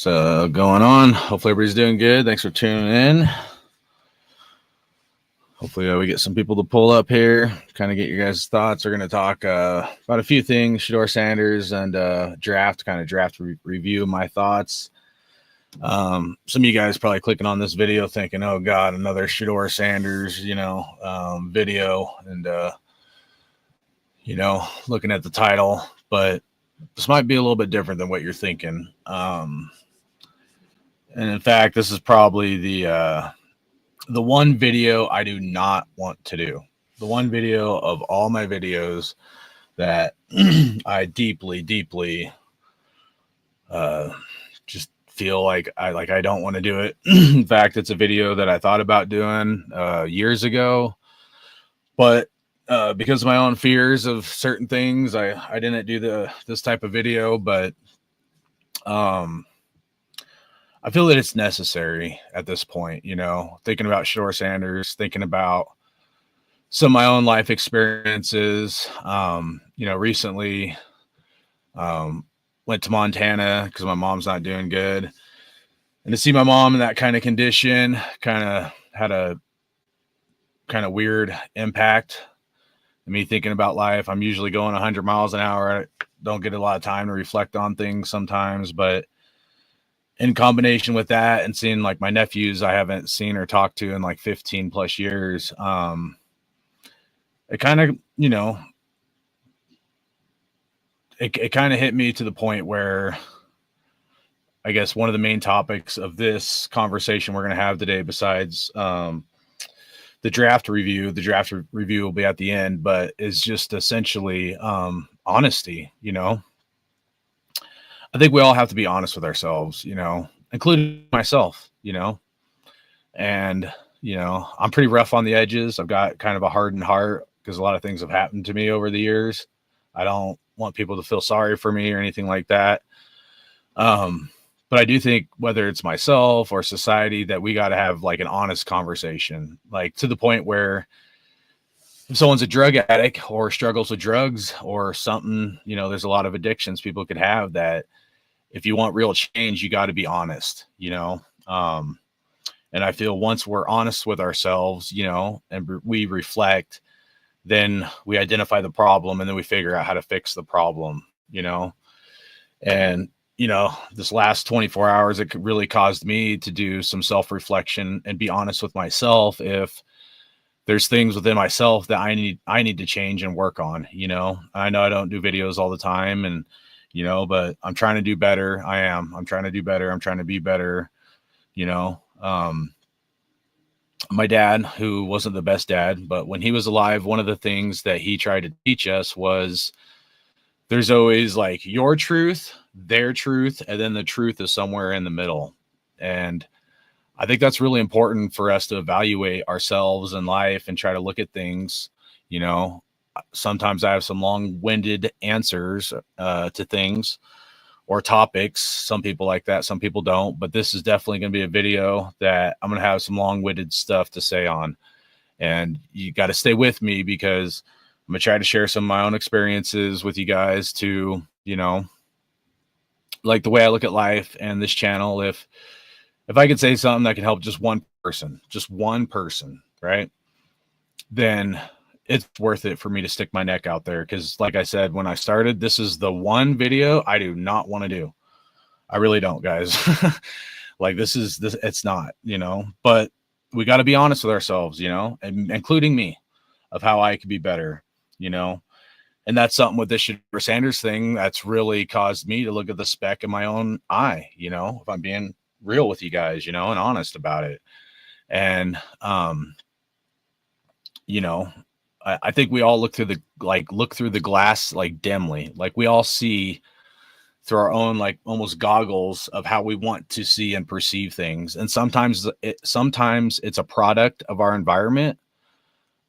So going on. Hopefully everybody's doing good. Thanks for tuning in. Hopefully we get some people to pull up here, kind of get your guys' thoughts. We're going to talk about a few things, Shedeur Sanders and draft review my thoughts. Some of you guys probably clicking on this video thinking, oh God, another Shedeur Sanders, video and, looking at the title, but this might be a little bit different than what you're thinking. And in fact, this is probably the one video I do not want to do. The one video of all my videos that I deeply just feel like I don't want to do it. In fact, it's a video that I thought about doing years ago, but because of my own fears of certain things, I didn't do this type of video. But I feel that it's necessary at this point, thinking about Shedeur Sanders, thinking about some of my own life experiences. Recently went to Montana because my mom's not doing good. And to see my mom in that kind of condition kind of had a kind of weird impact on me thinking about life. I'm usually going 100 miles an hour. I don't get a lot of time to reflect on things sometimes, but in combination with that and seeing like my nephews I haven't seen or talked to in like 15 plus years, it kind of, it kind of hit me to the point where I guess one of the main topics of this conversation we're going to have today, besides the draft review will be at the end, but is just essentially honesty. I think we all have to be honest with ourselves, including myself, and, I'm pretty rough on the edges. I've got kind of a hardened heart because a lot of things have happened to me over the years. I don't want people to feel sorry for me or anything like that. But I do think whether it's myself or society that we got to have like an honest conversation, like to the point where if someone's a drug addict or struggles with drugs or something, there's a lot of addictions people could have that if you want real change, you got to be honest, and I feel once we're honest with ourselves, and we reflect, then we identify the problem and then we figure out how to fix the problem, and, this last 24 hours, it really caused me to do some self-reflection and be honest with myself. If there's things within myself that I need to change and work on, I know I don't do videos all the time and, but I'm trying to do better. I'm trying to do better. I'm trying to be better. My dad, who wasn't the best dad, but when he was alive, one of the things that he tried to teach us was there's always like your truth, their truth, and then the truth is somewhere in the middle. And I think that's really important for us to evaluate ourselves in life and try to look at things. Sometimes I have some long-winded answers to things or topics. Some people like that, some people don't, but this is definitely going to be a video that I'm going to have some long-winded stuff to say on. And you got to stay with me because I'm going to try to share some of my own experiences with you guys to, like the way I look at life and this channel. If I could say something that can help just one person, right? Then it's worth it for me to stick my neck out there. Cause like I said, when I started, this is the one video I do not want to do. I really don't, guys. Like it's not, but we got to be honest with ourselves, and including me, of how I could be better, and that's something with this Shedeur Sanders thing that's really caused me to look at the speck in my own eye, if I'm being real with you guys, and honest about it. And, I think we all look through the glass, like dimly, like we all see through our own, like almost goggles of how we want to see and perceive things. And sometimes it's a product of our environment,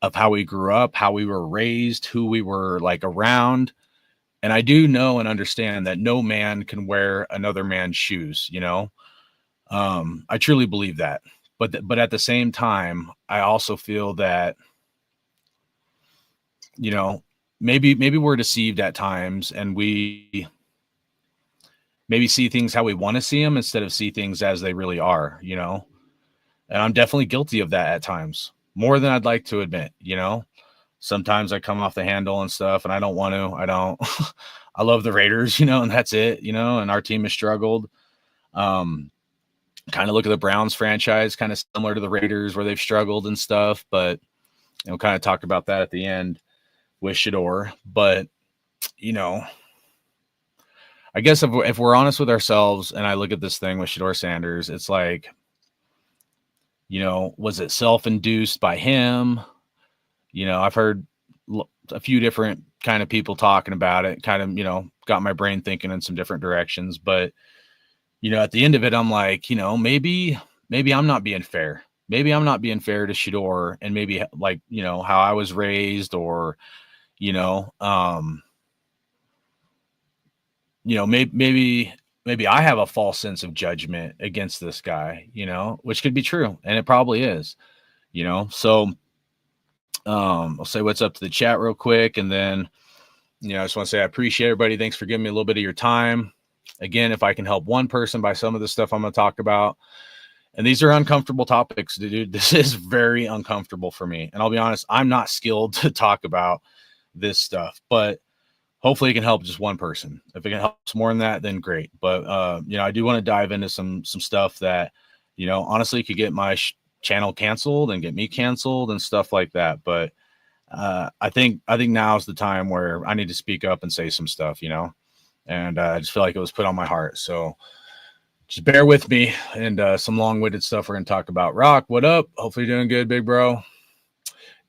of how we grew up, how we were raised, who we were like around. And I do know and understand that no man can wear another man's shoes, I truly believe that. But at the same time, I also feel that, maybe we're deceived at times and maybe see things how we want to see them instead of see things as they really are, you know? And I'm definitely guilty of that at times, more than I'd like to admit, you know? Sometimes I come off the handle and stuff, and I don't want to. I don't. I love the Raiders, you know, and that's it, you know, and our team has struggled. Um, Kind of look at the Browns franchise, kind of similar to the Raiders where they've struggled and stuff, but, you know, kind of talk about that at the end with Shedeur. But, you know, I guess if we're honest with ourselves and I look at this thing with Shedeur Sanders, it's like, you know, was it self-induced by him? You know, I've heard a few different kind of people talking about it, kind of, you know, got my brain thinking in some different directions. But, you know, at the end of it, I'm like, you know, maybe I'm not being fair. Maybe I'm not being fair to Shedeur, and maybe like, you know, how I was raised, or, you know, maybe I have a false sense of judgment against this guy, you know, which could be true. And it probably is, you know. So I'll say what's up to the chat real quick. And then, you know, I just want to say I appreciate everybody. Thanks for giving me a little bit of your time. Again, if I can help one person by some of the stuff I'm going to talk about, and these are uncomfortable topics, dude. This is very uncomfortable for me. And I'll be honest, I'm not skilled to talk about this stuff, but hopefully it can help just one person. If it can help more than that, then great. But, you know, I do want to dive into some stuff that, you know, honestly could get my channel canceled and get me canceled and stuff like that. But I think now is the time where I need to speak up and say some stuff, you know, and I just feel like it was put on my heart. So just bear with me, and some long-winded stuff we're going to talk about. Rock, what up? Hopefully you're doing good, big bro.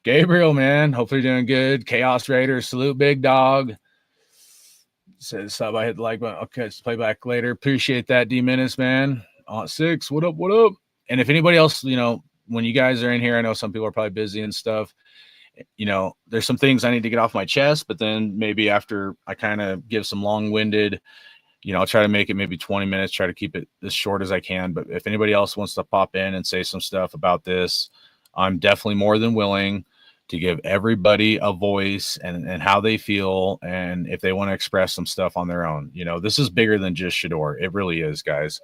Gabriel, man, hopefully you're doing good. Chaos Raiders, salute, big dog. Says stop by, hit the like button. Okay, just play back later. Appreciate that, D Menace, man. On 6, what up, what up? And if anybody else, you know, when you guys are in here, I know some people are probably busy and stuff. You know, there's some things I need to get off my chest, but then maybe after I kind of give some long-winded, you know, I'll try to make it maybe 20 minutes, try to keep it as short as I can. But if anybody else wants to pop in and say some stuff about this, I'm definitely more than willing to give everybody a voice and how they feel, and if they want to express some stuff on their own. You know, this is bigger than just Shedeur. It really is, guys.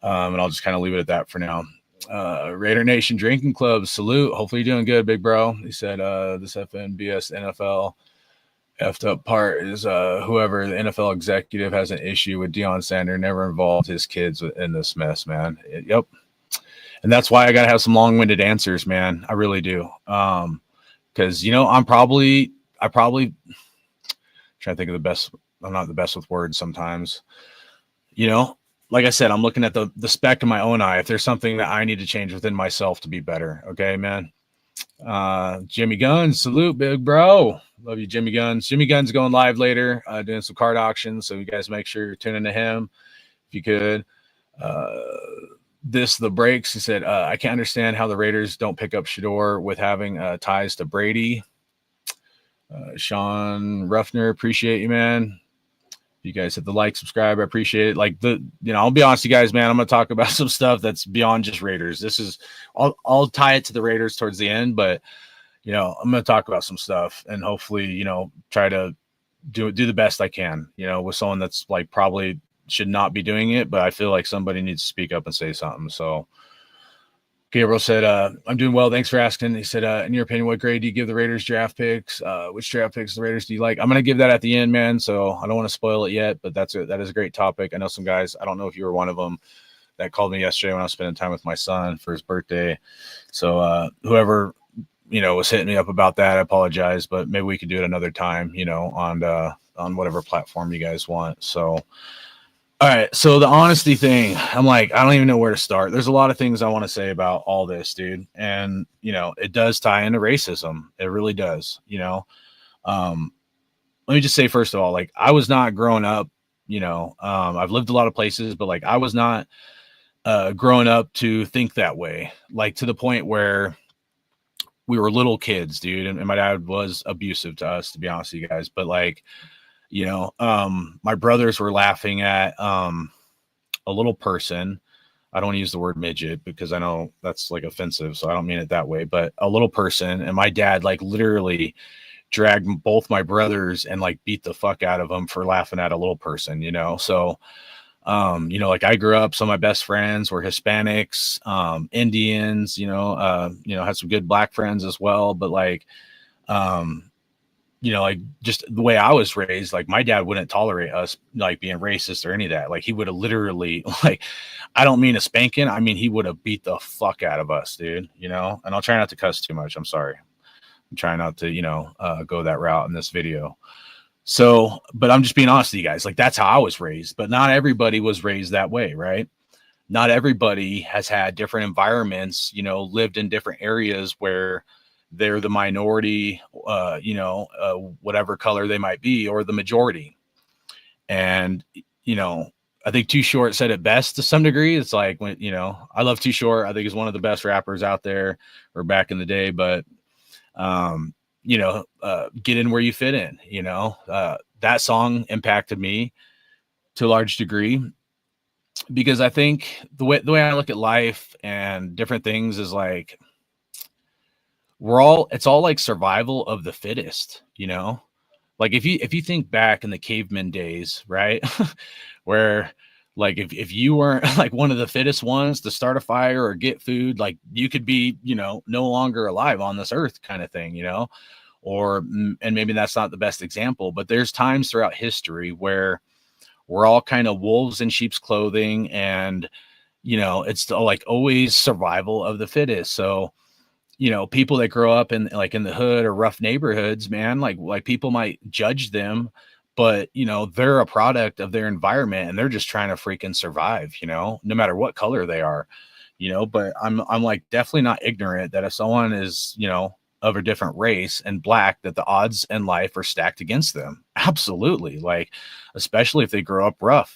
And I'll just kind of leave it at that for now. Raider Nation Drinking Club, salute. Hopefully you're doing good, big bro. He said this FNBS NFL effed up part is whoever the NFL executive has an issue with Deion Sanders never involved his kids in this mess, man. Yep. And that's why I got to have some long-winded answers, man. I really do. Because, you know, I probably trying to think of the best. I'm not the best with words sometimes. You know, like I said, I'm looking at the speck in my own eye. If there's something that I need to change within myself to be better. Okay, man. Jimmy Guns, salute, big bro. Love you, Jimmy Guns. Jimmy Guns going live later, doing some card auctions. So you guys make sure you're tuning to him if you could. The breaks. He said, I can't understand how the Raiders don't pick up Shedeur with having ties to Brady. Sean Ruffner, appreciate you, man. You guys hit the like, subscribe. I appreciate it. Like you know, I'll be honest with you guys, man. I'm going to talk about some stuff that's beyond just Raiders. This is, I'll tie it to the Raiders towards the end, but you know, I'm going to talk about some stuff and hopefully, you know, try to do the best I can, you know, with someone that's like probably should not be doing it, but I feel like somebody needs to speak up and say something. So Gabriel said, I'm doing well. Thanks for asking. He said, in your opinion, what grade do you give the Raiders draft picks? Which draft picks the Raiders do you like? I'm going to give that at the end, man. So I don't want to spoil it yet, but that is a great topic. I know some guys, I don't know if you were one of them, that called me yesterday when I was spending time with my son for his birthday. So whoever, you know, was hitting me up about that, I apologize, but maybe we could do it another time, you know, on whatever platform you guys want. So, all right. So the honesty thing, I'm like, I don't even know where to start. There's a lot of things I want to say about all this, dude. And, you know, it does tie into racism. It really does, you know. Let me just say, first of all, like, I was not growing up, you know, I've lived a lot of places, but like, I was not growing up to think that way, like to the point where we were little kids, dude. And my dad was abusive to us, to be honest with you guys. But like, you know, my brothers were laughing at a little person. I don't want to use the word midget because I know that's like offensive, so I don't mean it that way, but a little person. And my dad like literally drag both my brothers and like beat the fuck out of them for laughing at a little person, you know? So, like I grew up, some of my best friends were Hispanics, Indians, had some good black friends as well. But like, um, like just the way I was raised, like my dad wouldn't tolerate us like being racist or any of that. Like he would have literally like, I don't mean a spanking. I mean, he would have beat the fuck out of us, dude, and I'll try not to cuss too much. I'm sorry. I'm trying not to, go that route in this video. So, but I'm just being honest with you guys. Like that's how I was raised, but not everybody was raised that way, right? Not everybody has had different environments, lived in different areas where they're the minority, whatever color they might be, or the majority. And, I think Too Short said it best to some degree. It's like when, I love Too Short. I think he's one of the best rappers out there or back in the day, but, get in where you fit in, that song impacted me to a large degree because I think the way I look at life and different things is like, it's all like survival of the fittest, like if you think back in the caveman days, right? Where like if you weren't like one of the fittest ones to start a fire or get food, like you could be, no longer alive on this earth kind of thing, and maybe that's not the best example, but there's times throughout history where we're all kind of wolves in sheep's clothing, and it's like always survival of the fittest. So people that grow up in like in the hood or rough neighborhoods, man, like people might judge them, but they're a product of their environment and they're just trying to freaking survive, no matter what color they are, but I'm like definitely not ignorant that if someone is, of a different race and black, that the odds in life are stacked against them. Absolutely. Like, especially if they grow up rough,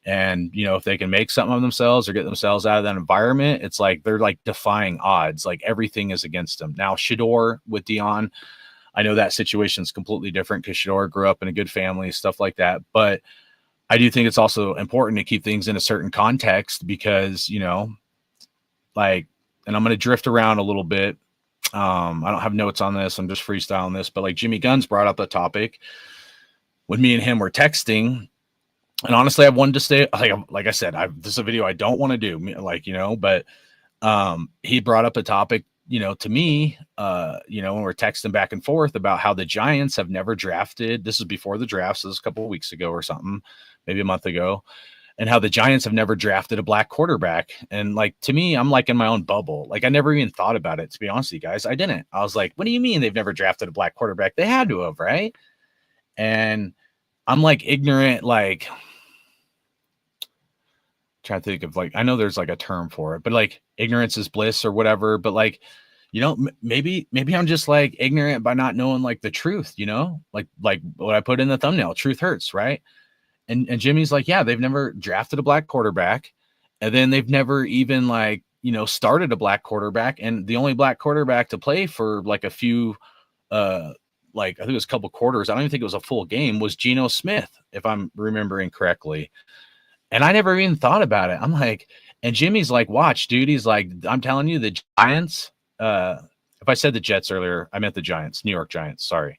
and if they can make something of themselves or get themselves out of that environment, it's like they're like defying odds. Like everything is against them. Now Shedeur with Dion, I know that situation is completely different because Shedeur grew up in a good family, stuff like that, but I do think it's also important to keep things in a certain context because like, and I'm going to drift around a little bit. I don't have notes on this, I'm just freestyling this, but like Jimmy Guns brought up the topic when me and him were texting. And honestly, I wanted to stay, like I said, this is a video I don't want to do, like, but he brought up a topic, to me, when we're texting back and forth about how the Giants have never drafted. This is before the draft, so this is a couple of weeks ago or something, maybe a month ago, and how the Giants have never drafted a black quarterback. And like, to me, I'm like in my own bubble. Like I never even thought about it, to be honest with you guys. I didn't. I was like, what do you mean they've never drafted a black quarterback? They had to have, right? And I'm like ignorant, like trying to think of like, I know there's like a term for it, but like ignorance is bliss or whatever. But like, maybe I'm just like ignorant by not knowing like the truth, like what I put in the thumbnail, truth hurts, right? And Jimmy's like, yeah, they've never drafted a black quarterback, and then they've never even like, started a black quarterback, and the only black quarterback to play for like a few, like I think it was a couple quarters, I don't even think it was a full game, was Geno Smith, if I'm remembering correctly. And I never even thought about it. I'm like, and Jimmy's like, watch, dude. He's like, I'm telling you, the Giants, if I said the Jets earlier, I meant the Giants, New York Giants, sorry.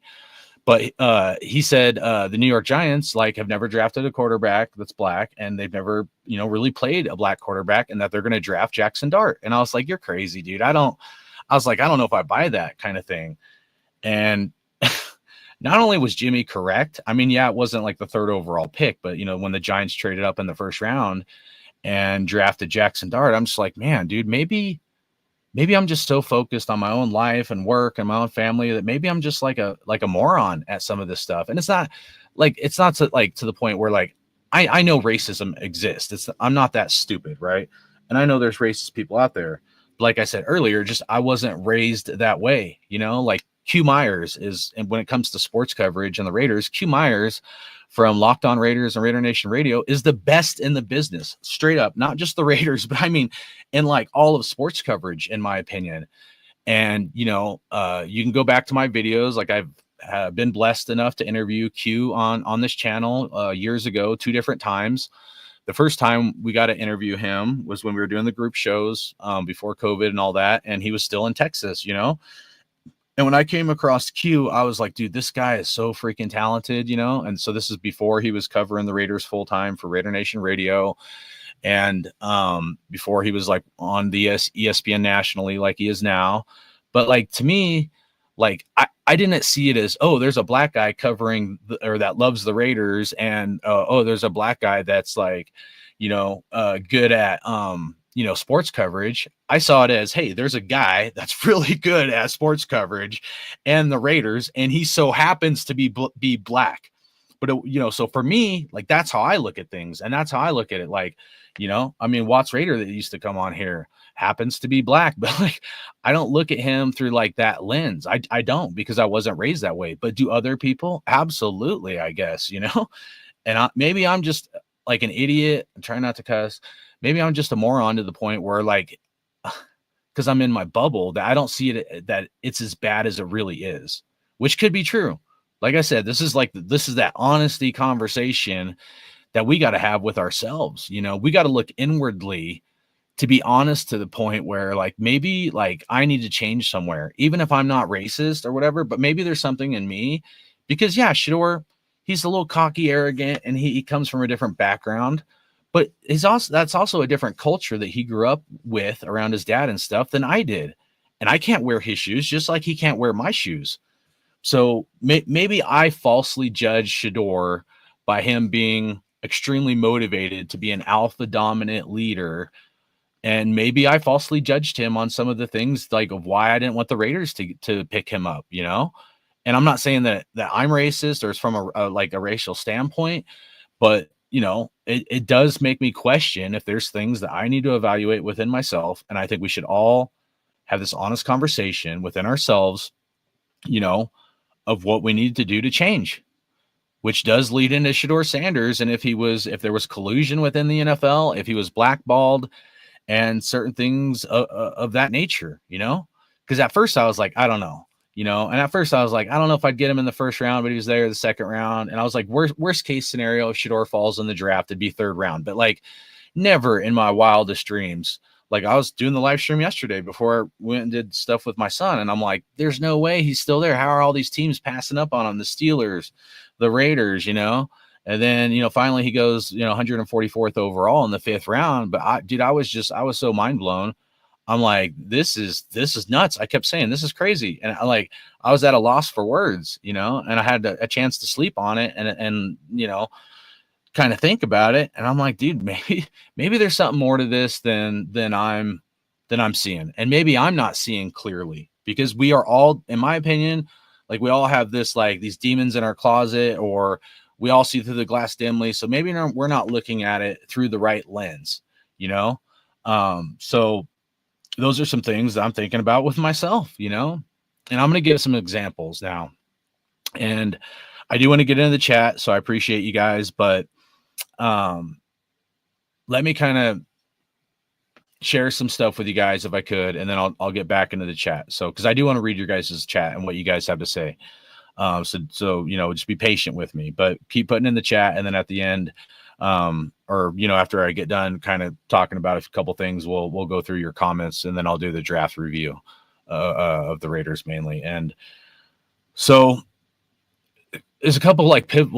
But he said the New York Giants like have never drafted a quarterback that's black, and they've never, really played a black quarterback, and that they're going to draft Jackson Dart. And I was like, you're crazy, dude. I don't know if I buy that kind of thing. And not only was Jimmy correct, I mean, yeah, it wasn't like the third overall pick, but when the Giants traded up in the first round and drafted Jackson Dart, I'm just like, man, dude, maybe I'm just so focused on my own life and work and my own family that maybe I'm just like a moron at some of this stuff. And it's not to the point where like I know racism exists. I'm not that stupid, right? And I know there's racist people out there. But like I said earlier, just I wasn't raised that way, like Q Myers is, and when it comes to sports coverage and the Raiders, Q Myers from Locked On Raiders and Raider Nation Radio is the best in the business, straight up, not just the Raiders, but I mean, in like all of sports coverage, in my opinion. And, you can go back to my videos. Like I've been blessed enough to interview Q on this channel years ago, 2 different times. The first time we got to interview him was when we were doing the group shows before COVID and all that. And he was still in Texas, And when I came across Q, I was like, dude, this guy is so freaking talented, you know? And so this is before he was covering the Raiders full time for Raider Nation Radio. And before he was like on the ESPN nationally like he is now. But like to me, like I didn't see it as, oh, there's a black guy covering or that loves the Raiders, and oh, there's a black guy that's like, good at sports coverage. I saw it as, hey, there's a guy that's really good at sports coverage and the Raiders, and he so happens to be black. But so for me, like that's how I look at things, and that's how I look at it. Like, I mean, Watts Raider that used to come on here happens to be black, but like I don't look at him through like that lens. I don't, because I wasn't raised that way. But do other people? Absolutely, I guess, And maybe I'm just like an idiot. I'm trying not to cuss. Maybe I'm just a moron to the point where like, because I'm in my bubble, that I don't see it that it's as bad as it really is, which could be true. Like I said, this is that honesty conversation that we got to have with ourselves. We got to look inwardly to be honest, to the point where like maybe like I need to change somewhere, even if I'm not racist or whatever, but maybe there's something in me, because yeah, Shedeur, he's a little cocky, arrogant, and he comes from a different background, but that's also a different culture that he grew up with around his dad and stuff than I did. And I can't wear his shoes just like he can't wear my shoes. So maybe I falsely judge Shedeur by him being extremely motivated to be an alpha dominant leader. And maybe I falsely judged him on some of the things like of why I didn't want the Raiders to pick him up, And I'm not saying that I'm racist or it's from a racial standpoint, but it does make me question if there's things that I need to evaluate within myself. And I think we should all have this honest conversation within ourselves, of what we need to do to change, which does lead into Shedeur Sanders. And if there was collusion within the NFL, if he was blackballed and certain things of that nature, because at first I was like, I don't know, and at first I was like, I don't know if I'd get him in the first round, but he was there the second round. And I was like, worst case scenario, if Shedeur falls in the draft, it'd be third round. But like never in my wildest dreams. Like I was doing the live stream yesterday before I went and did stuff with my son. And I'm like, there's no way he's still there. How are all these teams passing up on him? The Steelers, the Raiders, And then, finally he goes, 144th overall in the fifth round. But I was so mind blown. I'm like, this is nuts. I kept saying, this is crazy. And I was at a loss for words, and I had a chance to sleep on it and kind of think about it. And I'm like, dude, maybe there's something more to this than I'm seeing. And maybe I'm not seeing clearly, because we are all, in my opinion, like we all have this, like these demons in our closet, or we all see through the glass dimly. So maybe we're not looking at it through the right lens, So those are some things that I'm thinking about with myself, and I'm going to give some examples now. And I do want to get into the chat, so I appreciate you guys, but let me kind of share some stuff with you guys if I could, and then I'll get back into the chat. So, because I do want to read your guys' chat and what you guys have to say. So just be patient with me, but keep putting in the chat, and then at the end, or after I get done kind of talking about a couple things, we'll go through your comments, and then I'll do the draft review of the Raiders mainly. And so there's a couple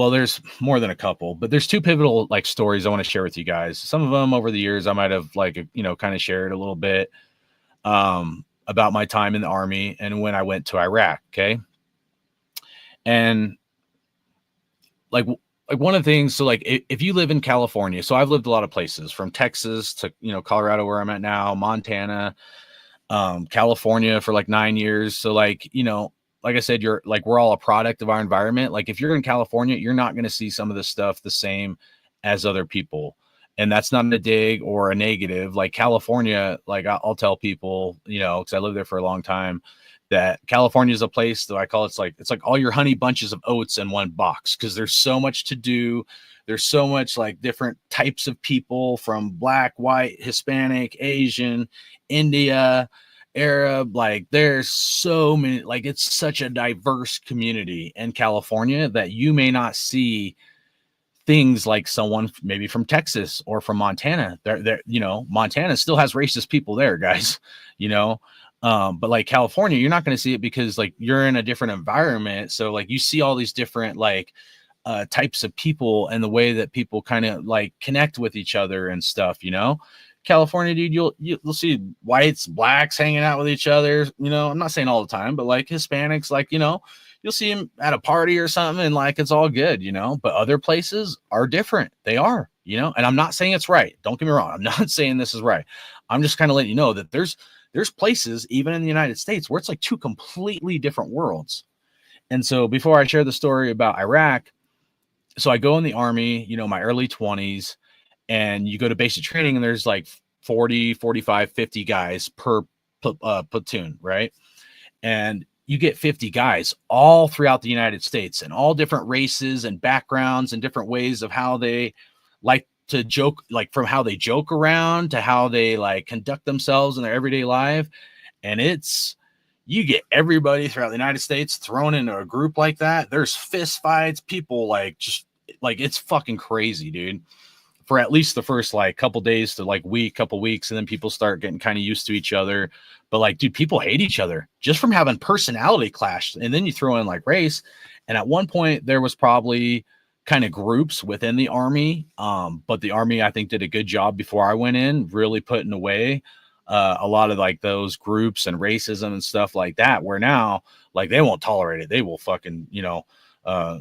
there's more than a couple, but there's two pivotal like stories I want to share with you guys. Some of them over the years I might have kind of shared a little bit about my time in the Army and when I went to Iraq. Okay. And like one of the things, so like if you live in California, so I've lived a lot of places, from Texas to Colorado, where I'm at now, Montana, California for like 9 years. So like like I said, you're like, we're all a product of our environment. Like if you're in California, you're not going to see some of this stuff the same as other people. And that's not a dig or a negative. Like California, like I'll tell people, because I lived there for a long time, that California is a place that I call it's like all your honey bunches of oats in one box, because there's so much to do. There's so much like different types of people, from black, white, Hispanic, Asian, India, Arab. Like there's so many, like it's such a diverse community in California that you may not see things like someone maybe from Texas or from Montana. Montana still has racist people there, guys, But like California, you're not going to see it because like you're in a different environment. So like you see all these different like types of people and the way that people kind of like connect with each other and stuff, you know. California, dude, you'll see whites, blacks hanging out with each other, you know. I'm not saying all the time, but like Hispanics, like, you know, you'll see them at a party or something and like it's all good, you know. But other places are different. They are, you know. And I'm not saying it's right. Don't get me wrong. I'm not saying this is right. I'm just kind of letting you know that there's places even in the United States where it's like two completely different worlds. And so before I share the story about Iraq, so I go in the army, you know, my early 20s, and you go to basic training and there's like 40, 45, 50 guys per platoon, right? And you get 50 guys all throughout the United States and all different races and backgrounds and different ways of how they like to joke, like from how they joke around to how they like conduct themselves in their everyday life. And you get everybody throughout the United States thrown into a group like that. There's fist fights, people like just like it's fucking crazy, dude. For at least the first like couple days to like couple weeks, and then people start getting kind of used to each other. But like, dude, people hate each other just from having personality clash. And then you throw in like race. And at one point there was probably kind of groups within the army. But the army, I think, did a good job before I went in, really putting away a lot of like those groups and racism and stuff like that, where now like they won't tolerate it. They will fucking, you know, uh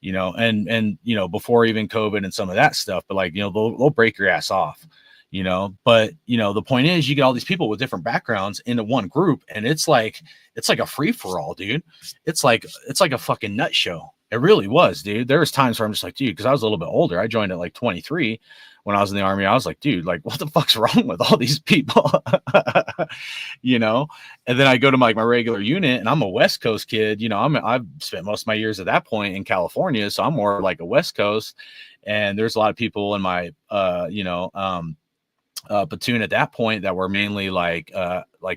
you know, and you know, before even COVID and some of that stuff, but like, you know, they'll break your ass off, you know. But you know, the point is you get all these people with different backgrounds into one group, and it's like a free-for-all, dude. It's like a fucking nut show. It really was, dude. There was times where I'm just like, dude, because I was a little bit older. I joined at like 23 when I was in the army. I was like, dude, like what the fuck's wrong with all these people? You know. And then I go to my regular unit, and I'm a West Coast kid. You know, I've spent most of my years at that point in California, so I'm more like a West Coast. And there's a lot of people in my platoon at that point that were mainly like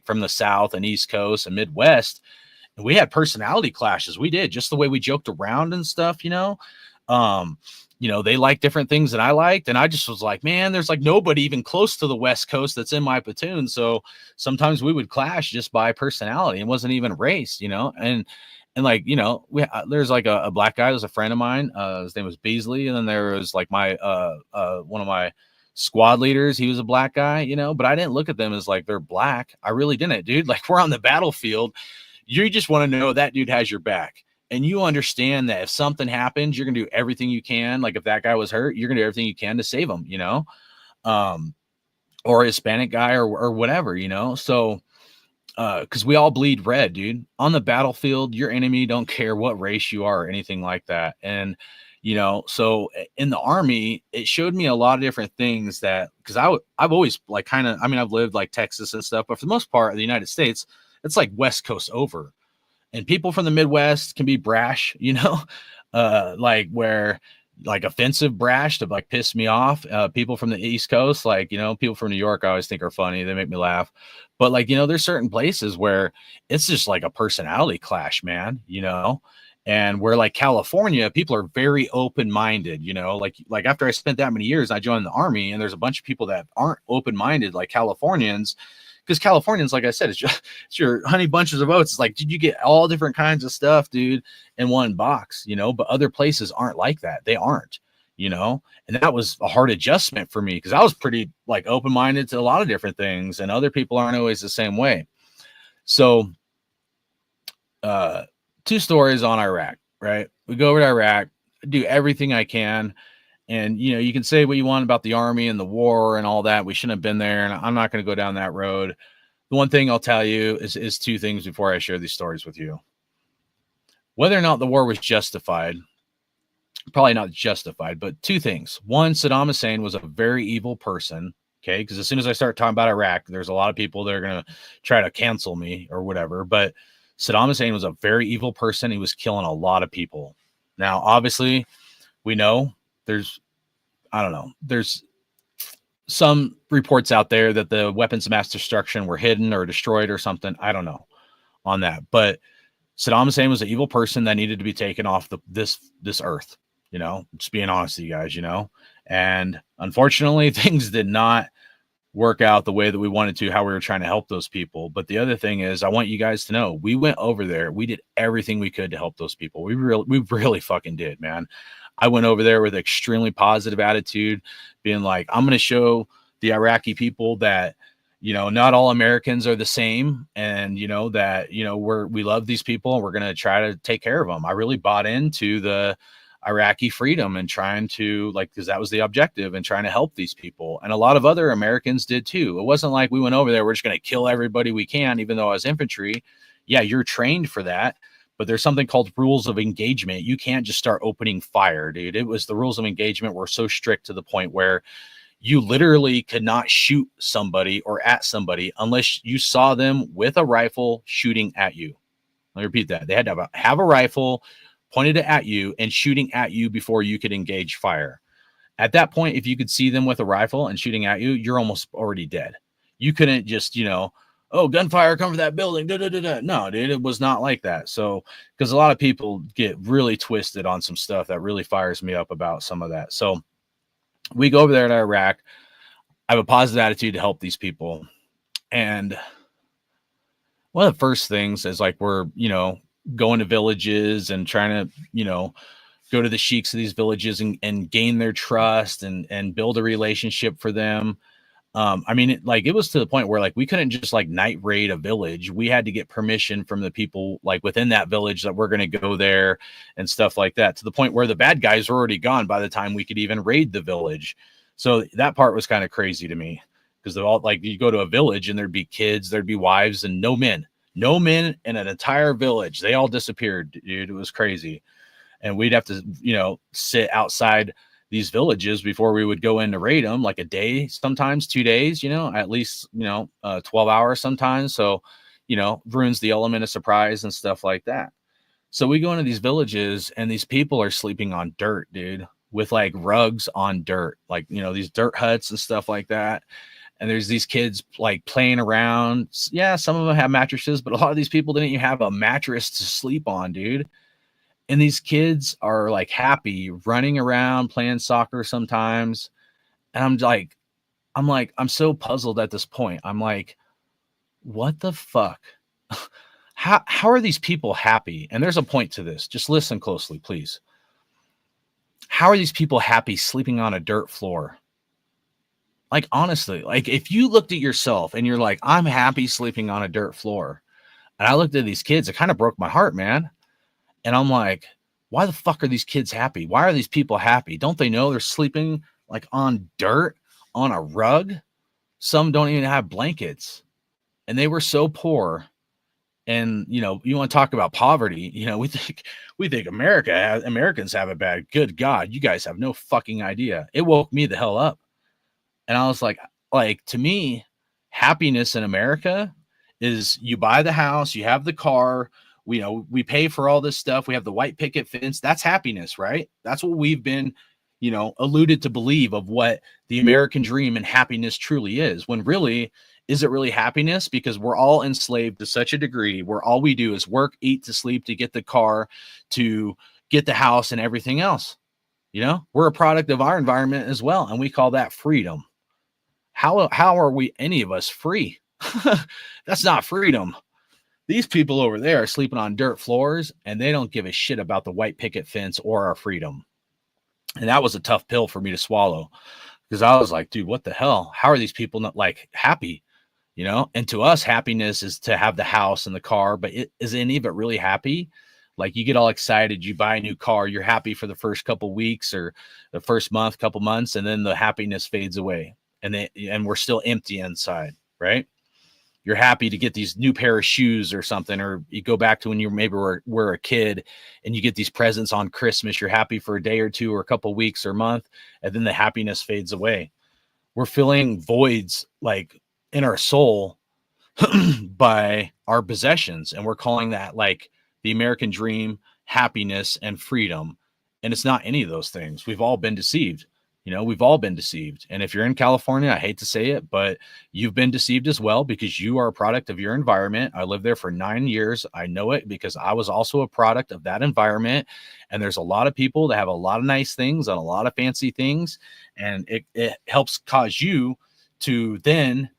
from the South and East Coast and Midwest. And we had personality clashes. We did, just the way we joked around and stuff, you know. Um, you know, they liked different things that I liked. And I just was like, man, there's like nobody even close to the West Coast that's in my platoon. So sometimes we would clash just by personality. It wasn't even race, you know. And like, you know, there's like a black guy who was a friend of mine. His name was Beasley. And then there was like my one of my squad leaders. He was a black guy, you know, but I didn't look at them as like they're black. I really didn't, dude. Like, we're on the battlefield. You just want to know that dude has your back. And you understand that if something happens, you're going to do everything you can. Like if that guy was hurt, you're going to do everything you can to save him, you know, or a Hispanic guy or whatever, you know. So, because we all bleed red, dude. On the battlefield, your enemy don't care what race you are or anything like that. And, you know, so in the army, it showed me a lot of different things that, because I've always like kind of, I mean, I've lived like Texas and stuff, but for the most part of the United States, it's like West Coast over. And people from the Midwest can be brash, you know, like where like offensive brash to like piss me off. People from the East Coast, like, you know, people from New York, I always think are funny. They make me laugh. But like, you know, there's certain places where it's just like a personality clash, man, you know. And where like California, people are very open-minded, you know, like after I spent that many years, I joined the army, and there's a bunch of people that aren't open-minded like Californians. Because Californians, like I said, it's your honey bunches of oats. It's like, did you get all different kinds of stuff, dude, in one box, you know? But other places aren't like that. They aren't, you know? And that was a hard adjustment for me, because I was pretty like open-minded to a lot of different things, and other people aren't always the same way. So, two stories on Iraq, right? We go over to Iraq, do everything I can. And, you know, you can say what you want about the army and the war and all that. We shouldn't have been there. And I'm not going to go down that road. The one thing I'll tell you is two things before I share these stories with you. Whether or not the war was justified, probably not justified, but two things. One, Saddam Hussein was a very evil person. Okay. Because as soon as I start talking about Iraq, there's a lot of people that are going to try to cancel me or whatever. But Saddam Hussein was a very evil person. He was killing a lot of people. Now, obviously, we know there's some reports out there that the weapons of mass destruction were hidden or destroyed or something. I don't know on that, but Saddam Hussein was an evil person that needed to be taken off this earth, you know, just being honest with you guys, you know. And unfortunately, things did not work out the way that we wanted to, how we were trying to help those people. But the other thing is, I want you guys to know, we went over there, we did everything we could to help those people. We really fucking did, man. I went over there with an extremely positive attitude, being like, I'm going to show the Iraqi people that, you know, not all Americans are the same. And, you know, that, you know, we love these people and we're going to try to take care of them. I really bought into the Iraqi freedom and trying to, like, because that was the objective, and trying to help these people. And a lot of other Americans did too. It wasn't like we went over there, we're just going to kill everybody we can, even though I was infantry. Yeah, you're trained for that. But there's something called rules of engagement. You can't just start opening fire, dude. It was the rules of engagement were so strict to the point where you literally could not shoot somebody or at somebody unless you saw them with a rifle shooting at you. Let me repeat that. They had to have a rifle pointed at you and shooting at you before you could engage fire. At that point, if you could see them with a rifle and shooting at you, you're almost already dead. You couldn't just, you know, oh, gunfire, come for that building. Da, da, da, da. No, dude, it was not like that. So, because a lot of people get really twisted on some stuff that really fires me up about some of that. So, we go over there to Iraq. I have a positive attitude to help these people. And one of the first things is like, we're, you know, going to villages and trying to, you know, go to the sheiks of these villages and gain their trust and build a relationship for them. I mean, it was to the point where like we couldn't just like night raid a village. We had to get permission from the people like within that village that we're going to go there and stuff like that, to the point where the bad guys were already gone by the time we could even raid the village. So that part was kind of crazy to me, because they're all like, you go to a village and there'd be kids, there'd be wives, and no men in an entire village. They all disappeared, dude. It was crazy. And we'd have to, you know, sit outside these villages before we would go in to raid them, like a day, sometimes 2 days, you know, at least, you know, 12 hours sometimes. So, you know, ruins the element of surprise and stuff like that. So we go into these villages and these people are sleeping on dirt, dude, with like rugs on dirt, like, you know, these dirt huts and stuff like that. And there's these kids like playing around. Yeah, some of them have mattresses, but a lot of these people didn't even have a mattress to sleep on, dude. And these kids are like happy running around playing soccer sometimes. And I'm so puzzled at this point. I'm like, what the fuck? How are these people happy? And there's a point to this. Just listen closely, please. How are these people happy sleeping on a dirt floor? Like, honestly, like if you looked at yourself and you're like, I'm happy sleeping on a dirt floor. And I looked at these kids, it kind of broke my heart, man. And I'm like, why the fuck are these kids happy? Why are these people happy? Don't they know they're sleeping like on dirt, on a rug? Some don't even have blankets. And they were so poor. And, you know, you want to talk about poverty, you know, we think Americans have it bad. Good God, you guys have no fucking idea. It woke me the hell up. And I was like, to me, happiness in America is you buy the house, you have the car, we pay for all this stuff. We have the white picket fence. That's happiness, right? That's what we've been, you know, alluded to believe of what the American dream and happiness truly is, when really, is it really happiness? Because we're all enslaved to such a degree where all we do is work, eat, to sleep, to get the car, to get the house and everything else. You know, we're a product of our environment as well. And we call that freedom. How are we, any of us, free? That's not freedom. These people over there are sleeping on dirt floors and they don't give a shit about the white picket fence or our freedom. And that was a tough pill for me to swallow, because I was like, dude, what the hell? How are these people not like happy? You know, and to us, happiness is to have the house and the car, but is any of it really happy? Like, you get all excited, you buy a new car, you're happy for the first couple weeks or the first month, couple months, and then the happiness fades away. And we're still empty inside, right? You're happy to get these new pair of shoes or something, or you go back to when you maybe were a kid and you get these presents on Christmas. You're happy for a day or two or a couple of weeks or month, and then the happiness fades away. We're filling voids like in our soul by our possessions, and we're calling that like the American dream, happiness, and freedom. And it's not any of those things. We've all been deceived. You know, we've all been deceived. And if you're in California, I hate to say it, but you've been deceived as well, because you are a product of your environment. I lived there for 9 years. I know it because I was also a product of that environment. And there's a lot of people that have a lot of nice things and a lot of fancy things. And it helps cause you to then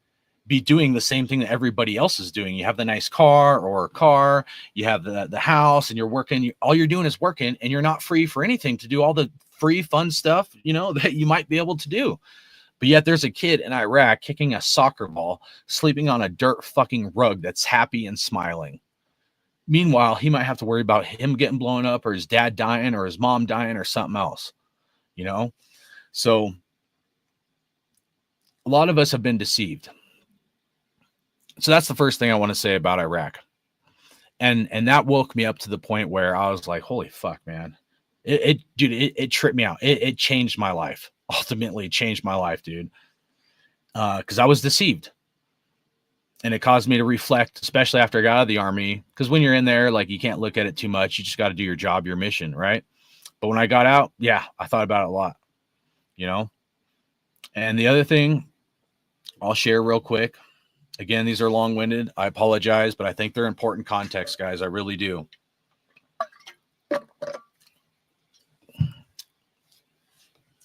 be doing the same thing that everybody else is doing. You have the nice car or a car, you have the house, and you're working. All you're doing is working, and you're not free for anything to do all the free fun stuff, that you might be able to do. But yet there's a kid in Iraq kicking a soccer ball, sleeping on a dirt fucking rug that's happy and smiling. Meanwhile, he might have to worry about him getting blown up or his dad dying or his mom dying or something else, So a lot of us have been deceived. So that's the first thing I want to say about Iraq. And that woke me up to the point where I was like, holy fuck, man. It tripped me out. It changed my life. Ultimately changed my life, dude. Because I was deceived. And it caused me to reflect, especially after I got out of the army. Because when you're in there, like, you can't look at it too much. You just got to do your job, your mission, right? But when I got out, yeah, I thought about it a lot, And the other thing I'll share real quick. Again, these are long-winded. I apologize, but I think they're important context, guys. I really do.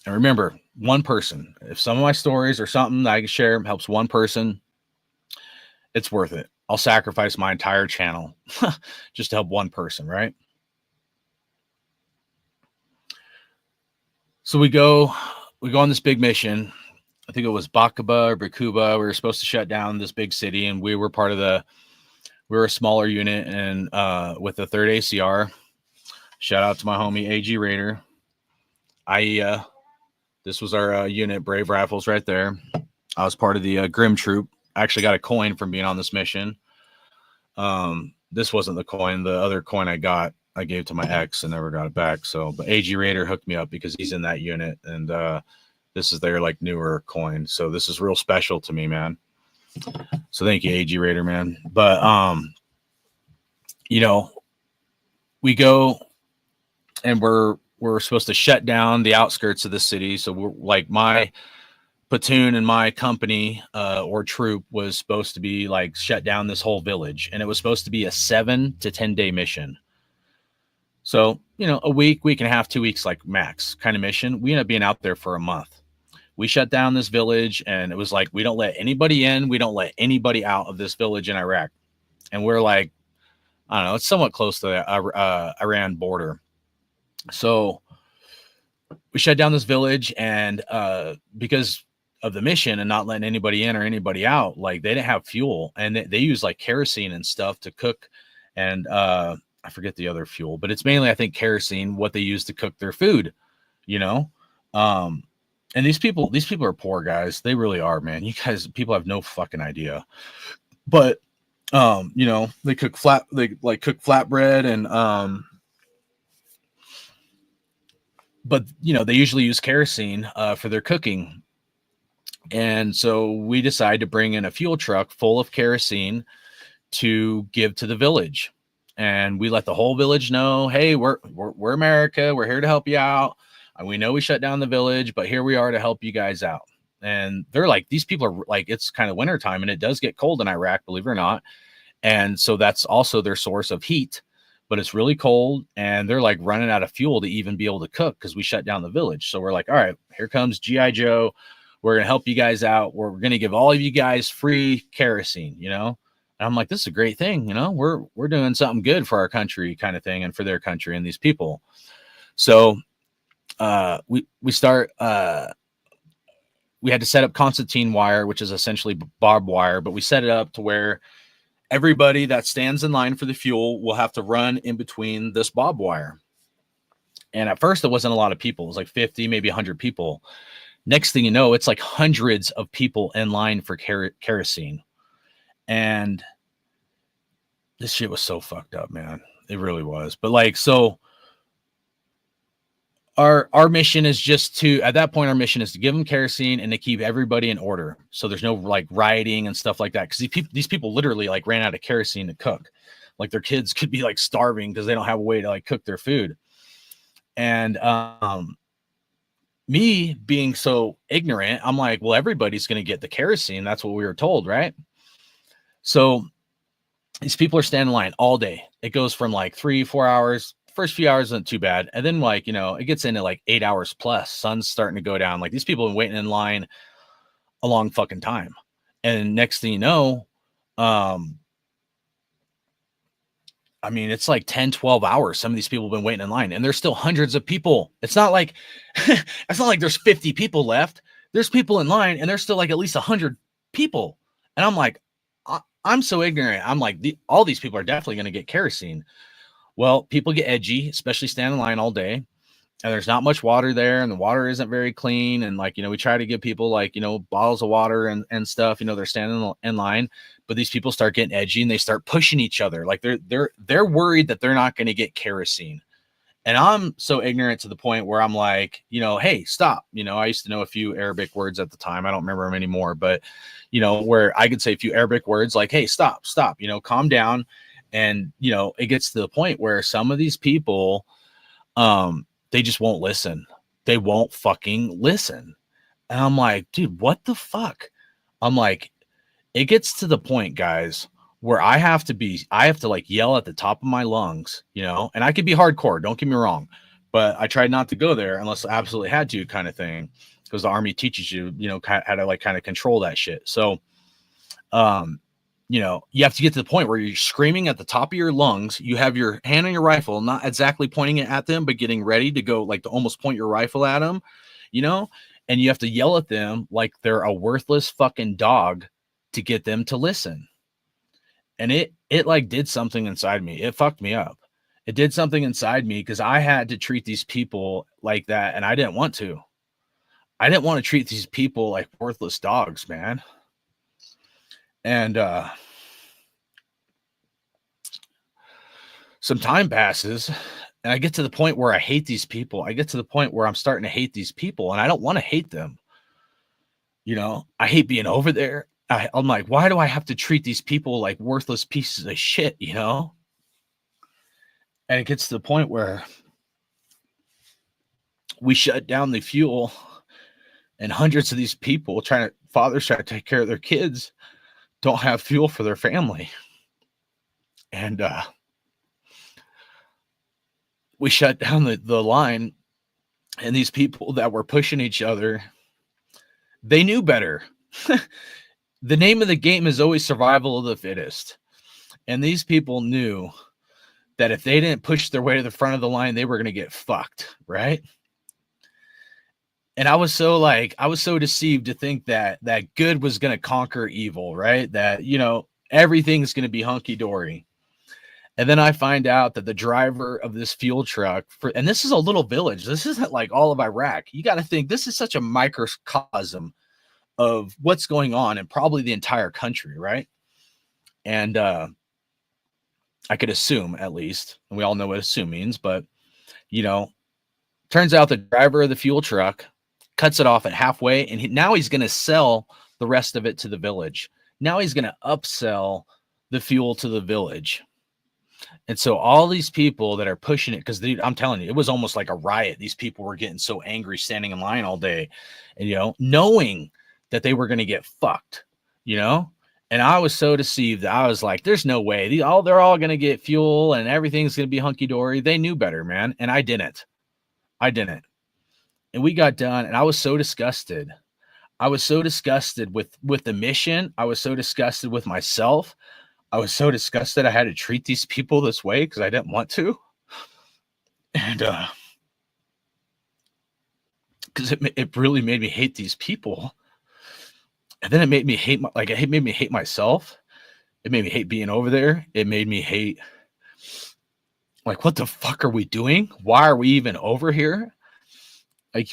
And remember, one person. If some of my stories or something that I can share helps one person, it's worth it. I'll sacrifice my entire channel just to help one person, right? So we go on this big mission. I think it was Bakuba or Bakuba. We were supposed to shut down this big city, and we were we were a smaller unit, and with the 3rd ACR. Shout out to my homie AG Raider. This was our unit, Brave Rifles, right there. I was part of the Grim Troop. I actually got a coin from being on this mission. This wasn't the coin. The other coin I gave to my ex and never got it back. But AG Raider hooked me up because he's in that unit, and this is their like newer coin. So this is real special to me, man. So thank you, AG Raider, man. But we go and we're supposed to shut down the outskirts of the city. So we're like, my platoon and my company or troop was supposed to be like shut down this whole village, and it was supposed to be a 7 to 10 day mission. So, a week and a half, 2 weeks, like max kind of mission. We ended up being out there for a month. We shut down this village, and it was like, we don't let anybody in. We don't let anybody out of this village in Iraq. And we're like, I don't know, it's somewhat close to the Iran border. So we shut down this village, and because of the mission and not letting anybody in or anybody out, like, they didn't have fuel, and they use like kerosene and stuff to cook. And I forget the other fuel, but it's mainly, I think, kerosene, what they use to cook their food, and these people are poor, guys. They really are, man. People have no fucking idea. But they cook flatbread, and but they usually use kerosene for their cooking. And so we decided to bring in a fuel truck full of kerosene to give to the village. And we let the whole village know, hey, we're America. We're here to help you out. And we know we shut down the village, but here we are to help you guys out. And they're like, these people are like, it's kind of wintertime, and it does get cold in Iraq, believe it or not. And so that's also their source of heat, but it's really cold, and they're like running out of fuel to even be able to cook because we shut down the village. So we're like, all right, here comes G.I. Joe. We're going to help you guys out. We're going to give all of you guys free kerosene, And I'm like, this is a great thing. We're doing something good for our country, kind of thing, and for their country and these people. So we start, we had to set up concertina wire, which is essentially barbed wire, but we set it up to where everybody that stands in line for the fuel will have to run in between this barbed wire. And at first, it wasn't a lot of people. It was like 50, maybe 100 people. Next thing you know, it's like hundreds of people in line for kerosene. And this shit was so fucked up, man. It really was. But like, so our mission is just at that point, our mission is to give them kerosene and to keep everybody in order. So there's no like rioting and stuff like that. Cause these people literally like ran out of kerosene to cook. Like, their kids could be like starving because they don't have a way to like cook their food. And, me being so ignorant, I'm like, well, everybody's going to get the kerosene. That's what we were told. Right. So these people are standing in line all day. It goes from like 3-4 hours. First few hours isn't too bad. And then like, it gets into like 8 hours plus. Sun's starting to go down. Like, these people have been waiting in line a long fucking time. And next thing you know, um, I mean, it's like 10, 12 hours. Some of these people have been waiting in line, and there's still hundreds of people. It's not like it's not like there's 50 people left. There's people in line, and there's still like at least 100 people. And I'm like, I'm so ignorant. I'm like, all these people are definitely going to get kerosene. Well, people get edgy, especially standing in line all day. And there's not much water there, and the water isn't very clean. And like, we try to give people like, bottles of water and stuff, they're standing in line, but these people start getting edgy and they start pushing each other. Like they're worried that they're not going to get kerosene. And I'm so ignorant to the point where I'm like, hey, stop. I used to know a few Arabic words at the time. I don't remember them anymore, but where I could say a few Arabic words like, hey, stop, calm down. And, it gets to the point where some of these people, they just won't listen. They won't fucking listen. And I'm like, dude, what the fuck? I'm like, it gets to the point, guys, where I have to like yell at the top of my lungs, and I could be hardcore, don't get me wrong, but I tried not to go there unless I absolutely had to, kind of thing, because the Army teaches you, how to like kind of control that shit. So, you have to get to the point where you're screaming at the top of your lungs. You have your hand on your rifle, not exactly pointing it at them, but getting ready to go, like to almost point your rifle at them, and you have to yell at them like they're a worthless fucking dog to get them to listen. And it like did something inside me. It fucked me up. It did something inside me because I had to treat these people like that. And I didn't want to. I didn't want to treat these people like worthless dogs, man. And some time passes and I get to the point where I hate these people. I get to the point where I'm starting to hate these people, and I don't want to hate them. I hate being over there. I'm like, why do I have to treat these people like worthless pieces of shit, And it gets to the point where we shut down the fuel, and hundreds of these people fathers trying to take care of their kids don't have fuel for their family. And we shut down the line, and these people that were pushing each other, they knew better. The name of the game is always survival of the fittest. And these people knew that if they didn't push their way to the front of the line, they were going to get fucked, right? And I was so deceived to think that good was going to conquer evil, right? That, everything's going to be hunky-dory. And then I find out that the driver of this fuel truck, and this is a little village. This isn't like all of Iraq. You got to think this is such a microcosm of what's going on in probably the entire country, right? And I could assume, at least, and we all know what assume means, but turns out the driver of the fuel truck cuts it off at halfway, and now he's going to sell the rest of it to the village. Now he's going to upsell the fuel to the village. And so all these people that are pushing it, because I'm telling you, it was almost like a riot. These people were getting so angry standing in line all day, and knowing that they were going to get fucked, and I was so deceived that I was like, there's no way they're all going to get fuel and everything's going to be hunky-dory. They knew better, man. And I didn't. And we got done, and I was so disgusted. I was so disgusted with the mission. I was so disgusted with myself. I was so disgusted I had to treat these people this way because I didn't want to. And because it really made me hate these people. And then it made me hate it made me hate myself. It made me hate being over there. It made me hate, like, what the fuck are we doing? Why are we even over here? Like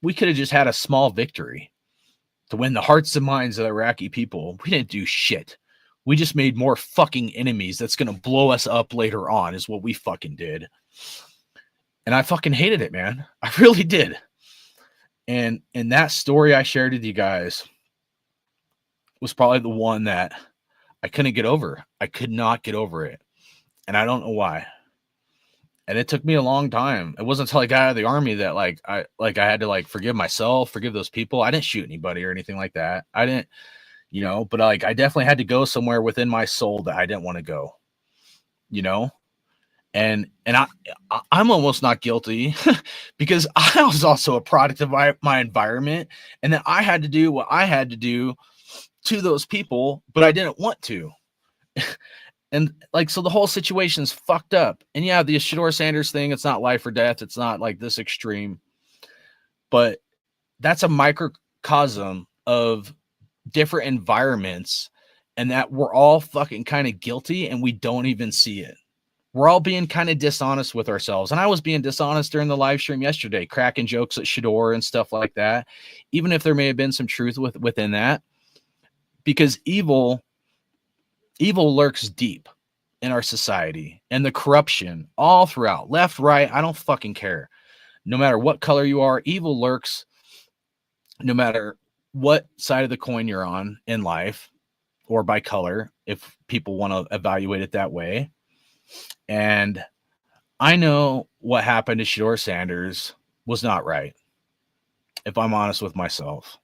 we could have just had a small victory to win the hearts and minds of the Iraqi people. We didn't do shit. We just made more fucking enemies that's going to blow us up later on is what we fucking did. And I fucking hated it, man. I really did. And that story I shared with you guys was probably the one that I couldn't get over. I could not get over it. And I don't know why. And it took me a long time. It wasn't until I got out of the Army that I had to forgive myself, forgive those people. I didn't shoot anybody or anything like that. I didn't, but I definitely had to go somewhere within my soul that I didn't want to go, I'm almost not guilty because I was also a product of my environment, and then I had to do what I had to do to those people, but I didn't want to. And like, so the whole situation's fucked up. And yeah, the Shedeur Sanders thing, it's not life or death. It's not like this extreme, but that's a microcosm of different environments, and that we're all fucking kind of guilty and we don't even see it. We're all being kind of dishonest with ourselves. And I was being dishonest during the live stream yesterday, cracking jokes at Shedeur and stuff like that, even if there may have been some truth within that, because evil lurks deep in our society, and the corruption all throughout, left, right, I don't fucking care. No matter what color you are, evil lurks no matter what side of the coin you're on in life, or by color, if people want to evaluate it that way. And I know what happened to Shedeur Sanders was not right, if I'm honest with myself.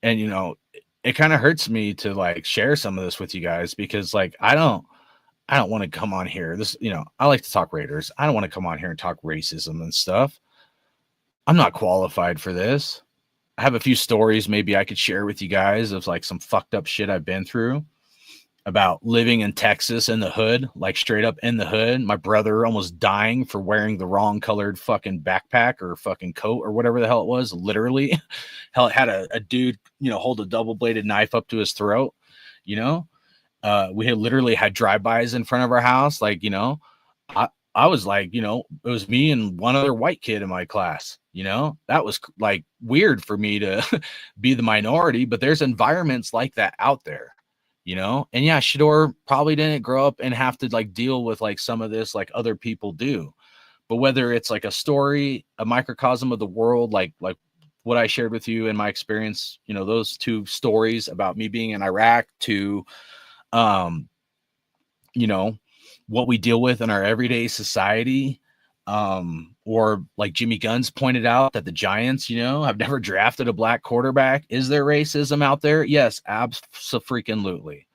And, you know, it kind of hurts me to like share some of this with you guys, because like, I don't want to come on here. This, you know, I like to talk Raiders. I don't want to come on here and talk racism and stuff. I'm not qualified for this. I have a few stories maybe I could share with you guys of like some fucked up shit I've been through about living in Texas in the hood, like straight up in the hood. My brother almost dying for wearing the wrong colored fucking backpack or fucking coat or whatever the hell it was. Literally, hell, it had a dude, you know, hold a double bladed knife up to his throat. You know, we had literally had drive-bys in front of our house. Like, you know, I was like, you know, it was me and one other white kid in my class. You know, that was like weird for me to be the minority, but there's environments like that out there, you know? And yeah, Shedeur probably didn't grow up and have to like deal with like some of this like other people do. But whether it's like a story, a microcosm of the world, like what I shared with you in my experience, you know, those two stories about me being in Iraq, to you know, what we deal with in our everyday society. Or like Jimmy Guns pointed out that the Giants, you know, have never drafted a black quarterback. Is there racism out there? Yes, abso-freaking-lutely,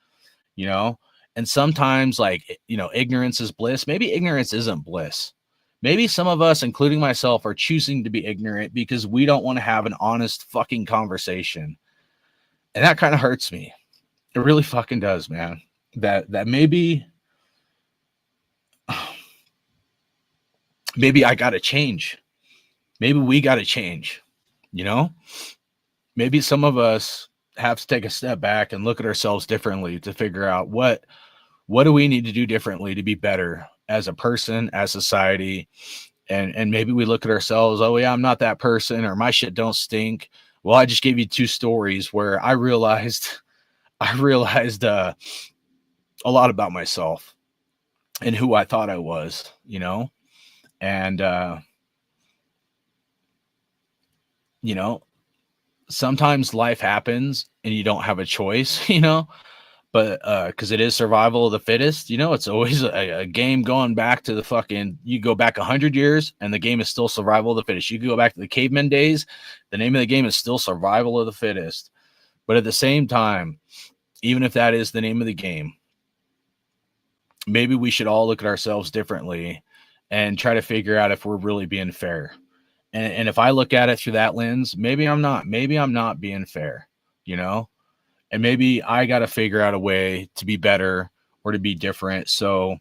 you know? And sometimes, like, you know, ignorance is bliss. Maybe ignorance isn't bliss. Maybe some of us, including myself, are choosing to be ignorant because we don't want to have an honest fucking conversation. And that kind of hurts me. It really fucking does, man. That maybe I got to change. Maybe we got to change, you know? Maybe some of us have to take a step back and look at ourselves differently to figure out what do we need to do differently to be better as a person, as society. And maybe we look at ourselves, oh yeah, I'm not that person, or my shit don't stink. Well, I just gave you two stories where I realized a lot about myself and who I thought I was, you know? And, you know, sometimes life happens and you don't have a choice, you know, but because it is survival of the fittest, you know, it's always a game going back to the fucking, you go back 100 years and the game is still survival of the fittest. You go back to the caveman days, the name of the game is still survival of the fittest. But at the same time, even if that is the name of the game, maybe we should all look at ourselves differently and try to figure out if we're really being fair. And if I look at it through that lens, maybe I'm not being fair, you know, and maybe I got to figure out a way to be better or to be different. So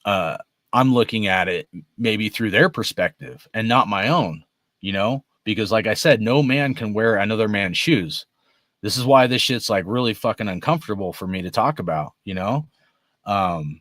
I'm looking at it maybe through their perspective and not my own, you know, because like I said, no man can wear another man's shoes. This is why this shit's like really fucking uncomfortable for me to talk about, you know, and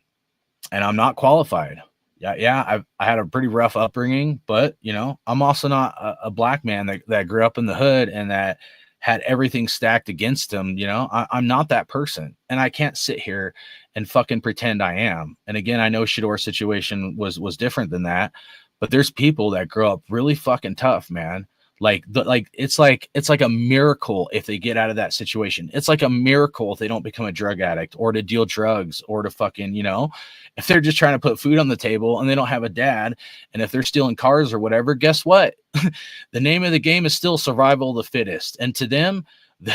I'm not qualified. Yeah, I had a pretty rough upbringing, but you know, I'm also not a black man that grew up in the hood and that had everything stacked against him. You know, I'm not that person, and I can't sit here and fucking pretend I am. And again, I know Shedeur's situation was different than that, but there's people that grow up really fucking tough, man. It's like a miracle if they get out of that situation. It's like a miracle if they don't become a drug addict or to deal drugs or to fucking, you know, if they're just trying to put food on the table and they don't have a dad, and if they're stealing cars or whatever, guess what? The name of the game is still survival of the fittest. And to them,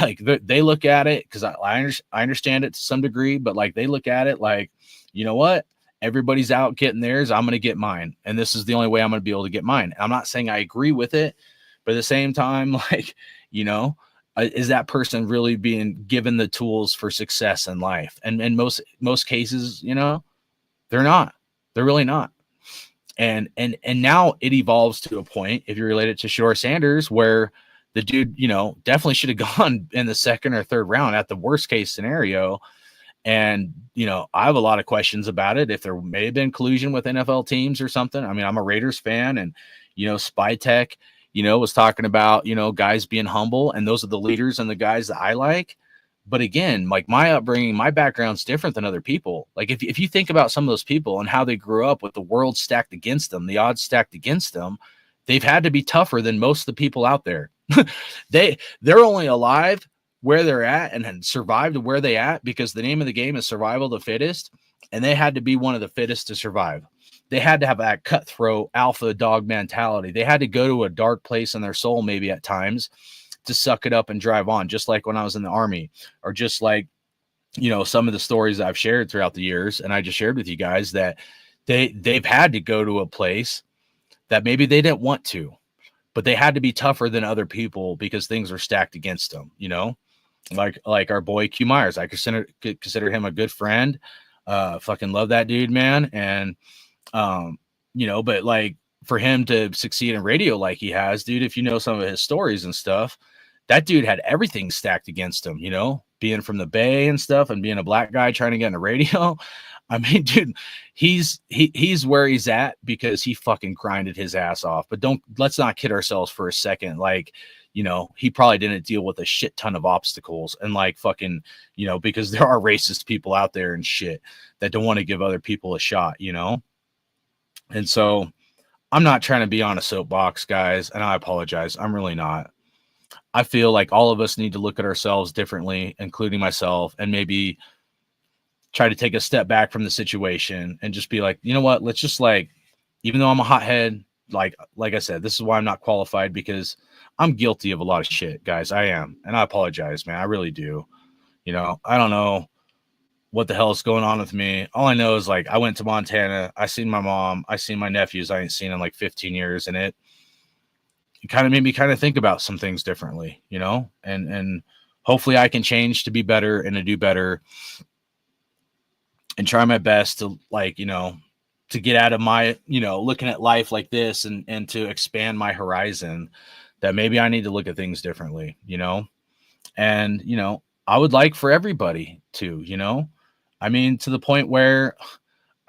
like they look at it, because I understand it to some degree, but like they look at it like, you know what? everybody's out getting theirs, I'm going to get mine. And this is the only way I'm going to be able to get mine. I'm not saying I agree with it, but at the same time, like, you know, is that person really being given the tools for success in life? And in most cases, you know, they're not. They're really not. And now it evolves to a point, if you relate it to Shedeur Sanders, where the dude, you know, definitely should have gone in the second or third round at the worst case scenario. And, you know, I have a lot of questions about it. If there may have been collusion with NFL teams or something. I mean, I'm a Raiders fan, and, you know, Spy Tech, you know, was talking about, you know, guys being humble, and those are the leaders and the guys that I like. But again, like, my upbringing, my background's different than other people. Like, if you think about some of those people and how they grew up with the world stacked against them, the odds stacked against them, they've had to be tougher than most of the people out there. They're only alive where they're at and survived where they at because the name of the game is survival of the fittest, and they had to be one of the fittest to survive. They had to have that cutthroat alpha dog mentality. They had to go to a dark place in their soul maybe at times to suck it up and drive on, just like when I was in the Army, or just like, you know, some of the stories I've shared throughout the years, and I just shared with you guys, that they've had to go to a place that maybe they didn't want to, but they had to be tougher than other people because things are stacked against them, you know? Like our boy Q Myers. I consider him a good friend. Fucking love that dude, man. And you know, but like, for him to succeed in radio like he has, dude, if you know some of his stories and stuff, that dude had everything stacked against him, you know, being from the Bay and stuff, and being a black guy trying to get into radio. I mean, dude, he's where he's at because he fucking grinded his ass off. But let's not kid ourselves for a second. Like, you know, he probably didn't deal with a shit ton of obstacles, and like, fucking, you know, because there are racist people out there and shit that don't want to give other people a shot, you know? And so I'm not trying to be on a soapbox, guys, and I apologize. I'm really not. I feel like all of us need to look at ourselves differently, including myself, and maybe try to take a step back from the situation and just be like, you know what, let's just, like, even though I'm a hothead, like I said, this is why I'm not qualified, because I'm guilty of a lot of shit, guys. I am. And I apologize, man. I really do. You know, I don't know what the hell is going on with me. All I know is, like, I went to Montana. I seen my mom. I seen my nephews I ain't seen in like 15 years. And it kind of made me kind of think about some things differently, you know, and hopefully I can change to be better and to do better and try my best to, like, you know, to get out of my, you know, looking at life like this, and to expand my horizon, that maybe I need to look at things differently, you know? And, you know, I would like for everybody to, you know, I mean, to the point where,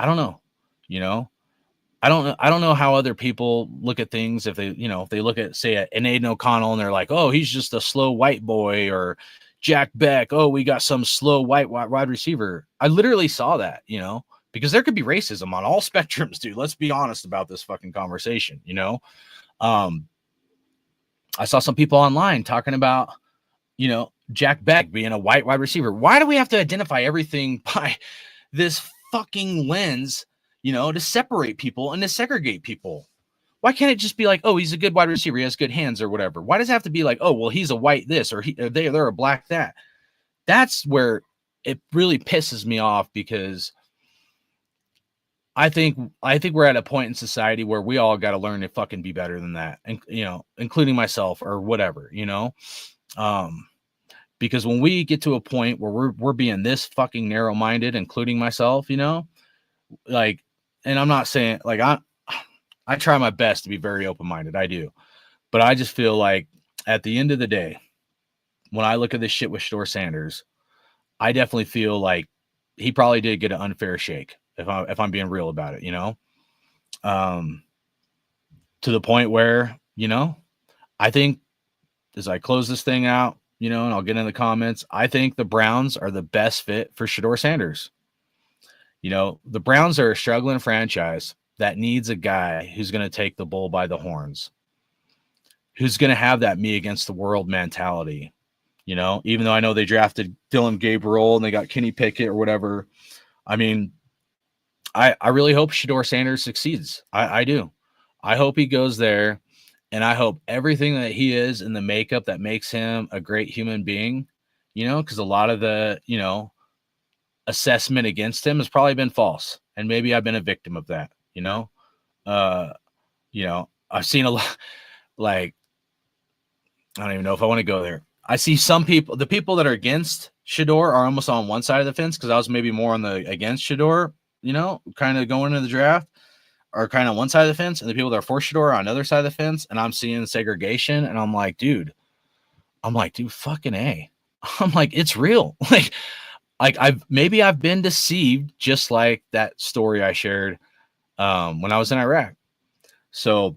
I don't know, you know, I don't know how other people look at things. If they, you know, if they look at, say, an Aiden O'Connell, and they're like, oh, he's just a slow white boy, or Jack Beck, oh, we got some slow white wide receiver. I literally saw that, you know, because there could be racism on all spectrums, dude. Let's be honest about this fucking conversation, you know? I saw some people online talking about, you know, Jack Beck being a white wide receiver. Why do we have to identify everything by this fucking lens, you know, to separate people and to segregate people? Why can't it just be like, oh, he's a good wide receiver, he has good hands, or whatever? Why does it have to be like, oh, well, he's a white this, or they're a black that? That's where it really pisses me off, because I think we're at a point in society where we all got to learn to fucking be better than that, and, you know, including myself or whatever, you know, because when we get to a point where we're being this fucking narrow minded, including myself, you know, like, and I'm not saying, like, I try my best to be very open minded, I do, but I just feel like at the end of the day, when I look at this shit with Shedeur Sanders, I definitely feel like he probably did get an unfair shake, if I'm being real about it, you know, to the point where, you know, I think, as I close this thing out, you know, and I'll get in the comments, I think the Browns are the best fit for Shedeur Sanders. You know, the Browns are a struggling franchise that needs a guy who's going to take the bull by the horns, who's going to have that me against the world mentality. You know, even though I know they drafted Dylan Gabriel and they got Kenny Pickett or whatever. I mean, I really hope Shedeur Sanders succeeds. I do. I hope he goes there, and I hope everything that he is in the makeup that makes him a great human being, you know, because a lot of the, you know, assessment against him has probably been false. and maybe I've been a victim of that. Uh, I've seen a lot. Like, I don't even know if I want to go there. I see some people, the people that are against Shedeur are almost on one side of the fence, because I was maybe more on the against Shedeur, kind of going into the draft, are kind of one side of the fence, and the people that are for Shedeur are on another side of the fence, and I'm seeing segregation, and I'm like, dude, fucking A. I'm like, it's real. Like I've been deceived, just like that story I shared when I was in Iraq. So,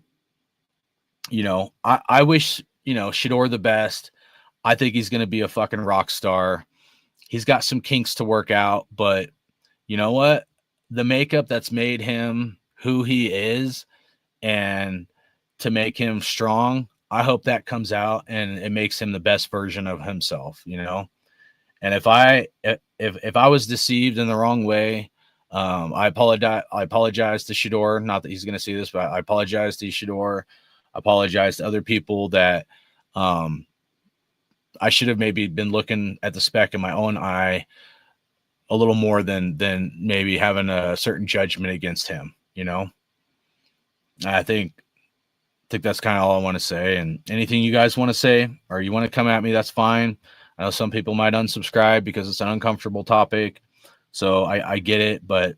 I wish, Shedeur the best. I think he's going to be a fucking rock star. He's got some kinks to work out, but you know what? The makeup that's made him who he is, and to make him strong, I hope that comes out and it makes him the best version of himself, And if I was deceived in the wrong way, I apologize. I apologize to Shedeur. Not that he's going to see this, but I apologize to Shedeur. I apologize to other people that I should have maybe been looking at the speck in my own eye a little more than maybe having a certain judgment against him. I think that's kind of all I want to say. And anything you guys want to say, or you want to come at me, that's fine. I know some people might unsubscribe because it's an uncomfortable topic. So I get it, but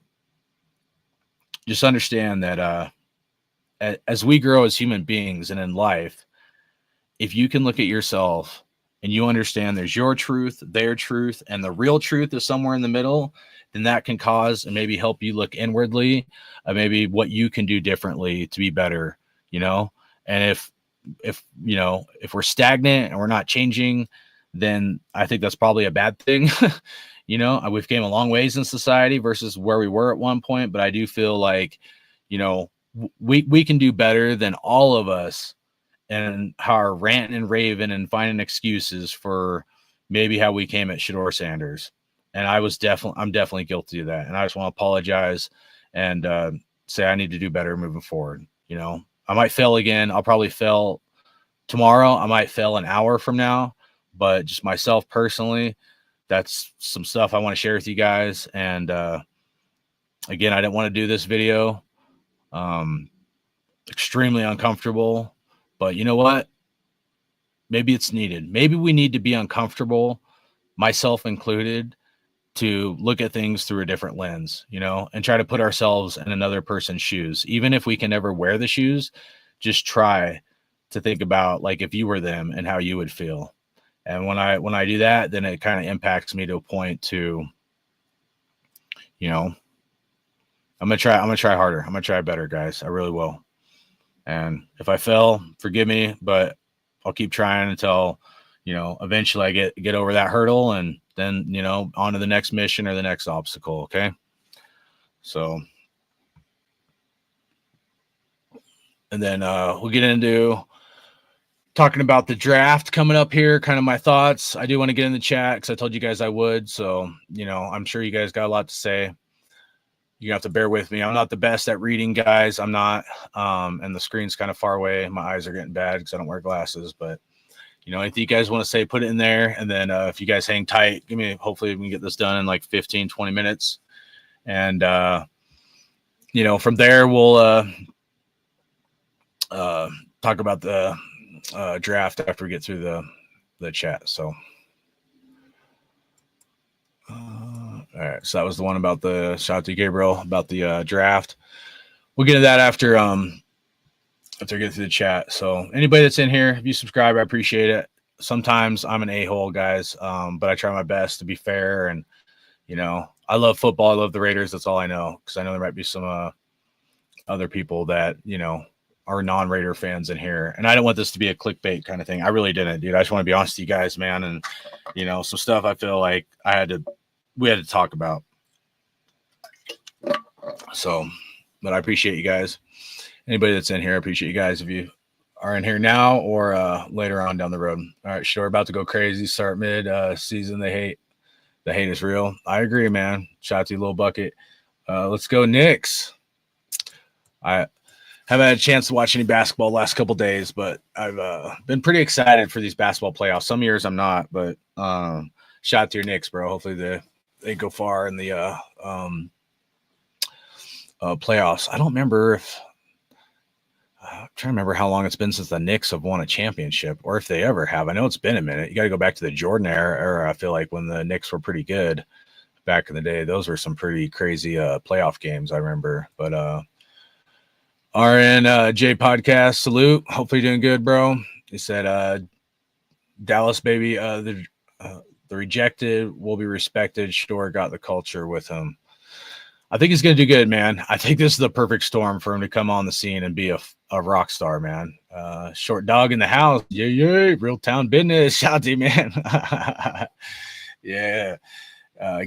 just understand that as we grow as human beings and in life, if you can look at yourself and you understand there's your truth, their truth, and the real truth is somewhere in the middle, then that can cause and maybe help you look inwardly at maybe what you can do differently to be better, And if we're stagnant and we're not changing, then I think that's probably a bad thing. We've came a long ways in society versus where we were at one point, but I do feel like, we can do better than all of us and how are ranting and raving and finding excuses for maybe how we came at Shedeur Sanders. And I'm definitely guilty of that. And I just want to apologize and say I need to do better moving forward. I might fail again. I'll probably fail tomorrow. I might fail an hour from now, but just myself personally, that's some stuff I want to share with you guys. And again, I didn't want to do this video. Extremely uncomfortable. But you know what? Maybe it's needed. Maybe we need to be uncomfortable, myself included, to look at things through a different lens, and try to put ourselves in another person's shoes. Even if we can never wear the shoes, just try to think about like if you were them and how you would feel. And when I do that, then it kind of impacts me to a point to, I'm gonna try harder. I'm gonna try better, guys. I really will. And if I fail, forgive me, but I'll keep trying until, eventually I get over that hurdle, and then, on to the next mission or the next obstacle. Okay. So, and then we'll get into talking about the draft coming up here, kind of my thoughts. I do want to get in the chat because I told you guys I would. So, I'm sure you guys got a lot to say. You have to bear with me. I'm not the best at reading, guys. I'm not. And the screen's kind of far away. My eyes are getting bad because I don't wear glasses. But, anything you guys want to say, put it in there. And then if you guys hang tight, hopefully we can get this done in like 15, 20 minutes. And, from there, we'll talk about the draft after we get through the chat. So. All right, so that was the one about the shout out to Gabriel about the draft. We'll get to that after I get through the chat. So anybody that's in here, if you subscribe, I appreciate it. Sometimes I'm an a-hole, guys, but I try my best to be fair. And I love football. I love the Raiders. That's all I know, because I know there might be some other people that are non-Raider fans in here, and I don't want this to be a clickbait kind of thing. I really didn't, dude. I just want to be honest with you guys, man. And some stuff I feel like we had to talk about. So, but I appreciate you guys. Anybody that's in here, I appreciate you guys. If you are in here now or later on down the road. All right, sure, about to go crazy. Start mid season. The hate is real. I agree, man. Shout out to you, Little Bucket. Let's go Knicks. I haven't had a chance to watch any basketball the last couple days, but I've been pretty excited for these basketball playoffs. Some years I'm not, but shout out to your Knicks, bro. Hopefully they go far in the playoffs. I don't remember if I'm trying to remember how long it's been since the Knicks have won a championship, or if they ever have. I know it's been a minute. You got to go back to the Jordan era. I feel like when the Knicks were pretty good back in the day, those were some pretty crazy playoff games. I remember. But RNJ podcast salute. Hopefully you're doing good, bro. He said, Dallas baby, the rejected will be respected. Shedeur got the culture with him. I think he's going to do good, man. I think this is the perfect storm for him to come on the scene and be a rock star, man. Short dog in the house. Yeah. Real town business. Shout out to you, man. Yeah.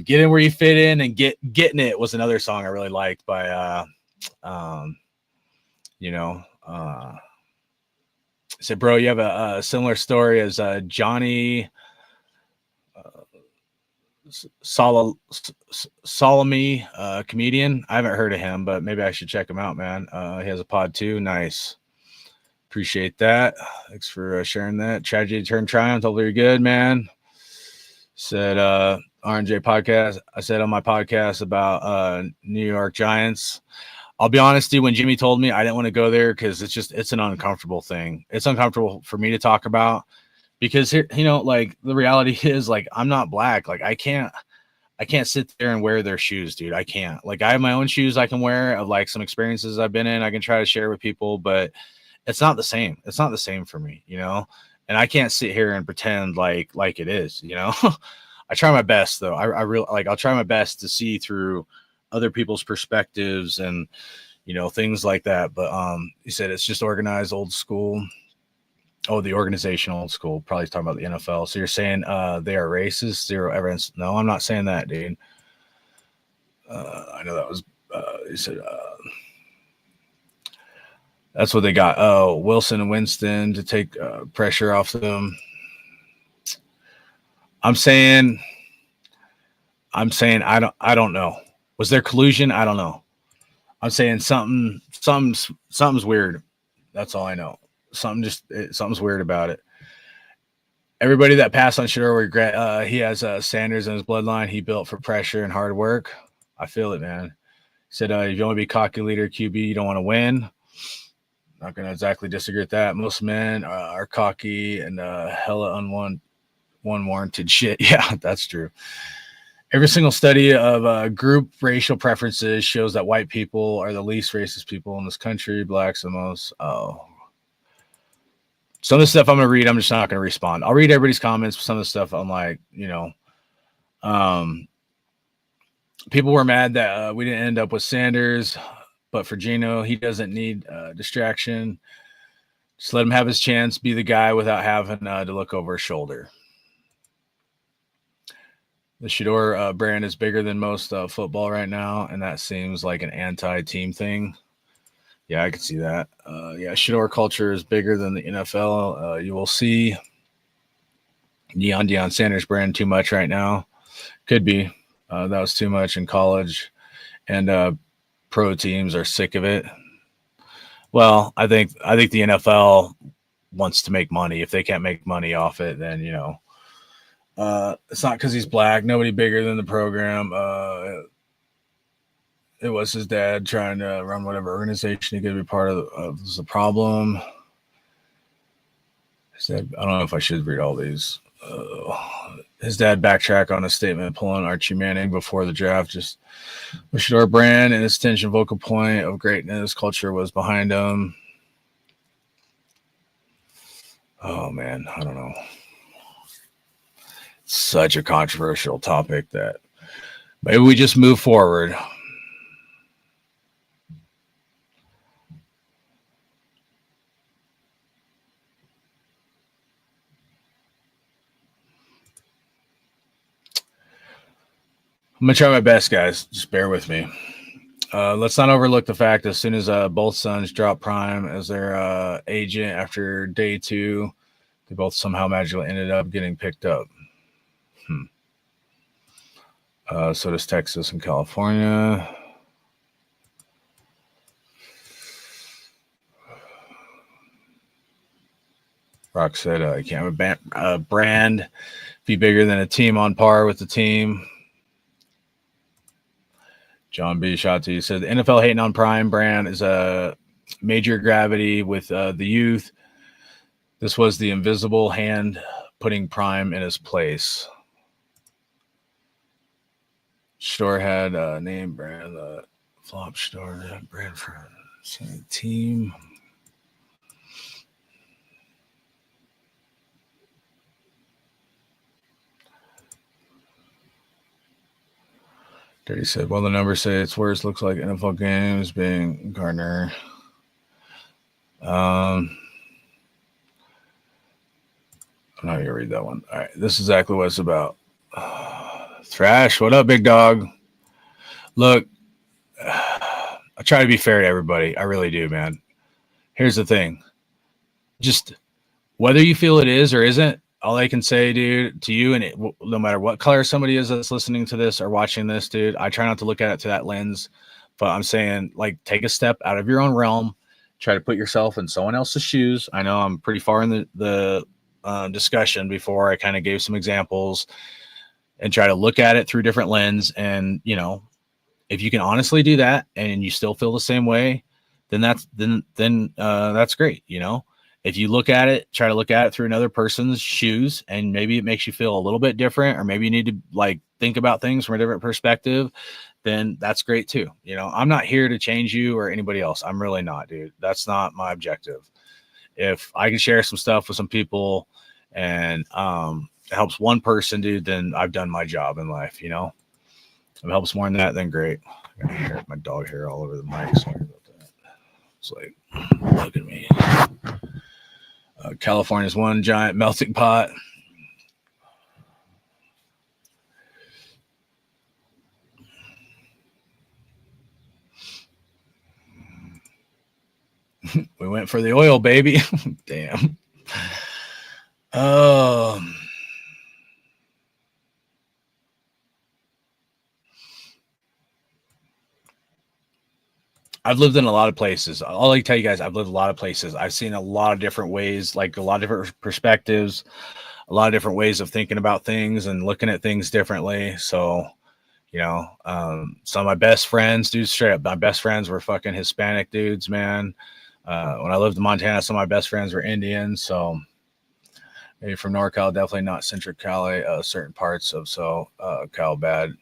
Get in where you fit in and getting it was another song I really liked by, said, bro, you have a similar story as Johnny Solomon, comedian. I haven't heard of him, but maybe I should check him out, man. He has a pod too. Nice. Appreciate that. Thanks for sharing that. Tragedy turned triumph. Hopefully you're good, man. Said RNJ podcast. I said on my podcast about New York Giants. I'll be honest, dude, when Jimmy told me, I didn't want to go there because it's an uncomfortable thing. It's uncomfortable for me to talk about because here, like the reality is like I'm not black. Like I can't sit there and wear their shoes, dude. I can't. Like I have my own shoes I can wear of like some experiences I've been in. I can try to share with people, but it's not the same. It's not the same for me, And I can't sit here and pretend like it is, I try my best though. I really like I'll try my best to see through other people's perspectives and things like that. But he said it's just organized old school. Oh, the organization old school. Probably talking about the NFL. So you're saying they are racist? Zero evidence? No, I'm not saying that, dude. I know that was he said that's what they got. Oh, Wilson and Winston to take pressure off them. I'm saying I don't know. Was there collusion? I don't know. I'm saying something's weird. That's all I know. Something's weird about it. Everybody that passed on Shedeur regret. He has Sanders in his bloodline. He built for pressure and hard work. I feel it, man. He said, if you want to be cocky leader QB, you don't want to win. Not going to exactly disagree with that. Most men are cocky and hella unwarranted shit. Yeah, that's true. Every single study of group racial preferences shows that white people are the least racist people in this country. Blacks the most. Oh. Some of the stuff I'm going to read, I'm just not going to respond. I'll read everybody's comments. Some of the stuff I'm like, people were mad that we didn't end up with Sanders, but for Gino, he doesn't need distraction. Just let him have his chance, be the guy without having to look over his shoulder. The Shedeur brand is bigger than most football right now, and that seems like an anti-team thing. Yeah, I could see that. Shedeur culture is bigger than the NFL. You will see Deion Sanders brand too much right now. Could be. That was too much in college, and pro teams are sick of it. Well, I think the NFL wants to make money. If they can't make money off it, then it's not because he's black. Nobody bigger than the program. It was his dad trying to run whatever organization he could be part of the problem. His dad, I don't know if I should read all these. His dad backtracked on a statement pulling Archie Manning before the draft. Just the Shedeur brand and his tension vocal point of greatness culture was behind him. Oh, man, I don't know. Such a controversial topic that maybe we just move forward. I'm going to try my best, guys. Just bear with me. Let's not overlook the fact as soon as both sons dropped Prime as their agent after day 2, they both somehow magically ended up getting picked up. So does Texas and California. Rock said, you can't have a brand be bigger than a team on par with the team. John B. Shotty said the NFL hating on Prime brand is a major gravity with the youth. This was the invisible hand putting Prime in his place. Store had a name brand, flop store brand for team. Dirty said, well, the numbers say it's worse. Looks like NFL games being Gardner. I'm not going to read that one. All right. This is exactly what it's about. Thrash, what up, big dog? Look, I try to be fair to everybody. I really do, man. Here's the thing. Just whether you feel it is or isn't, all I can say, dude, to you, and no matter what color somebody is that's listening to this or watching this, dude, I try not to look at it to that lens. But I'm saying, like, take a step out of your own realm. Try to put yourself in someone else's shoes. I know I'm pretty far in the discussion before. I kind of gave some examples and try to look at it through different lens. And, you know, if you can honestly do that and you still feel the same way, then that's great. You know, if you look at it, try to look at it through another person's shoes, and maybe it makes you feel a little bit different, or maybe you need to like think about things from a different perspective, then that's great too. You know, I'm not here to change you or anybody else. I'm really not, dude. That's not my objective. If I can share some stuff with some people and it helps one person, dude, then I've done my job in life, you know? If it helps more than that, then great. I got hair, my dog hair all over the mic. Sorry about that. It's like, look at me. California's one giant melting pot. We went for the oil, baby. Damn. I've lived in a lot of places. All I tell you guys, I've lived a lot of places. I've seen a lot of different ways, like a lot of different perspectives, a lot of different ways of thinking about things and looking at things differently. So, you know, some of my best friends, dude, straight up, my best friends were fucking Hispanic dudes, man. When I lived in Montana, some of my best friends were Indian. So maybe from NorCal, definitely not Central Cali, certain parts of Cal bad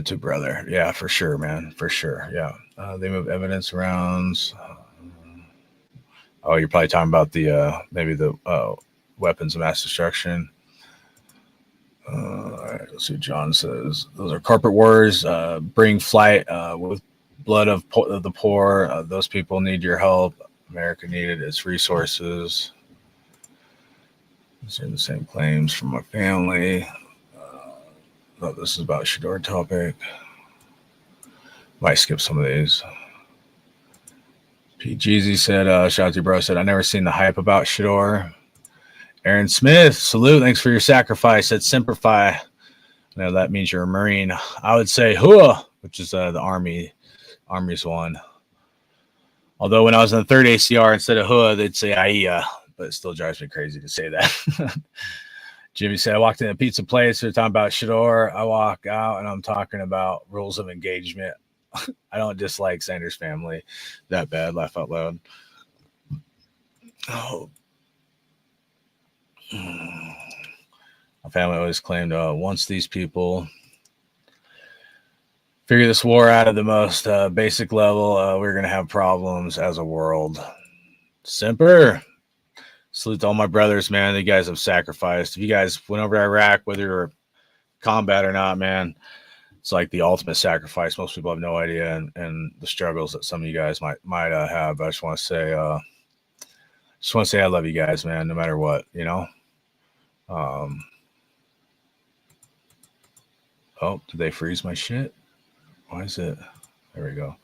to brother. Yeah, for sure, man. For sure. Yeah. They move evidence around. Oh, you're probably talking about the maybe the weapons of mass destruction. All right, let's see what John says. Those are corporate wars. Bring flight with blood of the poor. Those people need your help. America needed its resources. These are the same claims from my family. This is about Shedeur topic. Might skip some of these. Pete Jeezy said, Shouty Bro said, I never seen the hype about Shedeur. Aaron Smith, salute. Thanks for your sacrifice. Said Simplify. Now that means you're a Marine. I would say Hua, which is the Army's one. Although when I was in the third ACR, instead of Hua, they'd say Aia, but it still drives me crazy to say that. Jimmy said, I walked in a pizza place. They're talking about Shedeur. I walk out and I'm talking about rules of engagement. I don't dislike Sanders' family that bad. Laugh out loud. Oh. My family always claimed once these people figure this war out at the most basic level, we're going to have problems as a world. Semper. Salute to all my brothers, man. You guys have sacrificed. If you guys went over to Iraq, whether you're combat or not, man, it's like the ultimate sacrifice. Most people have no idea, and the struggles that some of you guys might have. But I just want to say, I love you guys, man. No matter what, you know. Oh, did they freeze my shit? Why is it? There we go.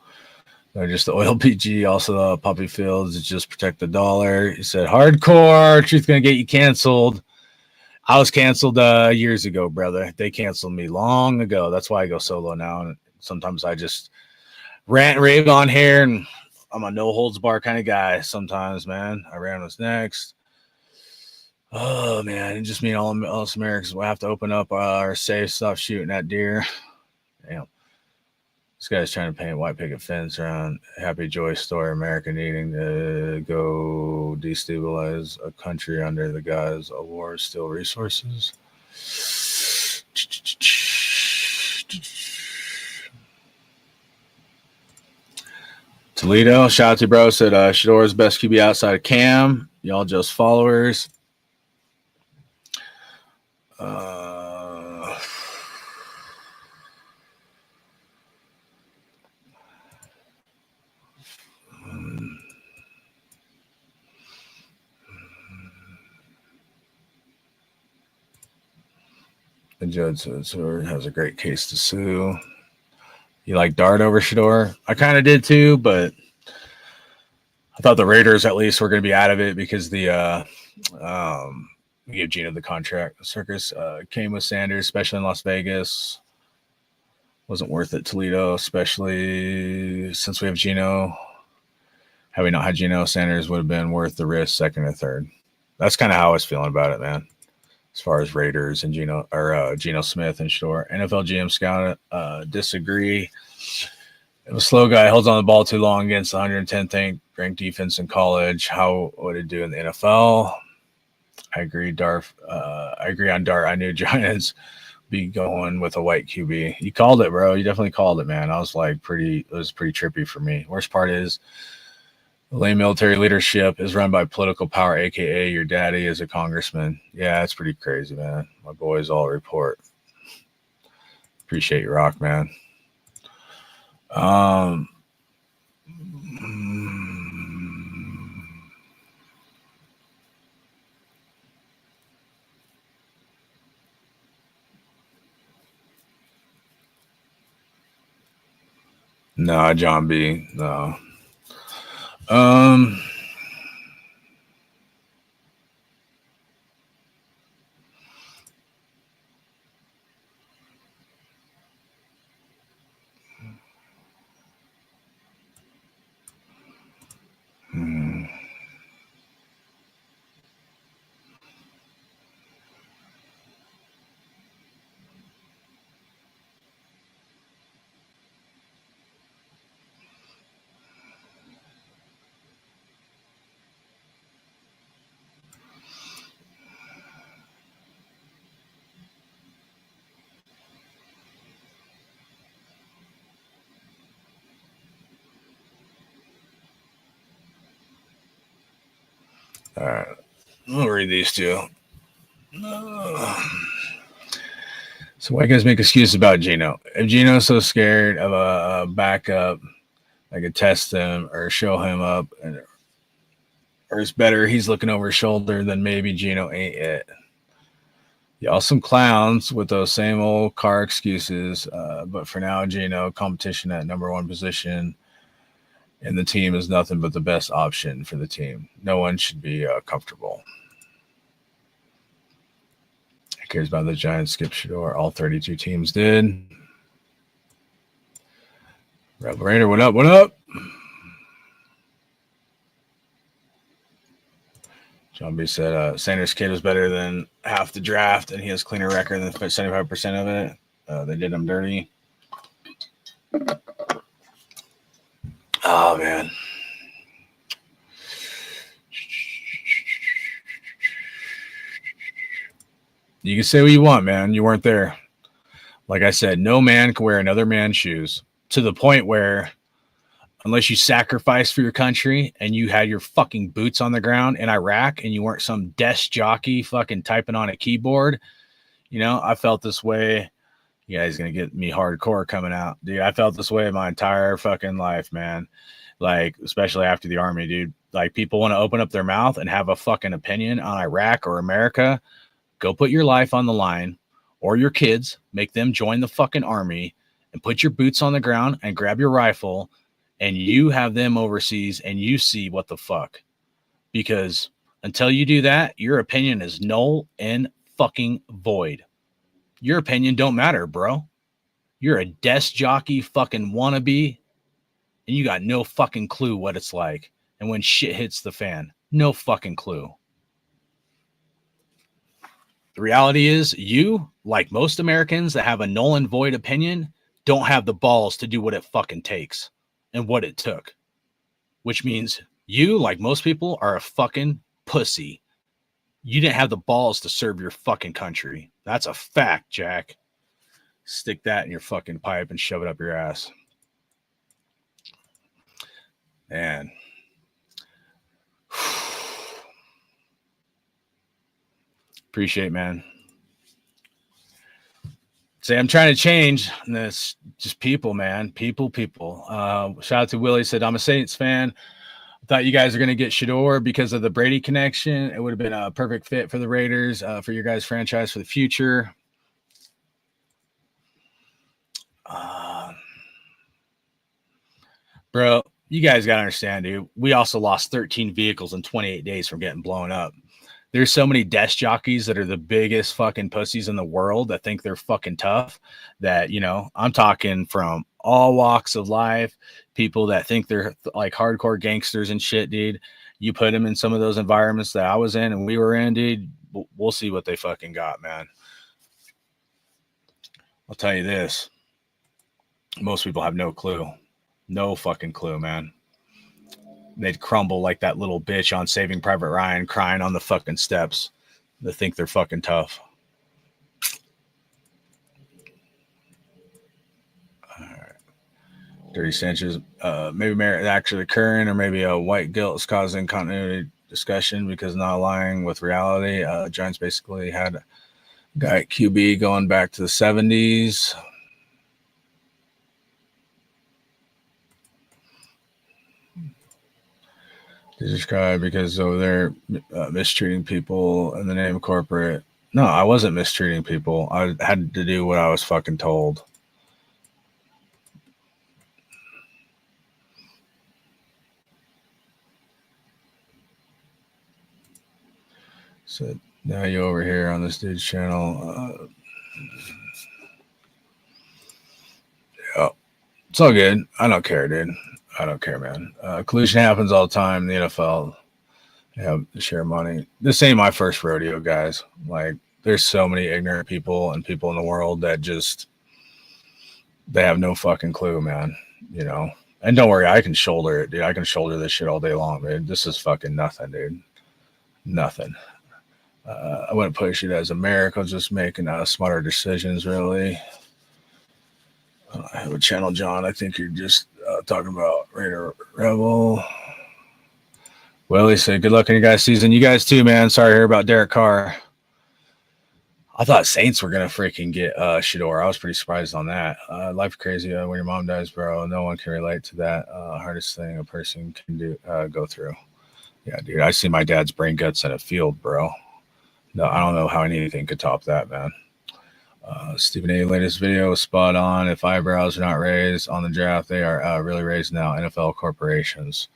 Just the oil PG, also the puppy fields, just protect the dollar. He said, hardcore, truth gonna get you canceled. I was canceled years ago, brother. They canceled me long ago. That's why I go solo now. And sometimes I just rant and rave on here, and I'm a no holds bar kind of guy sometimes, man. Iran was next. Oh, man. It just mean all us Americans will have to open up our safe, stop shooting at deer. Damn. This guy's trying to paint white picket fence around Happy Joy store. America needing to go destabilize a country under the guise of war, steal resources. Toledo, shout out to bro, said Shedeur's best QB outside of Cam. Y'all just followers. The judge has a great case to sue. You like Dart over Shedeur? I kind of did too, but I thought the Raiders at least were going to be out of it because the we gave Gino the contract. The circus came with Sanders, especially in Las Vegas. Wasn't worth it. Toledo, especially since we have Gino. Had we not had Gino, Sanders would have been worth the risk, second or third. That's kind of how I was feeling about it, man. As far as Raiders and Gino Smith and Shedeur. NFL GM Scout disagree. If a slow guy holds on the ball too long against the 110th ranked defense in college, how would it do in the NFL? I agree, Darf. I agree on Dart. I knew Giants be going with a white QB. You called it, bro. You definitely called it, man. I was like it was pretty trippy for me. Worst part is lame military leadership is run by political power, aka your daddy is a congressman. Yeah, it's pretty crazy, man. My boys all report. Appreciate your rock, man. No, John B. No. All right. I'll read these two. So why guys make excuses about Gino? If Gino's so scared of a backup, I could test him or show him up, or it's better he's looking over his shoulder, then maybe Gino ain't it. Y'all some clowns with those same old car excuses, but for now, Gino, competition at number one position and the team is nothing but the best option for the team. No one should be comfortable. Who cares about the Giants? Skip Shedeur. All 32 teams did. Rebel Raider, what up? What up? John B said Sanders' kid was better than half the draft, and he has cleaner record than 75% of it. They did him dirty. Oh, man. You can say what you want, man. You weren't there. Like I said, no man can wear another man's shoes, to the point where unless you sacrificed for your country and you had your fucking boots on the ground in Iraq and you weren't some desk jockey fucking typing on a keyboard, I felt this way. You guys going to get me hardcore coming out. Dude, I felt this way my entire fucking life, man. Like, especially after the army, dude. Like, people want to open up their mouth and have a fucking opinion on Iraq or America. Go put your life on the line, or your kids, make them join the fucking army and put your boots on the ground and grab your rifle, and you have them overseas and you see what the fuck. Because until you do that, your opinion is null and fucking void. Your opinion don't matter, bro. You're a desk jockey fucking wannabe, and you got no fucking clue what it's like. And when shit hits the fan, no fucking clue. The reality is, you, like most Americans that have a null and void opinion, don't have the balls to do what it fucking takes and what it took, which means you, like most people, are a fucking pussy. You didn't have the balls to serve your fucking country. That's a fact, Jack. Stick that in your fucking pipe and shove it up your ass. Man. Appreciate, man. Say, I'm trying to change. And that's just people, man. People. Shout out to Willie. Said, I'm a Saints fan. I thought you guys are going to get Shedeur because of the Brady connection. It would have been a perfect fit for the Raiders, for your guys' franchise for the future. Bro, you guys got to understand, dude. We also lost 13 vehicles in 28 days from getting blown up. There's so many desk jockeys that are the biggest fucking pussies in the world that think they're fucking tough that, you know, I'm talking from all walks of life, people that think they're like hardcore gangsters and shit, dude. You put them in some of those environments that I was in and we were in, dude, we'll see what they fucking got, man. I'll tell you this. Most people have no clue. No fucking clue, man. They'd crumble like that little bitch on Saving Private Ryan crying on the fucking steps. They think they're fucking tough. All right. Dirty Sanchez. Maybe merit actually occurring, or maybe a white guilt is causing continuity discussion because not aligning with reality. Giants basically had a guy at QB going back to the 70s. Describe because over there mistreating people in the name of corporate. No, I wasn't mistreating people. I had to do what I was fucking told. So now you over here on this dude's channel. Yeah, it's all good. I don't care, dude. I don't care, man. Collusion happens all the time in the NFL. They have to share money. This ain't my first rodeo, guys. Like, there's so many ignorant people and people in the world that just, they have no fucking clue, man. You know? And don't worry, I can shoulder it, dude. I can shoulder this shit all day long, dude. This is fucking nothing, dude. Nothing. I wouldn't push it as a miracle, just making smarter decisions, really. I have a channel, John. I think you're just talking about Raider Rebel. Willie said, good luck in your guys' season. You guys too, man. Sorry to hear about Derek Carr. I thought Saints were going to freaking get Shedeur. I was pretty surprised on that. Life crazy when your mom dies, bro. No one can relate to that. Hardest thing a person can do go through. Yeah, dude. I see my dad's brain guts in a field, bro. No, I don't know how anything could top that, man. Stephen A. latest video was spot on. If eyebrows are not raised on the draft, they are really raised now. NFL corporations.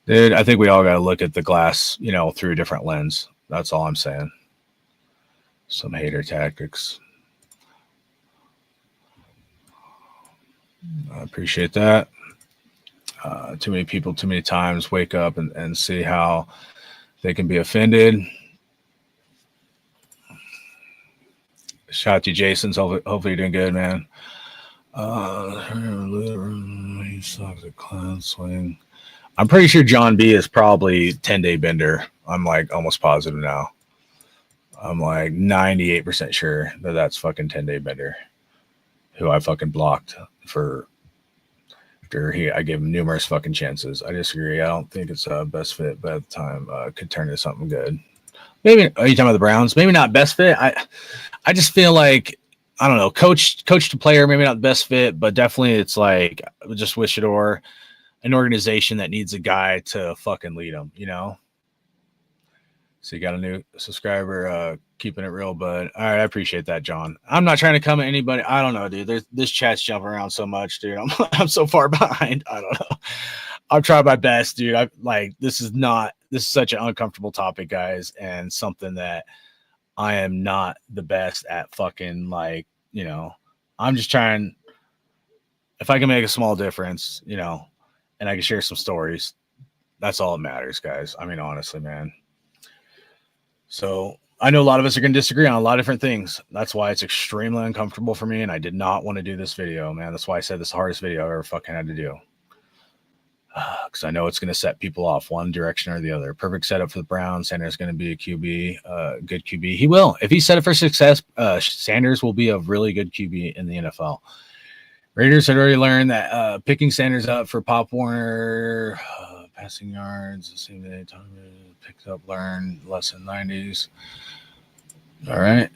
Dude, I think we all got to look at the glass, you know, through a different lens. That's all I'm saying. Some hater tactics. I appreciate that. Too many people, too many times wake up and see how they can be offended. Shout out to Jason's. Hopefully you're doing good, man. He sucks at clown swing. I'm pretty sure John B is probably 10-day bender. I'm like almost positive now. I'm like 98% sure that that's fucking 10-day bender, who I fucking blocked for after I gave him numerous fucking chances. I disagree. I don't think it's best fit, but at the time could turn into something good. Maybe are you talking about the Browns? Maybe not best fit. I just feel like, I don't know, coach to player, maybe not the best fit, but definitely it's like just with Shedeur, an organization that needs a guy to fucking lead them, you know? So you got a new subscriber, keeping it real, bud. All right, I appreciate that, John. I'm not trying to come at anybody. I don't know, dude. This chat's jumping around so much, dude. I'm so far behind. I don't know. I'll try my best, dude. This is such an uncomfortable topic, guys, and something that I am not the best at fucking, like, you know, I'm just trying, if I can make a small difference, you know, and I can share some stories, that's all that matters, guys. I mean, honestly, man. So I know a lot of us are going to disagree on a lot of different things. That's why it's extremely uncomfortable for me, and I did not want to do this video, man. That's why I said this is the hardest video I ever fucking had to do. Because I know it's going to set people off one direction or the other. Perfect setup for the Browns. Sanders is going to be a QB, good QB. He will. If he's set up for success, Sanders will be a really good QB in the NFL. Raiders had already learned that picking Sanders up for Pop Warner, passing yards, the same day, picked up, learned, lesson 90s. All right.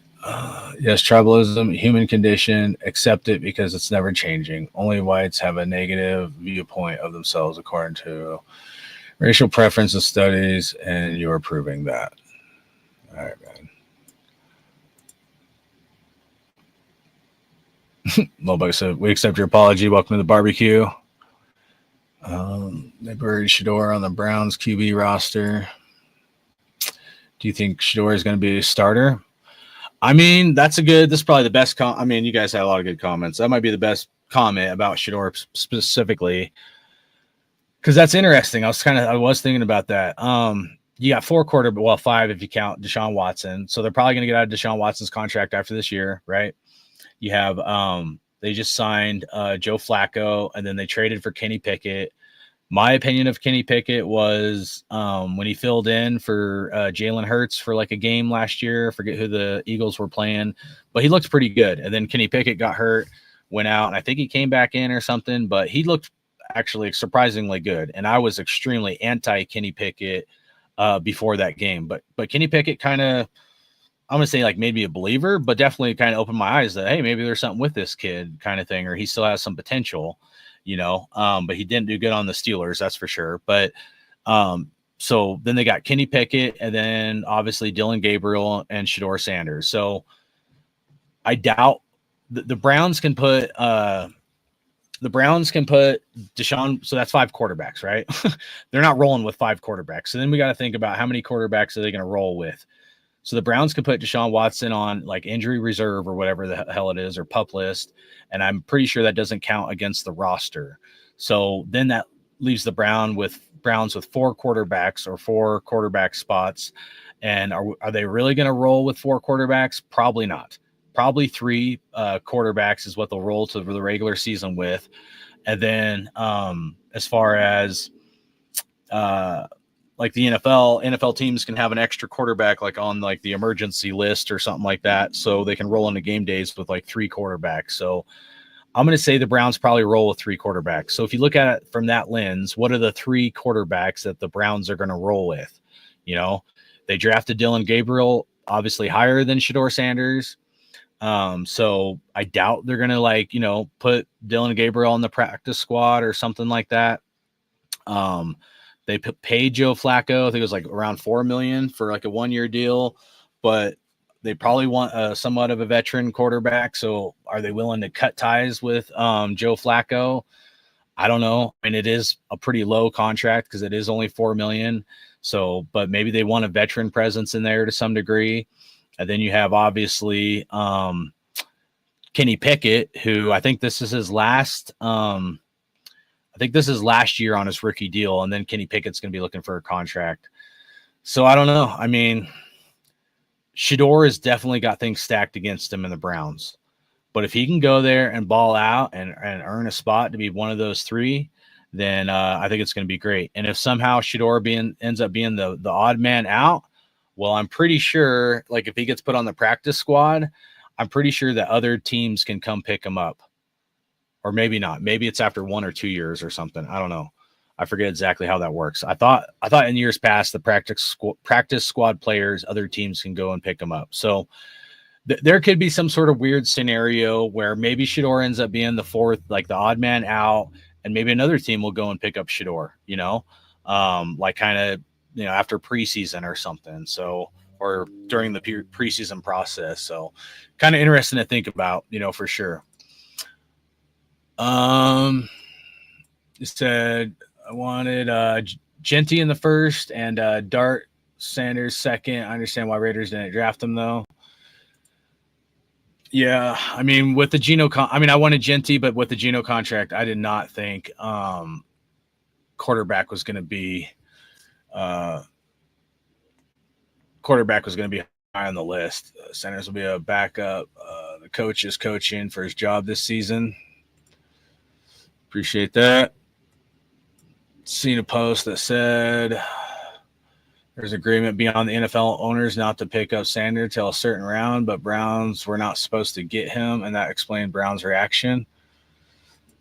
Yes, tribalism, human condition, accept it because it's never changing. Only whites have a negative viewpoint of themselves according to racial preference and studies, and you're proving that. All right, man. Lobug said, we accept your apology. Welcome to the barbecue. They buried Shedeur on the Browns QB roster. Do you think Shedeur is going to be a starter? I mean, this is probably the best. I mean, you guys had a lot of good comments. That might be the best comment about Shedeur specifically, because that's interesting. I was thinking about that. You got 5 if you count Deshaun Watson. So they're probably going to get out of Deshaun Watson's contract after this year, right? You have they just signed Joe Flacco, and then they traded for Kenny Pickett. My opinion of Kenny Pickett was when he filled in for Jalen Hurts for like a game last year. I forget who the Eagles were playing, but he looked pretty good. And then Kenny Pickett got hurt, went out, and I think he came back in or something, but he looked actually surprisingly good. And I was extremely anti Kenny Pickett before that game. But Kenny Pickett kind of, I'm going to say like made me a believer, but definitely kind of opened my eyes that, hey, maybe there's something with this kid kind of thing, or he still has some potential. But he didn't do good on the Steelers, that's for sure. But so then they got Kenny Pickett, and then obviously Dylan Gabriel and Shedeur Sanders. So I doubt the Browns can put Deshaun. So that's 5 quarterbacks, right? They're not rolling with 5 quarterbacks. So then we got to think about how many quarterbacks are they going to roll with. So the Browns could put Deshaun Watson on like injury reserve or whatever the hell it is, or pup list. And I'm pretty sure that doesn't count against the roster. So then that leaves the Browns with 4 quarterbacks or 4 quarterback spots. And are they really going to roll with 4 quarterbacks? Probably not. Probably 3 quarterbacks is what they'll roll to the regular season with. And then as far as like the NFL teams can have an extra quarterback like on like the emergency list or something like that, so they can roll into game days with like 3 quarterbacks. So I'm going to say the Browns probably roll with 3 quarterbacks. So if you look at it from that lens, what are the 3 quarterbacks that the Browns are going to roll with? They drafted Dylan Gabriel, obviously higher than Shedeur Sanders. So I doubt they're going to put Dylan Gabriel on the practice squad or something like that. They paid Joe Flacco, I think it was like around $4 million for like a 1-year deal, but they probably want somewhat of a veteran quarterback. So are they willing to cut ties with Joe Flacco? I don't know. I mean, it is a pretty low contract because it is only $4 million. So, but maybe they want a veteran presence in there to some degree. And then you have obviously Kenny Pickett, who I think this is his last. I think this is last year on his rookie deal, and then Kenny Pickett's going to be looking for a contract. So I don't know. I mean, Shedeur has definitely got things stacked against him in the Browns. But if he can go there and ball out and earn a spot to be one of those 3, then I think it's going to be great. And if somehow Shedeur ends up being the odd man out, well, I'm pretty sure, like if he gets put on the practice squad, I'm pretty sure that other teams can come pick him up. Or maybe not. Maybe it's after 1 or 2 years or something. I don't know. I forget exactly how that works. I thought in years past, the practice squad players, other teams can go and pick them up. So there could be some sort of weird scenario where maybe Shedeur ends up being the 4th, like the odd man out, and maybe another team will go and pick up Shedeur, like kind of, after preseason or something. So, or during the preseason process. So kind of interesting to think about, for sure. It said I wanted Genty in the 1st and Dart Sanders 2nd. I understand why Raiders didn't draft him though. Yeah, I mean with the Geno, I wanted Genty, but with the Geno contract, I did not think quarterback was going to be high on the list. Sanders will be a backup. The coach is coaching for his job this season. Appreciate that. Seen a post that said there's agreement beyond the NFL owners not to pick up Sanders till a certain round, but Browns were not supposed to get him, and that explained Brown's reaction.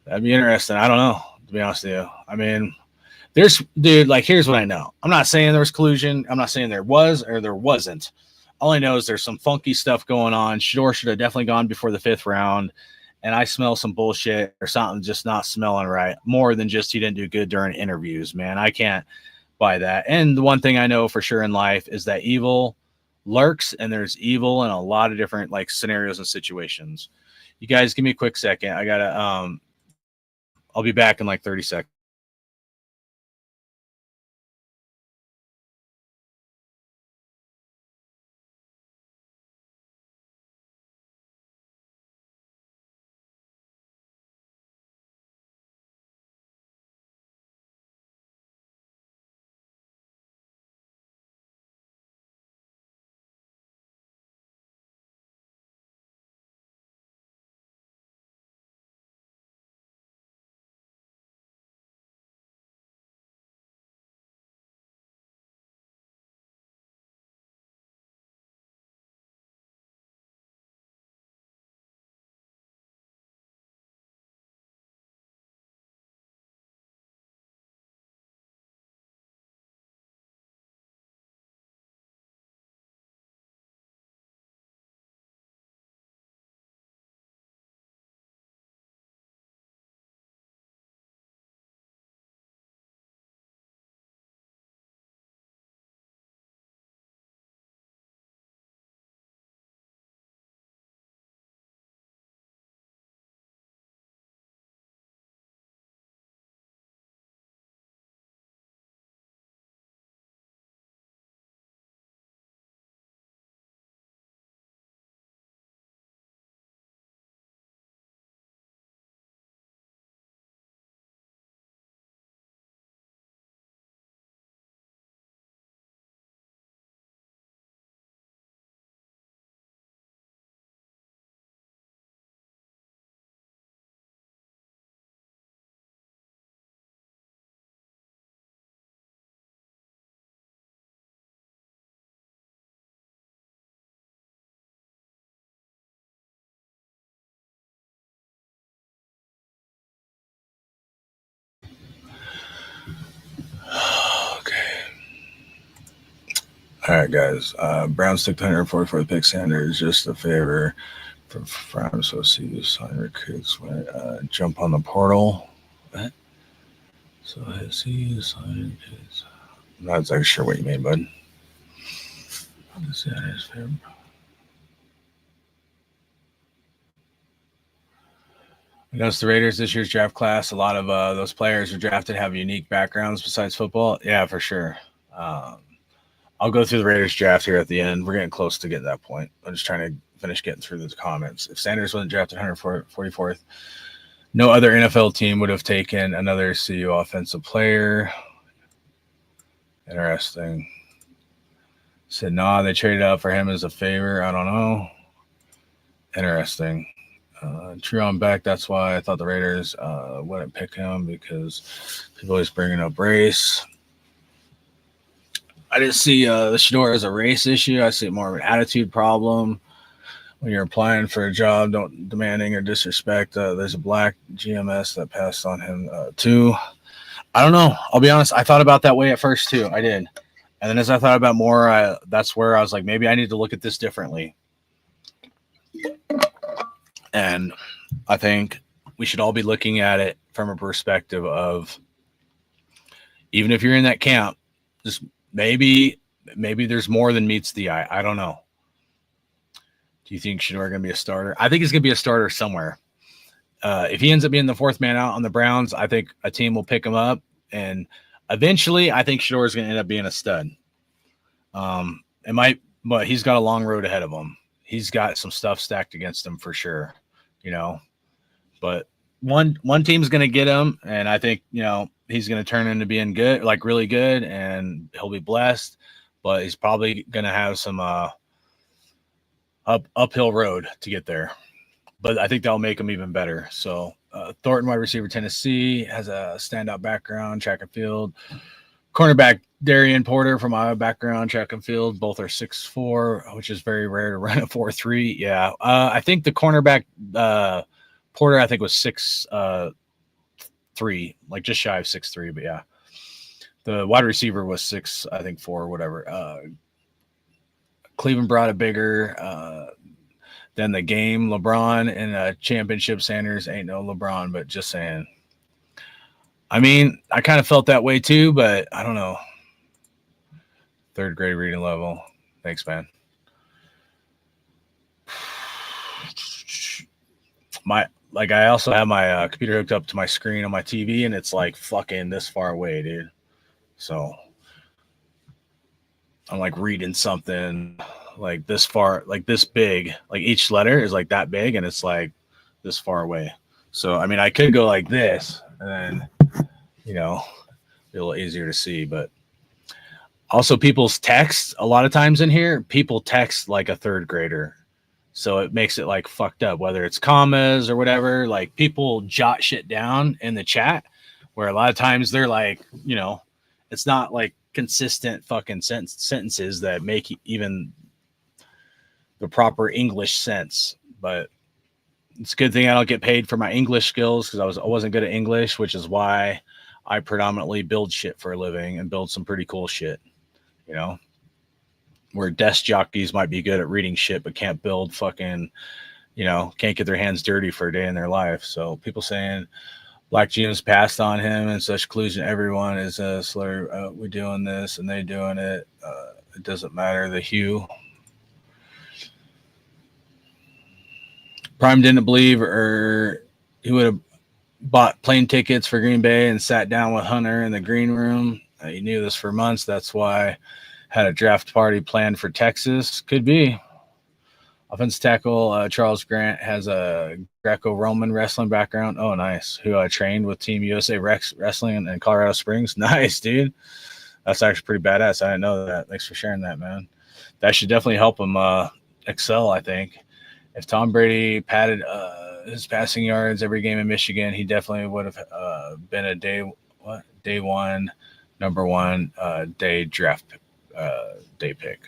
That'd be interesting. I don't know, to be honest with you. I mean, here's what I know. I'm not saying there was collusion. I'm not saying there was or there wasn't. All I know is there's some funky stuff going on. Shedeur should have definitely gone before the 5th round, and I smell some bullshit or something just not smelling right, more than just he didn't do good during interviews, man. I can't buy that. And the one thing I know for sure in life is that evil lurks, and there's evil in a lot of different scenarios and situations. You guys give me a quick second. I gotta I'll be back in 30 seconds. Okay. All right, guys. Browns took the 144th pick. Sanders just a favor for I'm so see you sign recruits when jump on the portal. What? So I see you sign kids. I'm not exactly sure what you mean, bud. I noticed the Raiders this year's draft class. A lot of those players who drafted have unique backgrounds besides football. Yeah, for sure. I'll go through the Raiders draft here at the end. We're getting close to getting that point. I'm just trying to finish getting through those comments. If Sanders wasn't drafted 144th, no other NFL team would have taken another CU offensive player. Interesting. Said, nah, they traded out for him as a favor. I don't know. Interesting. Treon Beck, that's why I thought the Raiders wouldn't pick him, because people always bringing up race. I didn't see the Shedeur as a race issue. I see it more of an attitude problem. When you're applying for a job, don't demanding or disrespect. There's a black GMS that passed on him too. I don't know. I'll be honest. I thought about that way at first too. I did. And then as I thought about more, that's where I was like, maybe I need to look at this differently. And I think we should all be looking at it from a perspective of, even if you're in that camp, just maybe there's more than meets the eye. I don't know. Do you think Shedeur going to be a starter? I think he's going to be a starter somewhere. If he ends up being the 4th man out on the Browns, I think a team will pick him up. And eventually, I think Shedeur is going to end up being a stud. But he's got a long road ahead of him. He's got some stuff stacked against him for sure, But one team's going to get him, and I think, he's going to turn into being good, really good, and he'll be blessed. But he's probably going to have some uphill road to get there. But I think that'll make them even better. So Thornton, wide receiver, Tennessee, has a standout background, track and field. Cornerback Darian Porter from Iowa background, track and field. Both are 6'4", which is very rare to run a 4.3. Yeah. I think the cornerback Porter, I think, was 6'3", like just shy of 6'3", but yeah. The wide receiver was 6, I think 4 or whatever. Cleveland brought a bigger than the game. LeBron in a championship. Sanders ain't no LeBron, but just saying. I mean, I kind of felt that way too, but I don't know. 3rd grade reading level. Thanks, man. I also have my computer hooked up to my screen on my TV, and it's like fucking this far away, dude. So I'm like reading something like this far, like this big, like each letter is like that big, and it's like this far away. So I mean, I could go like this, and then be a little easier to see. But also, people's text a lot of times in here, people text like a 3rd grader. So it makes it like fucked up, whether it's commas or whatever. Like people jot shit down in the chat, where a lot of times they're like, it's not like consistent fucking sentences that make even the proper English sense. But it's a good thing I don't get paid for my English skills, because I wasn't good at English, which is why I predominantly build shit for a living and build some pretty cool shit, where desk jockeys might be good at reading shit, but can't build fucking, can't get their hands dirty for a day in their life. So people saying Black Jews passed on him and such collusion. Everyone is a slur. We're doing this and they doing it. It doesn't matter the hue. Prime didn't believe, or he would have bought plane tickets for Green Bay and sat down with Hunter in the green room. He knew this for months. That's why had a draft party planned for Texas. Could be. Offensive tackle Charles Grant has a Greco-Roman wrestling background. Oh, nice. Who trained with Team USA Wrestling in Colorado Springs. Nice, dude. That's actually pretty badass. I didn't know that. Thanks for sharing that, man. That should definitely help him excel, I think. If Tom Brady padded his passing yards every game in Michigan, he definitely would have been a day one, number one day draft day pick.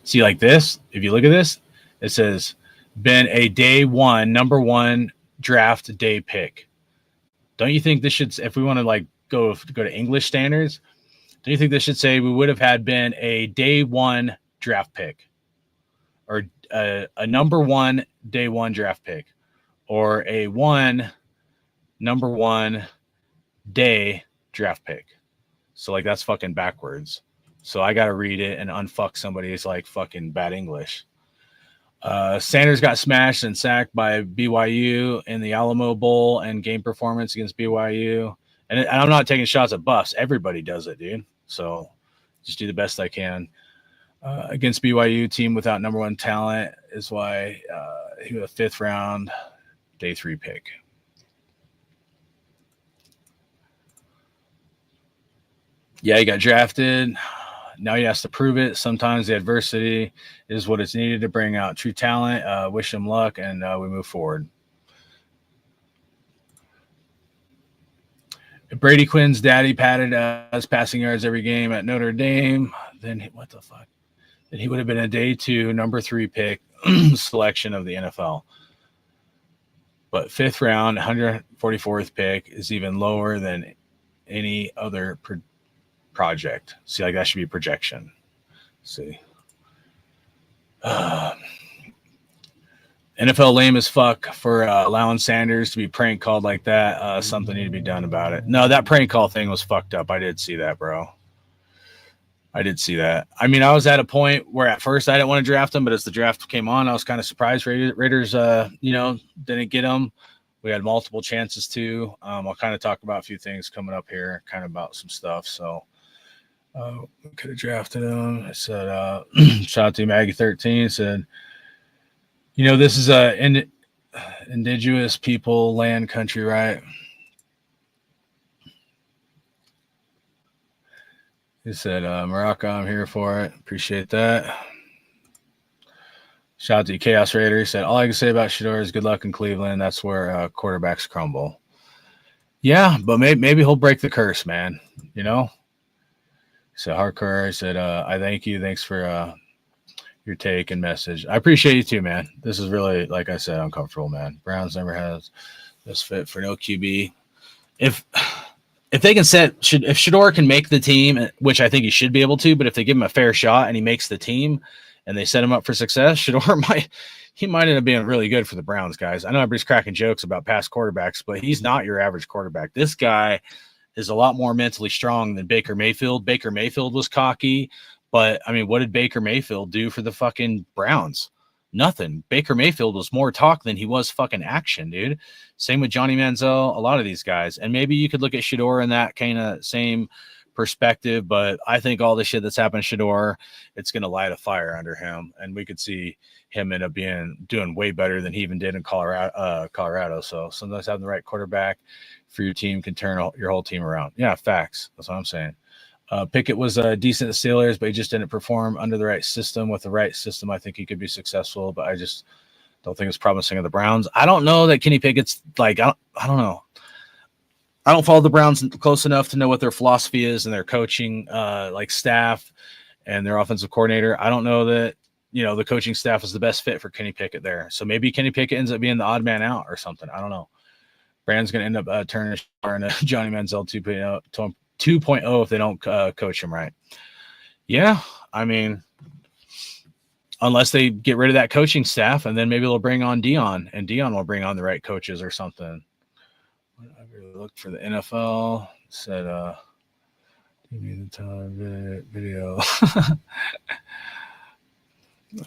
See, like this, if you look at this, it says been a day one, number one draft day pick. Don't you think this should, if we want to like go to English standards, do you think this should say we would have had been a day one draft pick, or a number one day one draft pick, or a number one day draft pick? So like that's fucking backwards. So I got to read it and unfuck somebody's like fucking bad English. Sanders got smashed and sacked by BYU in the Alamo Bowl and game performance against BYU. And I'm not taking shots at Buffs. Everybody does it, dude. So just do the best I can. Against BYU, team without number one talent, is why he was a 5th round, day 3 pick. Yeah, he got drafted. Now he has to prove it. Sometimes the adversity is what is needed to bring out true talent. Wish him luck, and we move forward. If Brady Quinn's daddy padded his passing yards every game at Notre Dame, then what the fuck? Then he would have been a day 2, number 3 pick selection of the NFL. But 5th round, 144th pick is even lower than any other project. See, like that should be projection. See. NFL lame as fuck for allowing Sanders to be prank called like that. Something need to be done about it. No, that prank call thing was fucked up. I did see that, bro. I did see that. I mean, I was at a point where at first I didn't want to draft him, but as the draft came on, I was kind of surprised Raiders, didn't get him. We had multiple chances to. I'll kind of talk about a few things coming up here, kind of about some stuff. So we could have drafted him. I said, shout out to Maggie13, said, this is a indigenous people, land, country, right? He said, Morocco, I'm here for it. Appreciate that. Shout out to Chaos Raider. He said, all I can say about Shedeur is good luck in Cleveland. That's where quarterbacks crumble. Yeah, but maybe he'll break the curse, man. You know? So hardcore. I said, I thank you. Thanks for your take and message. I appreciate you too, man. This is really, like I said, uncomfortable, man. Browns never has this fit for no QB. If they can if Shedeur can make the team, which I think he should be able to, but if they give him a fair shot and he makes the team and they set him up for success, Shedeur might end up being really good for the Browns, guys. I know everybody's cracking jokes about past quarterbacks, but he's not your average quarterback. This guy is a lot more mentally strong than Baker Mayfield. Baker Mayfield was cocky, but I mean, what did Baker Mayfield do for the fucking Browns? Nothing. Baker Mayfield was more talk than he was fucking action, dude. Same with Johnny Manziel, a lot of these guys. And maybe you could look at Shedeur in that kind of same perspective, but I think all the shit that's happened to Shedeur, it's going to light a fire under him. And we could see him end up doing way better than he even did in Colorado. So sometimes having the right quarterback for your team can turn your whole team around. Yeah, facts. That's what I'm saying. Pickett was decent at Steelers, but he just didn't perform under the right system. With the right system, I think he could be successful, but I just don't think it's promising of the Browns. I don't know that Kenny Pickett's like, I don't know. I don't follow the Browns close enough to know what their philosophy is and their coaching like staff and their offensive coordinator. I don't know that, the coaching staff is the best fit for Kenny Pickett there. So maybe Kenny Pickett ends up being the odd man out or something. I don't know. Brand's going to end up turning into Johnny Manziel 2.0 if they don't coach him right. Yeah, I mean, unless they get rid of that coaching staff, and then maybe they'll bring on Dion, and Dion will bring on the right coaches or something. I really looked for the NFL. Said, give me the time video.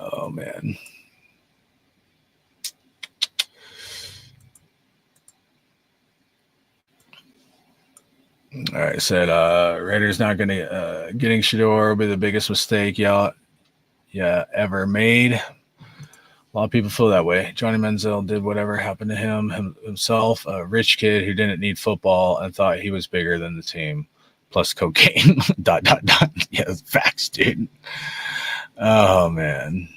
Oh, man. All right, said Raiders not going to getting Shedeur will be the biggest mistake y'all ever made. A lot of people feel that way. Johnny Manziel did whatever happened to him himself, a rich kid who didn't need football and thought he was bigger than the team, plus cocaine. ... Yeah, facts, dude. Oh, man.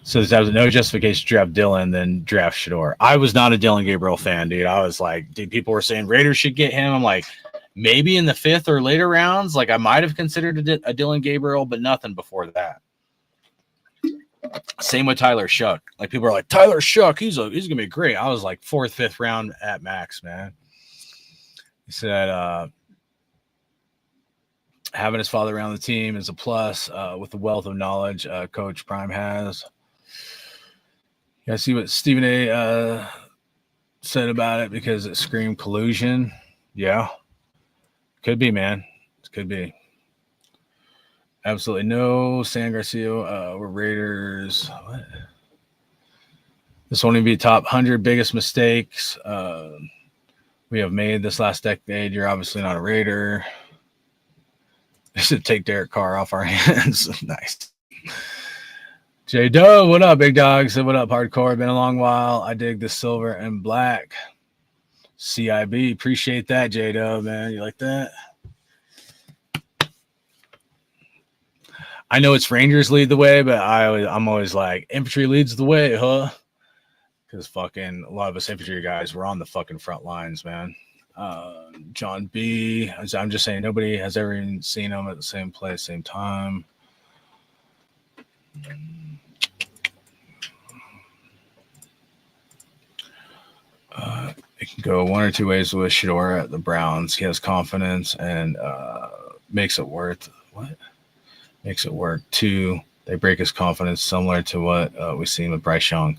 So there's no justification to draft Dylan, then draft Shedeur. I was not a Dylan Gabriel fan, dude. I was like, dude, people were saying Raiders should get him. I'm like, maybe in the 5th or later rounds. Like, I might have considered a Dylan Gabriel, but nothing before that. Same with Tyler Shuck. Like, people are like, Tyler Shuck, he's gonna be great. I was like 4th, 5th round at max, man. He said having his father around the team is a plus with the wealth of knowledge Coach Prime has. Yeah, see what Stephen A. Said about it because it screamed collusion. Yeah. Could be, man. Could be. Absolutely no. San Garcia, we're Raiders. What? This won't even be top 100 biggest mistakes we have made this last decade. You're obviously not a Raider. They should take Derek Carr off our hands. Nice. J Doe, what up, big dog? Said, what up, hardcore? Been a long while. I dig the silver and black. CIB, appreciate that, J Doe, man. You like that? I know it's Rangers lead the way, but I'm always like, infantry leads the way, huh? Because fucking a lot of us infantry guys were on the fucking front lines, man. John B. I'm just saying, nobody has ever even seen them at the same place, same time. It can go one or two ways with Shedeur at the Browns. He has confidence and makes it worth what? Makes it work. 2, they break his confidence, similar to what we've seen with Bryce Young.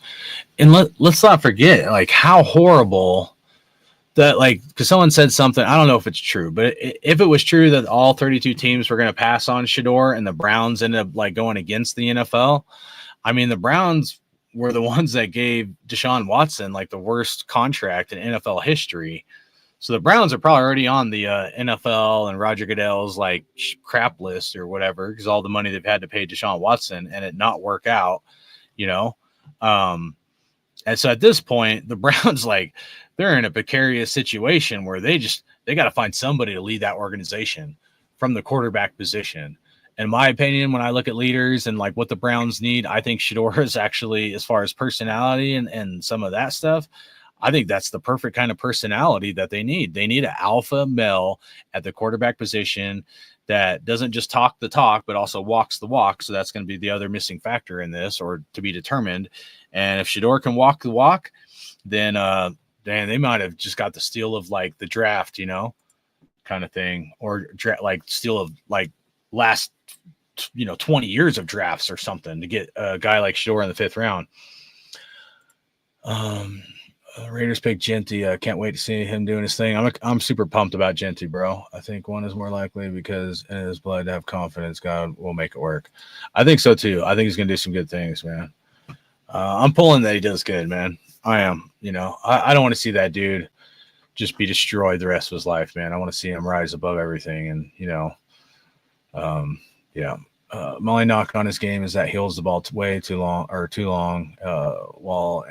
And let's not forget, like, how horrible that, like, because someone said something, I don't know if it's true, but if it was true that all 32 teams were going to pass on Shedeur and the Browns ended up like going against the NFL, I mean, the Browns were the ones that gave Deshaun Watson like the worst contract in NFL history. So the Browns are probably already on the NFL and Roger Goodell's like crap list or whatever, because all the money they've had to pay Deshaun Watson and it not work out, And so at this point, the Browns, like, they're in a precarious situation where they got to find somebody to lead that organization from the quarterback position. In my opinion, when I look at leaders and like what the Browns need, I think Shedeur is actually, as far as personality and some of that stuff, I think that's the perfect kind of personality that they need. They need an alpha male at the quarterback position that doesn't just talk the talk, but also walks the walk. So that's going to be the other missing factor in this, or to be determined. And if Shedeur can walk the walk, then they might have just got the steal of like the draft, kind of thing, or like steal of like last 20 years of drafts or something to get a guy like Shedeur in the 5th round. Raiders pick Genty. Can't wait to see him doing his thing. I'm super pumped about Genty, bro. I think one is more likely because in his blood to have confidence God will make it work. I think so too. I think he's gonna do some good things, man. I'm pulling that he does good, man. I am. I don't want to see that dude just be destroyed the rest of his life, man. I want to see him rise above everything, and yeah. My only knock on his game is that he holds the ball way too long, while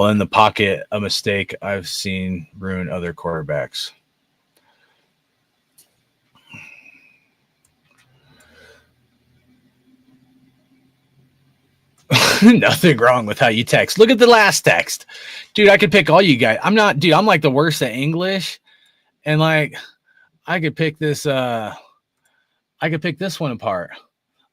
in the pocket. A mistake I've seen ruin other quarterbacks. Nothing wrong with how you text. Look at the last text, dude. I could pick all you guys. I'm like the worst at English, and like I could pick this one apart.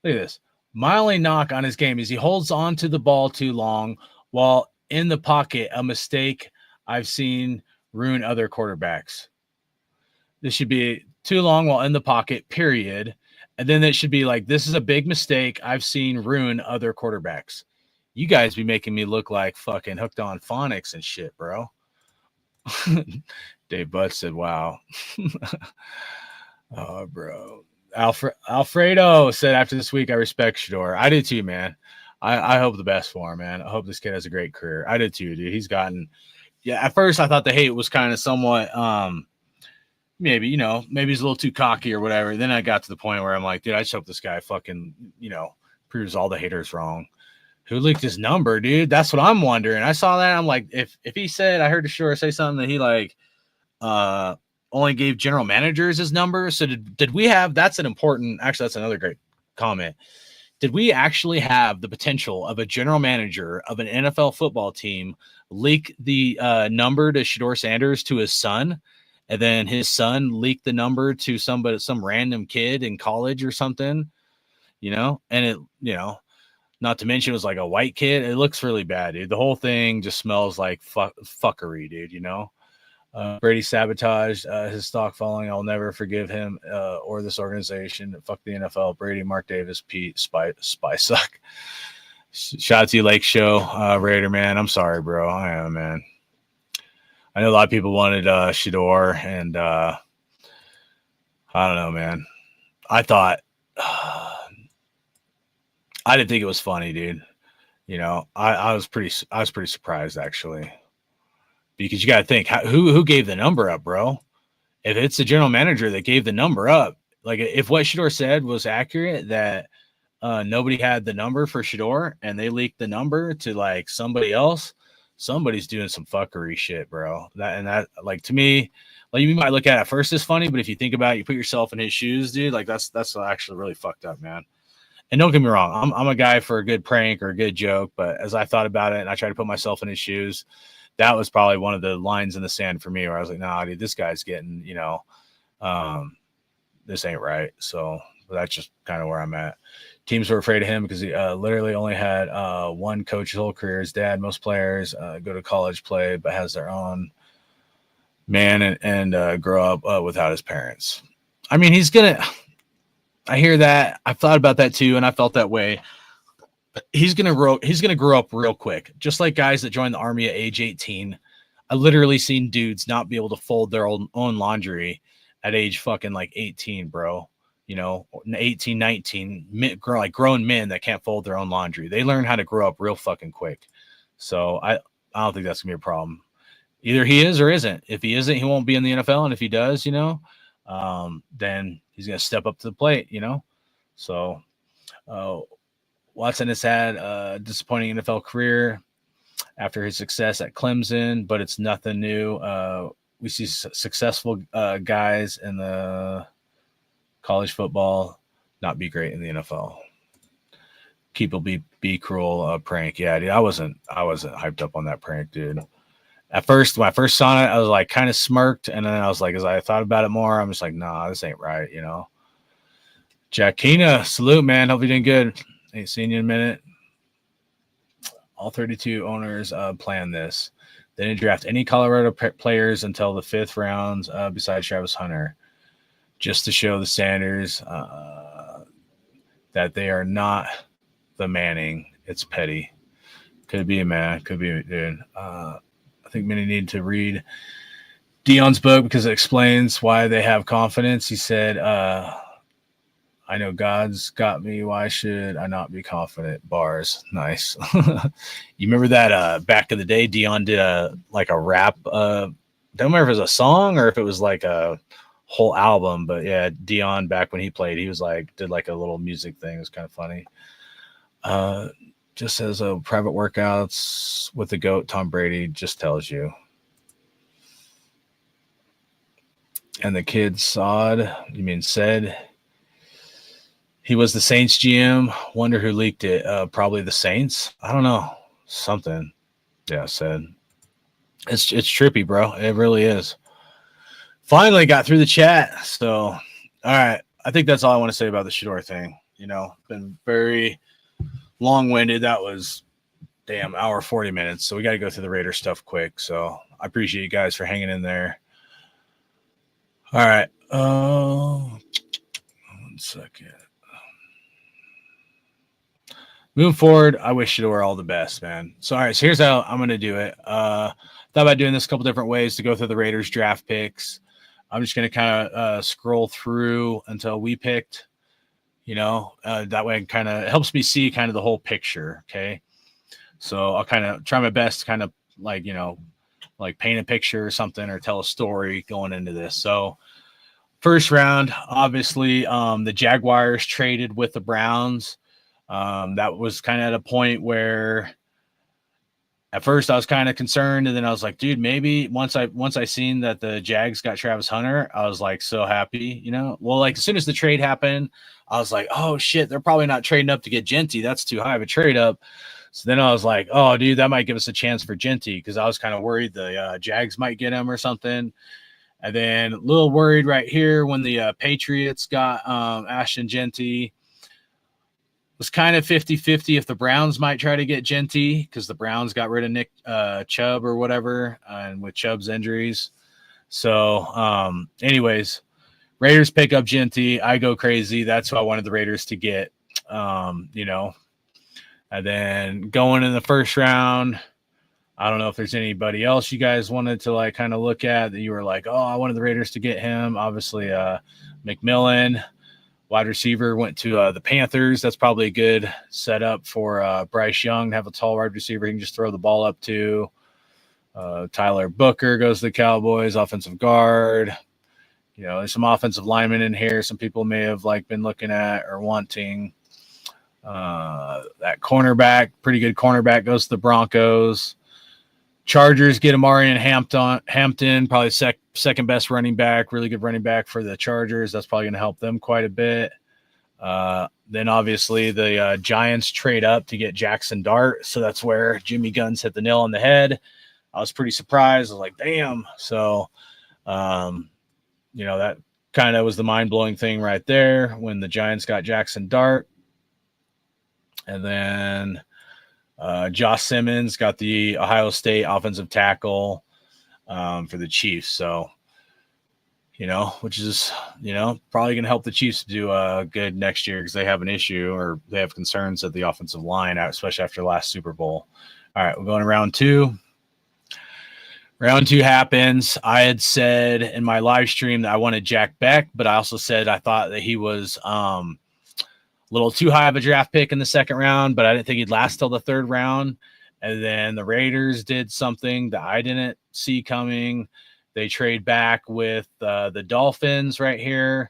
Look at this. My only knock on his game is he holds on to the ball too long while in the pocket. A mistake I've seen ruin other quarterbacks. This should be too long while in the pocket, period. And then it should be like, this is a big mistake I've seen ruin other quarterbacks. You guys be making me look like fucking hooked on phonics and shit, bro. Dave Butt said, wow. Oh, bro. Alfredo said, after this week, I respect Shedeur. I did too, man. I hope the best for him, man. I hope this kid has a great career. I did too, dude. He's gotten, at first I thought the hate was kind of somewhat, maybe he's a little too cocky or whatever. Then I got to the point where I'm like, dude, I just hope this guy fucking, proves all the haters wrong. Who leaked his number, dude? That's what I'm wondering. I saw that. I'm like, if he said, I heard Shedeur say something that he like, only gave general managers his number. So did we have, that's another great comment. Did we actually have the potential of a general manager of an NFL football team leak the number to Shedeur Sanders to his son, and then his son leaked the number to some random kid in college or something, and it, not to mention it was like a white kid. It looks really bad, dude. The whole thing just smells like fuckery, dude, Brady sabotaged his stock following. I'll never forgive him or this organization. Fuck the NFL. Brady, Mark Davis, Pete, spy suck. Shout out to you, Lake Show, Raider, man. I'm sorry, bro. I am, man. I know a lot of people wanted Shedeur, and I don't know, man. I thought I didn't think it was funny, dude. I was pretty surprised actually, because you got to think who gave the number up, bro. If it's the general manager that gave the number up, like if what Shedeur said was accurate, that nobody had the number for Shedeur and they leaked the number to like somebody else, somebody's doing some fuckery shit, bro. That like, to me, like, you might look at it first as funny, but if you think about it, you put yourself in his shoes, dude, like that's actually really fucked up, man. And don't get me wrong, I'm a guy for a good prank or a good joke, but as I thought about it and I tried to put myself in his shoes, that was probably one of the lines in the sand for me where I was like, nah, dude, this guy's getting, this ain't right. So that's just kind of where I'm at. Teams were afraid of him because he literally only had one coach his whole career. His dad, most players go to college, play, but has their own man and grow up without his parents. I mean, I hear that. I've thought about that too, and I felt that way. He's gonna grow up real quick, just like guys that join the army at age 18. I literally seen dudes not be able to fold their own laundry at age fucking like 18, bro. 18, 19, like grown men that can't fold their own laundry. They learn how to grow up real fucking quick. So I don't think that's gonna be a problem. Either he is or isn't. If he isn't, he won't be in the NFL, and if he does, then he's gonna step up to the plate. So Watson has had a disappointing NFL career. after his success at Clemson, but it's nothing new. We see successful guys in the college football not be great in the NFL. People be cruel prank. Yeah, dude, I wasn't hyped up on that prank, dude. At first, when I first saw it, I was like kind of smirked, and then I was like, as I thought about it more, I'm just like, nah, this ain't right, you know. Jackina, salute, man. Hope you're doing good. Ain't seen you in a minute. All 32 owners plan this. They didn't draft any Colorado players until the 5th round, besides Travis Hunter, just to show the Sanders that they are not the Manning. It's petty. Could be a man. Could be a dude. I think many need to read Dion's book because it explains why they have confidence. He said, I know God's got me. Why should I not be confident? Bars. Nice. You remember that back in the day, Dion did a rap. Don't remember if it was a song or if it was like a whole album, but yeah, Dion back when he played, he was like, did like a little music thing. It was kind of funny. Just says private workouts with the GOAT, Tom Brady, just tells you. And the kid said he was the Saints GM. Wonder who leaked it. Probably the Saints. I don't know. Something. Yeah, said. It's trippy, bro. It really is. Finally got through the chat. So, all right. I think that's all I want to say about the Shedeur thing. You know, been very long-winded. That was hour 40 minutes. So we got to go through the Raider stuff quick. So I appreciate you guys for hanging in there. All right. 1 second. Moving forward, I wish Shedeur all the best, man. So, all right. So here's how I'm going to do it. Thought about doing this a couple different ways to go through the Raiders draft picks. I'm just going to kind of scroll through until we picked, you know, that way it kind of helps me see kind of the whole picture. Okay. So I'll kind of try my best to kind of like, you know, like paint a picture or something or tell a story going into this. So first round, obviously, the Jaguars traded with the Browns. That was kind of at a point where at first I was kind of concerned, and then I was like, dude, maybe once I seen that the Jags got Travis Hunter, I was like so happy, you know. Well, like as soon as the trade happened, I was like, oh shit, they're probably not trading up to get Genty. That's too high of a trade up. So then I was like, oh, dude, that might give us a chance for Genty because I was kind of worried the Jags might get him or something. And then a little worried right here when the Patriots got Ashton Genty. Was kind of 50-50 if the Browns might try to get Genty because the Browns got rid of Nick Chubb or whatever, and with Chubb's injuries. So, anyways, Raiders pick up Genty. I go crazy. That's who I wanted the Raiders to get, you know. And then going in the first round, I don't know if there's anybody else you guys wanted to like kind of look at that you were like, oh, I wanted the Raiders to get him. Obviously, McMillan. Wide receiver went to the Panthers. That's probably a good setup for Bryce Young to have a tall wide receiver he can just throw the ball up to. Tyler Booker goes to the Cowboys, offensive guard. You know, there's some offensive linemen in here. Some people may have like been looking at or wanting. That cornerback, pretty good cornerback, goes to the Broncos. Chargers get Amari and Hampton, probably second best running back, really good running back for the Chargers. That's probably going to help them quite a bit. Then obviously the Giants trade up to get Jackson Dart. So that's where Jimmy Guns hit the nail on the head. I was pretty surprised. I was like, damn. So, you know, that kind of was the mind-blowing thing right there when the Giants got Jackson Dart. And then Josh Simmons got the Ohio State offensive tackle for the Chiefs. So, you know, which is, you know, probably going to help the Chiefs do good next year because they have an issue or they have concerns at the offensive line, especially after last Super Bowl. All right, we're going to round two. Round two happens. I had said in my live stream that I wanted Jack Beck, but I also said I thought that he was a little too high of a draft pick in the second round, but I didn't think he'd last till the third round. And then the Raiders did something that I didn't see coming. They trade back with the Dolphins right here.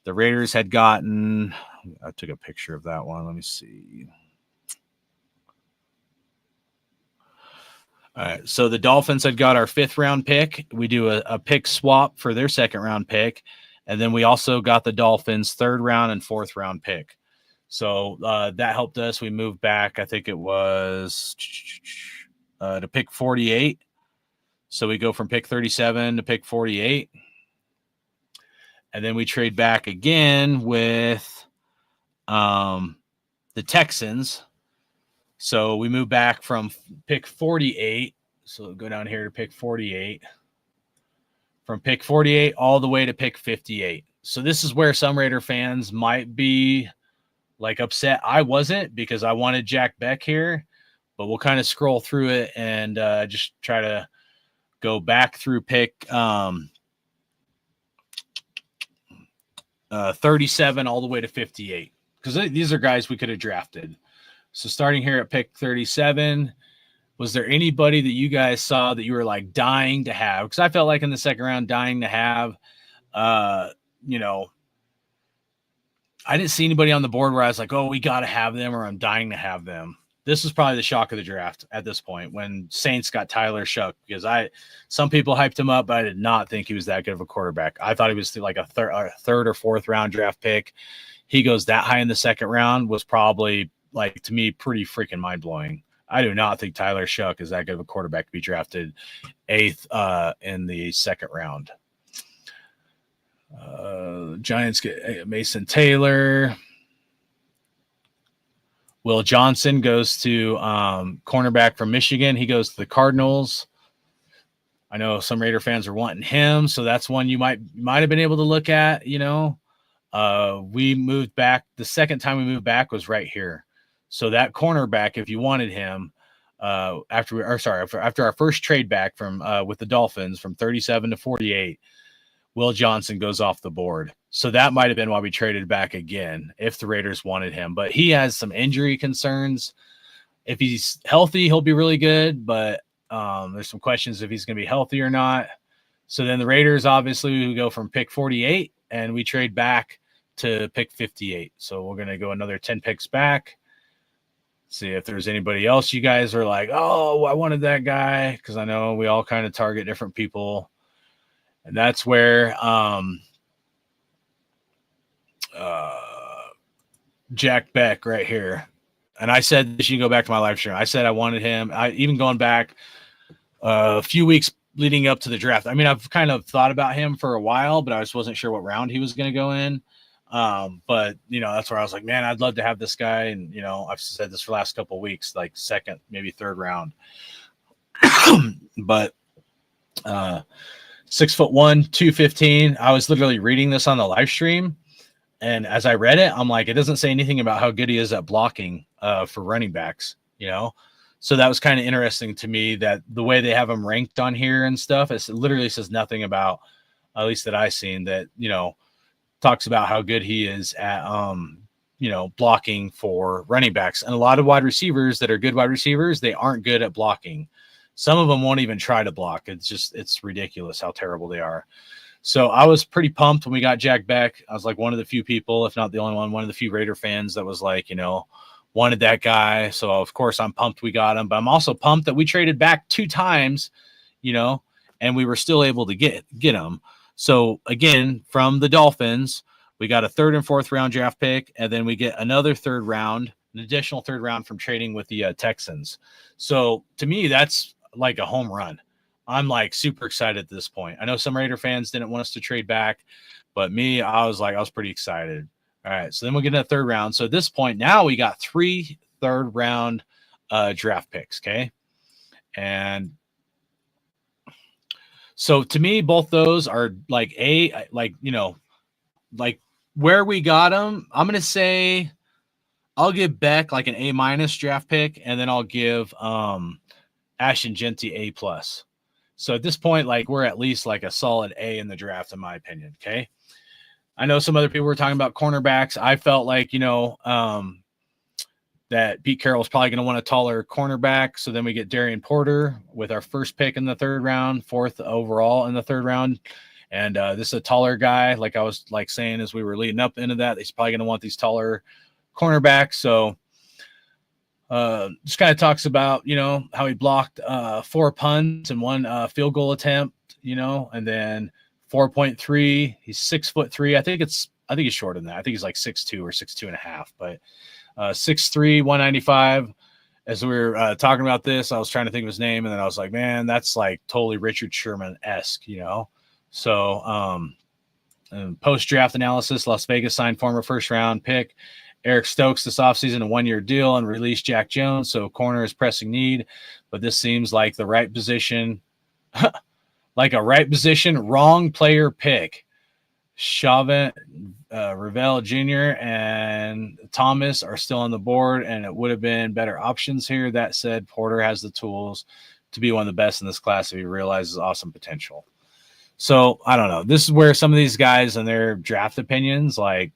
The Raiders had gotten, I took a picture of that one. Let me see. All right. So the Dolphins had got our 5th round pick. We do a pick swap for their 2nd round pick. And then we also got the Dolphins 3rd round and 4th round pick. So that helped us. We moved back. I think it was to pick 48. So we go from pick 37 to pick 48. And then we trade back again with the Texans. So we move back from pick 48. So go down here to pick 48. From pick 48 all the way to pick 58. So this is where some Raider fans might be like upset. I wasn't, because I wanted Jack Beck here, but we'll kind of scroll through it and just try to go back through pick 37 all the way to 58, because these are guys we could have drafted. So starting here at pick 37, was there anybody that you guys saw that you were like dying to have? Because I felt like in the 2nd round, dying to have, you know, I didn't see anybody on the board where I was like, oh, we got to have them, or I'm dying to have them. This was probably the shock of the draft at this point when Saints got Tyler Shough, because some people hyped him up, but I did not think he was that good of a quarterback. I thought he was like a 3rd or 4th round draft pick. He goes that high in the 2nd round was probably, like, to me, pretty freaking mind blowing. I do not think Tyler Shough is that good of a quarterback to be drafted 8th in the 2nd round. Giants get Mason Taylor. Will Johnson goes to cornerback from Michigan. He goes to the Cardinals. I know some Raider fans are wanting him, so that's one you might have been able to look at. You know, we moved back. The 2nd time we moved back was right here. So that cornerback, if you wanted him, after our first trade back from with the Dolphins from 37 to 48, Will Johnson goes off the board. So that might have been why we traded back again, if the Raiders wanted him. But he has some injury concerns. If he's healthy, he'll be really good. But there's some questions if he's going to be healthy or not. So then the Raiders, obviously, we go from pick 48, and we trade back to pick 58. So we're going to go another 10 picks back. See if there's anybody else you guys are like, oh, I wanted that guy, because I know we all kind of target different people. And that's where Jack Beck right here. And I said this, you can go back to my live stream. I said I wanted him. I even going back a few weeks leading up to the draft. I mean, I've kind of thought about him for a while, but I just wasn't sure what round he was going to go in. But you know, that's where I was like, man, I'd love to have this guy. And you know, I've said this for the last couple of weeks, like 2nd, maybe 3rd round. But 6'1", 215. I was literally reading this on the live stream, and as I read it, I'm like, it doesn't say anything about how good he is at blocking for running backs, you know? So that was kind of interesting to me, that the way they have him ranked on here and stuff, it literally says nothing about, at least that I've seen, that, you know, talks about how good he is at, you know, blocking for running backs. And a lot of wide receivers that are good wide receivers, they aren't good at blocking. Some of them won't even try to block. It's ridiculous how terrible they are. So I was pretty pumped when we got Jack Beck. I was like one of the few people, if not the only one of the few Raider fans that was like, you know, wanted that guy. So of course I'm pumped we got him, but I'm also pumped that we traded back 2 times, you know, and we were still able to get him. So again, from the Dolphins, we got a 3rd and 4th round draft pick, and then we get another 3rd round, an additional 3rd round from trading with the Texans. So to me, that's like a home run. I'm like super excited at this point. I know some Raider fans didn't want us to trade back, but me, I was pretty excited. All right, so then we'll get in a 3rd round. So at this point, now we got 3 3rd round draft picks, okay? And so to me, both those are like you know, like where we got them. I'm going to say I'll give Beck like an A- draft pick, and then I'll give Ashton Genty A+. So at this point, like we're at least like a solid A in the draft, in my opinion. Okay. I know some other people were talking about cornerbacks. I felt like, you know, that Pete Carroll is probably going to want a taller cornerback. So then we get Darian Porter with our first pick in the 3rd round, 4th overall in the 3rd round. And this is a taller guy. Like I was like saying, as we were leading up into that, he's probably going to want these taller cornerbacks. So Just kind of talks about, how he blocked 4 punts and 1 field goal attempt, and then 4.3. He's 6'3". I think he's shorter than that. I think he's like 6'2" or 6'2.5", but 6'3", 195. As we were talking about this, I was trying to think of his name, and then I was like, man, that's like totally Richard Sherman-esque, So post-draft analysis, Las Vegas signed former first-round pick Eric Stokes this offseason, a 1-year deal, and released Jack Jones, so corner is pressing need, but this seems like the right position, wrong player pick. Chauvin, Ravel Jr. and Thomas are still on the board, and it would have been better options here. That said, Porter has the tools to be one of the best in this class if he realizes awesome potential. So I don't know. This is where some of these guys and their draft opinions, like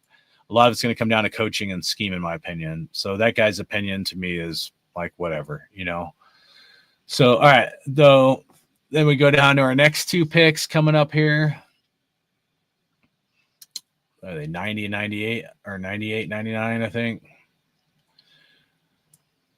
a lot of it's going to come down to coaching and scheme, in my opinion. So that guy's opinion to me is like whatever, So all right, though, then we go down to our next 2 picks coming up here. Are they 90 and 98 or 98, 99, I think?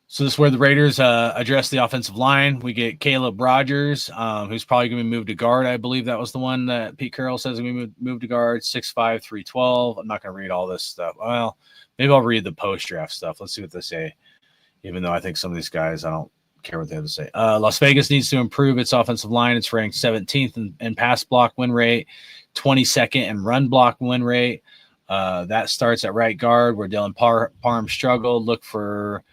So this is where the Raiders address the offensive line. We get Caleb Rogers, who's probably going to be moved to guard. I believe that was the one that Pete Carroll says going to be moved to guard, 6'5", 312. I'm not going to read all this stuff. Well, maybe I'll read the post-draft stuff. Let's see what they say, even though I think some of these guys, I don't care what they have to say. Las Vegas needs to improve its offensive line. It's ranked 17th in pass block win rate, 22nd in run block win rate. That starts at right guard, where Dylan Parham struggled. Look for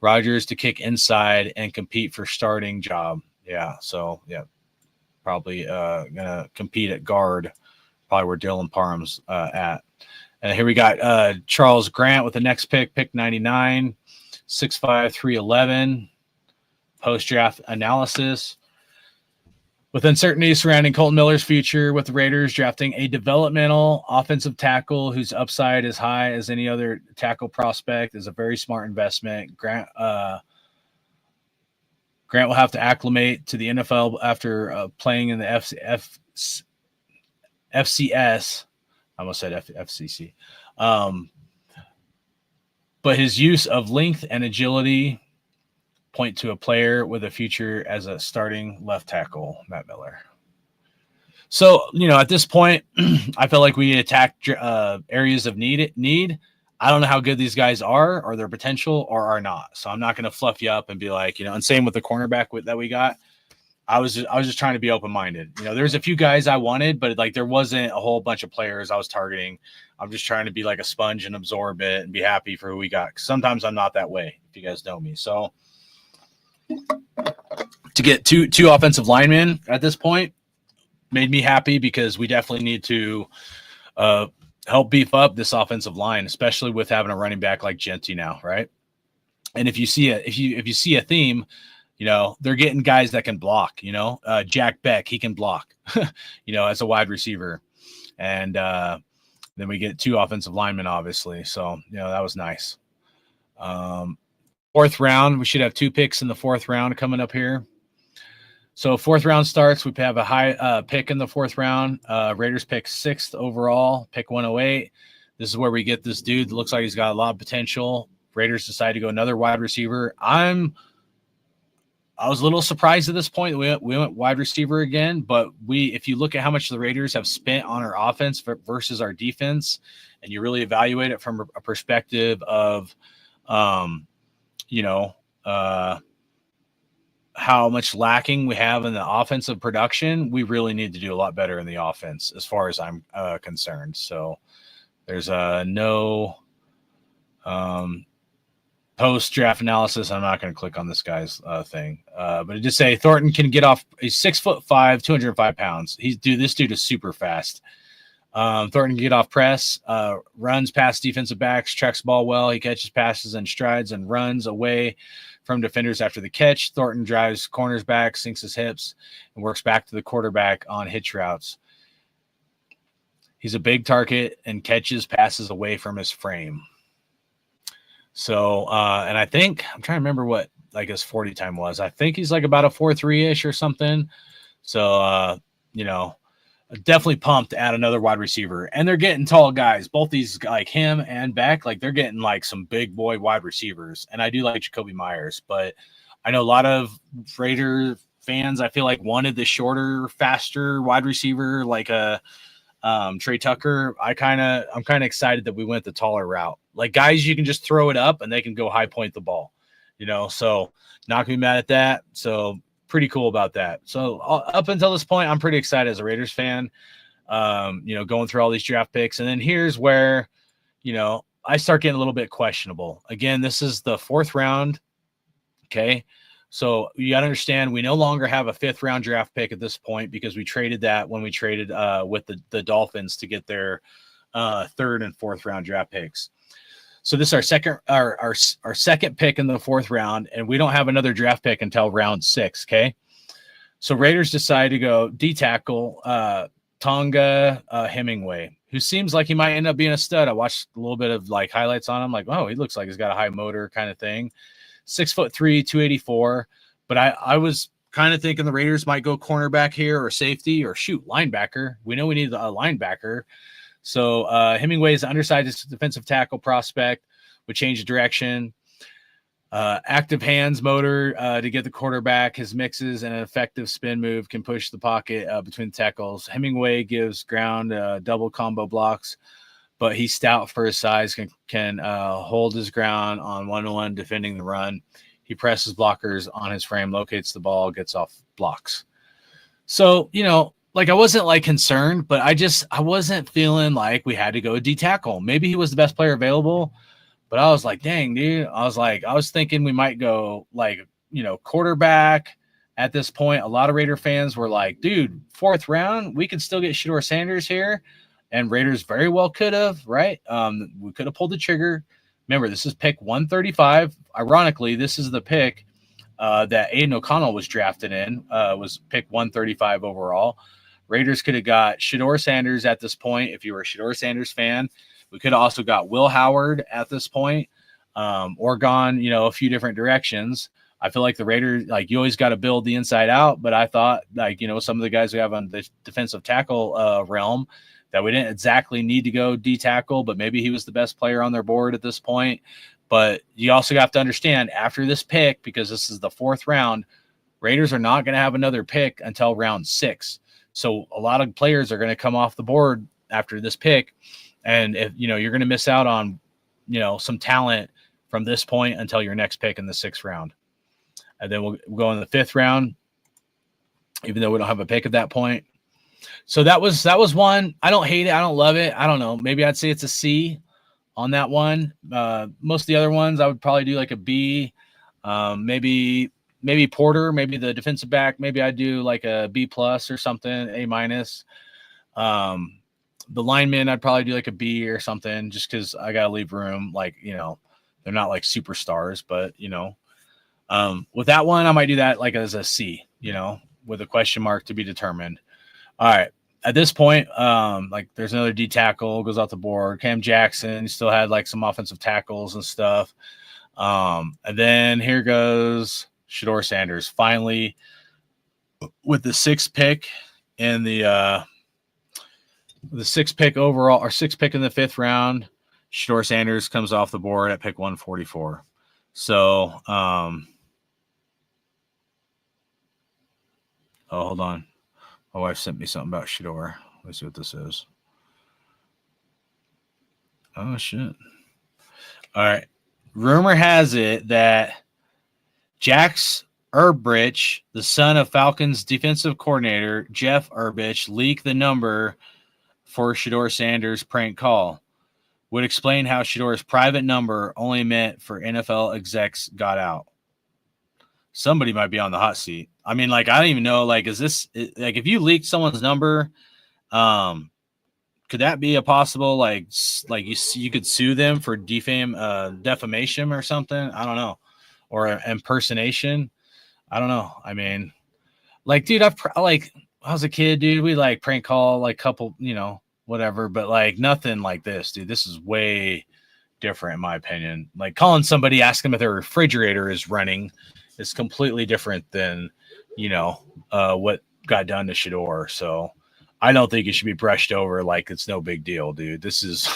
Rogers to kick inside and compete for starting job. Yeah, so yeah, probably gonna compete at guard, probably where Dylan Parham's at. And here we got Charles Grant with the next pick 99, 6'5", 311. Post-draft analysis. With uncertainty surrounding Colton Miller's future with the Raiders drafting a developmental offensive tackle whose upside is high as any other tackle prospect is a very smart investment. Grant will have to acclimate to the NFL after playing in the FCS. I almost said FCC. But his use of length and agility point to a player with a future as a starting left tackle, Matt Miller. So, at this point, I feel like we attack areas of need. I don't know how good these guys are or their potential or are not. So I'm not going to fluff you up and be like, and same with the cornerback that we got. I was just trying to be open-minded. There's a few guys I wanted, but like there wasn't a whole bunch of players I was targeting. I'm just trying to be like a sponge and absorb it and be happy for who we got. 'Cause sometimes I'm not that way, if you guys know me. So to get two offensive linemen at this point made me happy because we definitely need to help beef up this offensive line, especially with having a running back like Genty now, right? And if you see a theme, they're getting guys that can block. Jack Beck, he can block, as a wide receiver, and then we get 2 offensive linemen, obviously. So that was nice. 4th round, we should have 2 picks in the 4th round coming up here. So 4th round starts. We have a high pick in the 4th round. Raiders pick 6th overall, pick 108. This is where we get this dude that looks like he's got a lot of potential. Raiders decide to go another wide receiver. I was a little surprised at this point. We went wide receiver again, but if you look at how much the Raiders have spent on our offense versus our defense, and you really evaluate it from a perspective of, how much lacking we have in the offensive production, we really need to do a lot better in the offense as far as I'm concerned. So there's no post-draft analysis. I'm not going to click on this guy's thing, but it just say Thornton can get off. He's 6'5", 205 pounds. This dude is super fast. Thornton can get off press, runs past defensive backs, tracks ball well. He catches passes and strides and runs away from defenders after the catch. Thornton drives corners back, sinks his hips, and works back to the quarterback on hitch routes. He's a big target and catches passes away from his frame. So, and I think I'm trying to remember what like his 40 time was. I think he's like about a 4.3-ish or something. So, definitely pumped to add another wide receiver. And they're getting tall guys. Both these, like him and Beck, like they're getting like some big boy wide receivers. And I do like Jacoby Myers, but I know a lot of Raider fans, I feel like, wanted the shorter, faster wide receiver, like a Trey Tucker. I'm kind of excited that we went the taller route. Like guys, you can just throw it up and they can go high point the ball, so not gonna be mad at that. So pretty cool about that. So up until this point, I'm pretty excited as a Raiders fan, going through all these draft picks. And then here's where, I start getting a little bit questionable. Again, this is the 4th round. Okay. So you got to understand, we no longer have a 5th round draft pick at this point because we traded that when we traded with the Dolphins to get their 3rd and 4th round draft picks. So this is our second pick in the 4th round, and we don't have another draft pick until round 6. Okay. So Raiders decide to go D-tackle Tonga Hemingway, who seems like he might end up being a stud. I watched a little bit of like highlights on him. Like, oh, he looks like he's got a high motor kind of thing. 6'3", 284. But I was kind of thinking the Raiders might go cornerback here or safety or linebacker. We know we need a linebacker. So Hemingway is an undersized defensive tackle prospect, would change the direction. Active hands motor to get the quarterback. His mixes and an effective spin move can push the pocket between the tackles. Hemingway gives ground double combo blocks, but he's stout for his size, can hold his ground on one-on-one defending the run. He presses blockers on his frame, locates the ball, gets off blocks. So, like I wasn't like concerned, but I wasn't feeling like we had to go D-tackle. Maybe he was the best player available, but I was like, dang, dude. I was thinking we might go like, quarterback at this point. A lot of Raider fans were like, dude, 4th round, we could still get Shedeur Sanders here. And Raiders very well could have, right? We could have pulled the trigger. Remember, this is pick 135. Ironically, this is the pick that Aiden O'Connell was drafted in, was pick 135 overall. Raiders could have got Shedeur Sanders at this point. If you were a Shedeur Sanders fan, we could have also got Will Howard at this point, or gone, a few different directions. I feel like the Raiders, like you always got to build the inside out, but I thought like, some of the guys we have on the defensive tackle realm that we didn't exactly need to go D-tackle, but maybe he was the best player on their board at this point. But you also have to understand after this pick, because this is the 4th round, Raiders are not going to have another pick until round 6. So a lot of players are going to come off the board after this pick. And if, you're going to miss out on, some talent from this point until your next pick in the 6th round. And then we'll go in the 5th round, even though we don't have a pick at that point. So that was one. I don't hate it. I don't love it. I don't know. Maybe I'd say it's a C on that one. Most of the other ones I would probably do like a B. Maybe Porter, maybe the defensive back. Maybe I'd do like a B+ or something, A-. The linemen, I'd probably do like a B or something, just because I got to leave room. Like, they're not like superstars, but, with that one, I might do that like as a C, with a question mark to be determined. All right. At this point, like there's another D tackle goes off the board. Cam Jackson still had like some offensive tackles and stuff. And then here goes Shedeur Sanders finally with the 6th pick in the 6th pick overall, or 6th pick in the 5th round. Shedeur Sanders comes off the board at pick 144. So, hold on. My wife sent me something about Shedeur. Let's see what this is. Oh, shit. All right. Rumor has it that Jax Urbich, the son of Falcons defensive coordinator Jeff Urbich, leaked the number for Shedeur Sanders' prank call. Would explain how Shedeur's private number only meant for NFL execs got out. Somebody might be on the hot seat. I mean, like, I don't even know, like, is this, like, if you leaked someone's number, could that be a possible, like you could sue them for defamation or something? I don't know. Or impersonation. I don't know. I mean, like, dude, I was a kid, dude, we like prank call, like couple, whatever, but like nothing like this, dude. This is way different in my opinion. Like calling somebody, asking them if their refrigerator is running is completely different than, what got done to Shedeur. So I don't think it should be brushed over like it's no big deal, dude. This is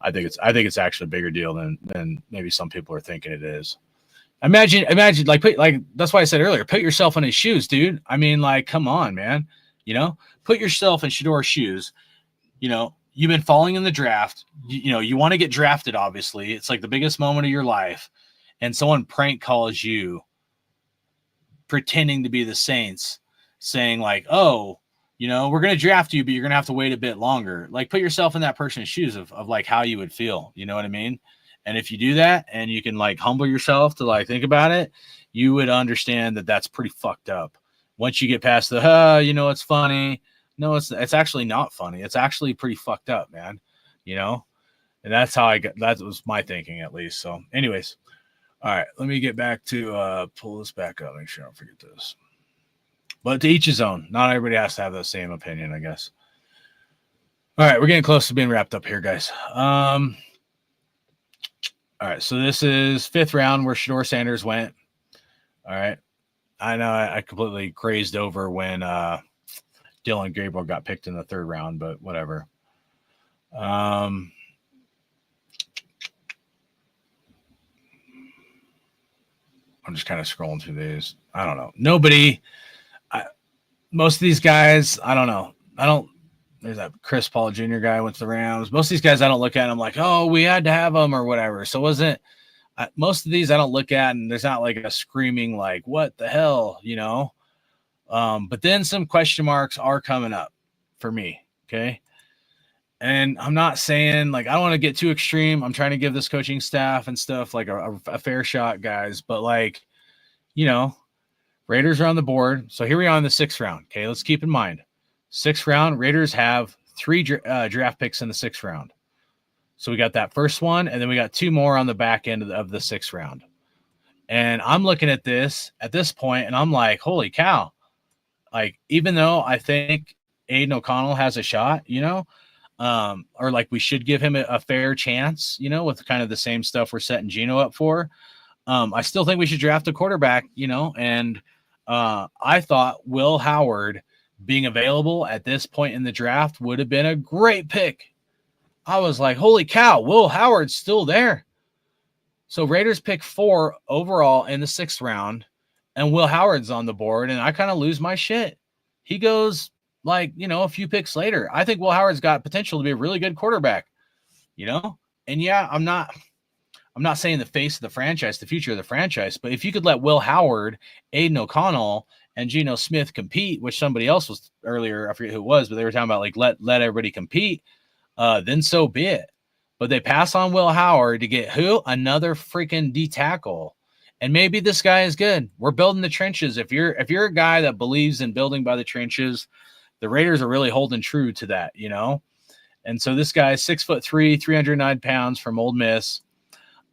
I think it's actually a bigger deal than maybe some people are thinking it is. Imagine like that's why I said earlier, put yourself in his shoes, dude. I mean, like, come on, man. You know, put yourself in Shedeur's shoes. You know, you've been falling in the draft. You know, you want to get drafted, obviously. It's like the biggest moment of your life. And someone prank calls you pretending to be the Saints, saying like, oh, you know, we're going to draft you, but you're going to have to wait a bit longer. Like, put yourself in that person's shoes of like how you would feel. You know what I mean? And if you do that and you can like humble yourself to like think about it, you would understand that that's pretty fucked up. Once you get past the, you know, it's funny. No, it's actually not funny. It's actually pretty fucked up, man. You know? And that's how that was my thinking at least. So anyways, all right, let me get back to pull this back up. Make sure I don't forget this. But to each his own. Not everybody has to have the same opinion, I guess. All right, we're getting close to being wrapped up here, guys. All right, so this is 5th round where Shedeur Sanders went. All right. I know I completely crazed over when Dylan Gabriel got picked in the 3rd round, but whatever. I'm just kind of scrolling through these. I don't know. Most of these guys, I don't know. There's that Chris Paul Jr. guy went to the Rams. Most of these guys, I don't look at them like, oh, we had to have them or whatever. So most of these I don't look at, and there's not like a screaming like, what the hell, you know? But then some question marks are coming up for me. Okay. And I'm not saying like, I don't want to get too extreme. I'm trying to give this coaching staff and stuff like a fair shot, guys. But like, you know, Raiders are on the board. So here we are in the 6th round. Okay. Let's keep in mind 6th round, Raiders have 3 draft picks in the 6th round. So we got that first one, and then we got 2 more on the back end of the 6th round. And I'm looking at this at this point, and I'm like, holy cow. Like, even though I think Aiden O'Connell has a shot, you know, or like we should give him a fair chance, you know, with kind of the same stuff we're setting Geno up for. I still think we should draft a quarterback, you know, and I thought Will Howard being available at this point in the draft would have been a great pick. I was like, holy cow, Will Howard's still there. So Raiders pick 4 overall in the 6th round, and Will Howard's on the board, and I kind of lose my shit. He goes like, you know, a few picks later. I think Will Howard's got potential to be a really good quarterback, you know? And yeah, I'm not saying the face of the franchise, the future of the franchise, but if you could let Will Howard, Aiden O'Connell, and Geno Smith compete, which somebody else was earlier, I forget who it was, but they were talking about like let everybody compete, then so be it. But they pass on Will Howard to get who? Another freaking D tackle. And maybe this guy is good. We're building the trenches. If you're a guy that believes in building by the trenches, the Raiders are really holding true to that, you know? And so this guy is 6'3", 309 pounds from Ole Miss.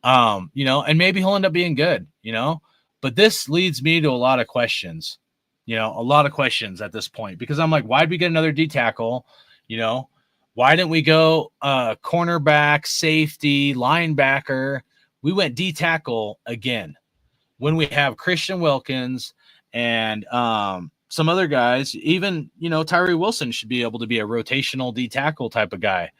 You know, and maybe he'll end up being good, you know, but this leads me to a lot of questions, you know, a lot of questions at this point, because I'm like, why'd we get another D tackle? You know, why didn't we go cornerback, safety, linebacker? We went D tackle again when we have Christian Wilkins and some other guys. Even, you know, Tyree Wilson should be able to be a rotational D tackle type of guy.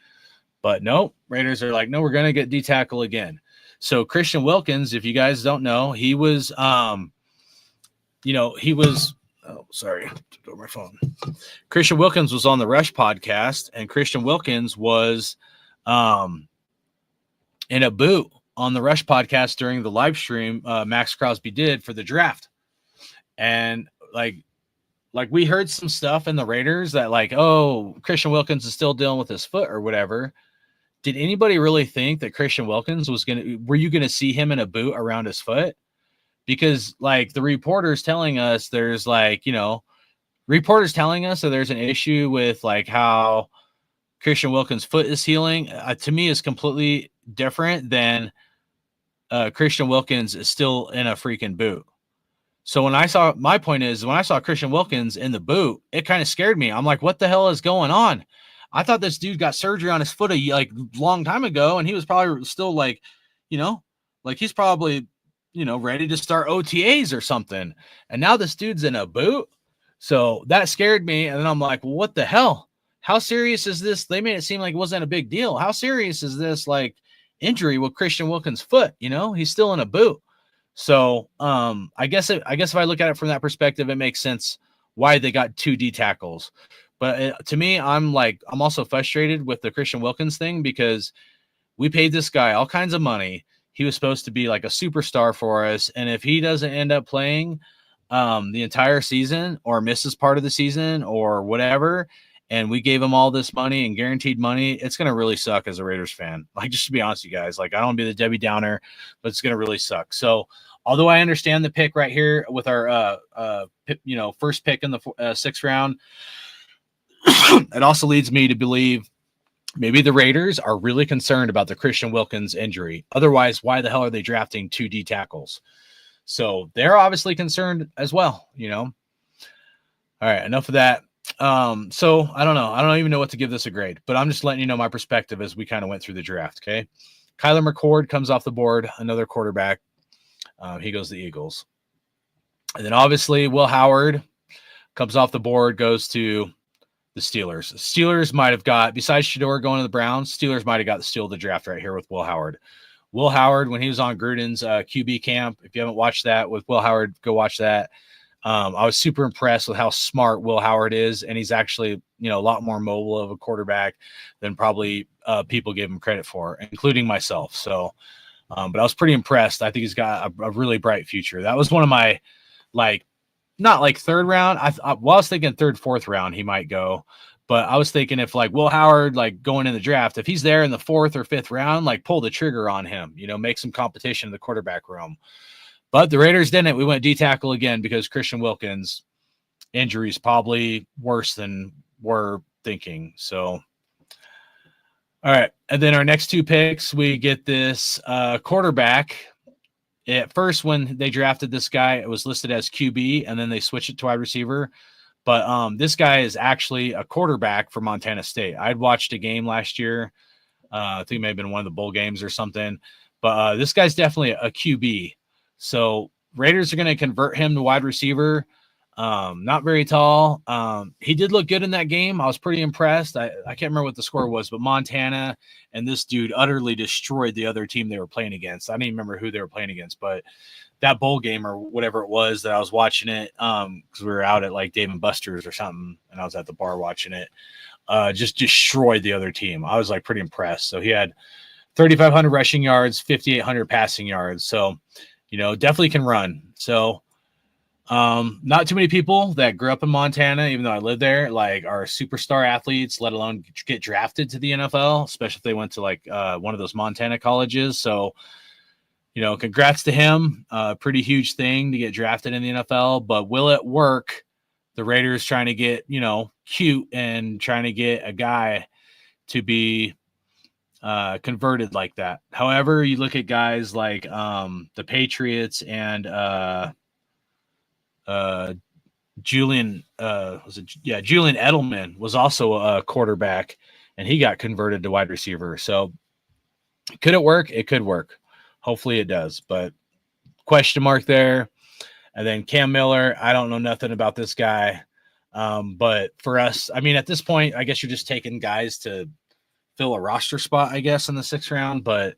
But no, Raiders are like, no, we're going to get D tackle again. So Christian Wilkins, if you guys don't know, he was, you know, he was, oh, sorry, took over my phone. Christian Wilkins was on the Rush podcast, and Christian Wilkins was in a boot on the Rush podcast during the live stream Max Crosby did for the draft. And like we heard some stuff in the Raiders that like, oh, Christian Wilkins is still dealing with his foot or whatever. Did anybody really think that Christian Wilkins were you going to see him in a boot around his foot? Because like the reporters telling us there's like, you know, reporters telling us that there's an issue with like how Christian Wilkins' foot is healing, to me is completely different than Christian Wilkins is still in a freaking boot. So when I saw Christian Wilkins in the boot, it kind of scared me. I'm like, what the hell is going on? I thought this dude got surgery on his foot a long time ago, and he was probably still like, you know, like he's probably, you know, ready to start OTAs or something. And now this dude's in a boot. So that scared me. And then I'm like, well, what the hell? How serious is this? They made it seem like it wasn't a big deal. How serious is this like injury with Christian Wilkins' foot? You know, he's still in a boot. So I guess if I look at it from that perspective, it makes sense why they got 2 D tackles. But to me, I'm also frustrated with the Christian Wilkins thing because we paid this guy all kinds of money. He was supposed to be like a superstar for us. And if he doesn't end up playing the entire season or misses part of the season or whatever, and we gave him all this money and guaranteed money, it's going to really suck as a Raiders fan. Like, just to be honest with you guys, like, I don't want to be the Debbie Downer, but it's going to really suck. So although I understand the pick right here with our, first pick in the 6th round, it also leads me to believe maybe the Raiders are really concerned about the Christian Wilkins injury. Otherwise, why the hell are they drafting 2 D tackles? So they're obviously concerned as well, you know. All right, enough of that. So I don't know. I don't even know what to give this a grade, but I'm just letting you know my perspective as we kind of went through the draft, okay? Kyler McCord comes off the board, another quarterback. He goes to the Eagles. And then obviously Will Howard comes off the board, goes to the Steelers. Steelers might have got, besides Shedeur going to the Browns, Steelers might have got the steal of the draft right here with Will Howard. Will Howard, when he was on Gruden's QB camp, if you haven't watched that with Will Howard, go watch that. I was super impressed with how smart Will Howard is, and he's actually, a lot more mobile of a quarterback than probably people give him credit for, including myself. So, but I was pretty impressed. I think he's got a really bright future. That was one of my, not like 3rd round. I was thinking 3rd, 4th round he might go, but I was thinking if like Will Howard, like going in the draft, if he's there in the 4th or 5th round, like pull the trigger on him, make some competition in the quarterback room. But the Raiders didn't. We went D tackle again because Christian Wilkins' injury is probably worse than we're thinking. So, all right. And then our next 2 picks, we get this quarterback. At first, when they drafted this guy, it was listed as QB, and then they switched it to wide receiver. But this guy is actually a quarterback for Montana State. I'd watched a game last year. I think it may have been one of the bowl games or something. But this guy's definitely a QB. So Raiders are going to convert him to wide receiver. Not very tall. He did look good in that game. I was pretty impressed. I can't remember what the score was, but Montana and this dude utterly destroyed the other team they were playing against. I don't even remember who they were playing against, but that bowl game or whatever it was that I was watching it, because we were out at like Dave and Buster's or something, and I was at the bar watching it, just destroyed the other team. I was like pretty impressed. So he had 3,500 rushing yards, 5,800 passing yards. So, definitely can run. So, not too many people that grew up in Montana, even though I live there, like are superstar athletes, let alone get drafted to the NFL, especially if they went to like one of those Montana colleges. So, congrats to him. Pretty huge thing to get drafted in the NFL, but will it work? The Raiders trying to get, cute and trying to get a guy to be converted like that. However, you look at guys like the Patriots and Julian Julian Edelman was also a quarterback, and he got converted to wide receiver. So could it work? It could work. Hopefully it does, but question mark there. And then Cam Miller, I don't know nothing about this guy. But for us, I mean, at this point, I guess you're just taking guys to fill a roster spot, I guess, in the 6th round. But,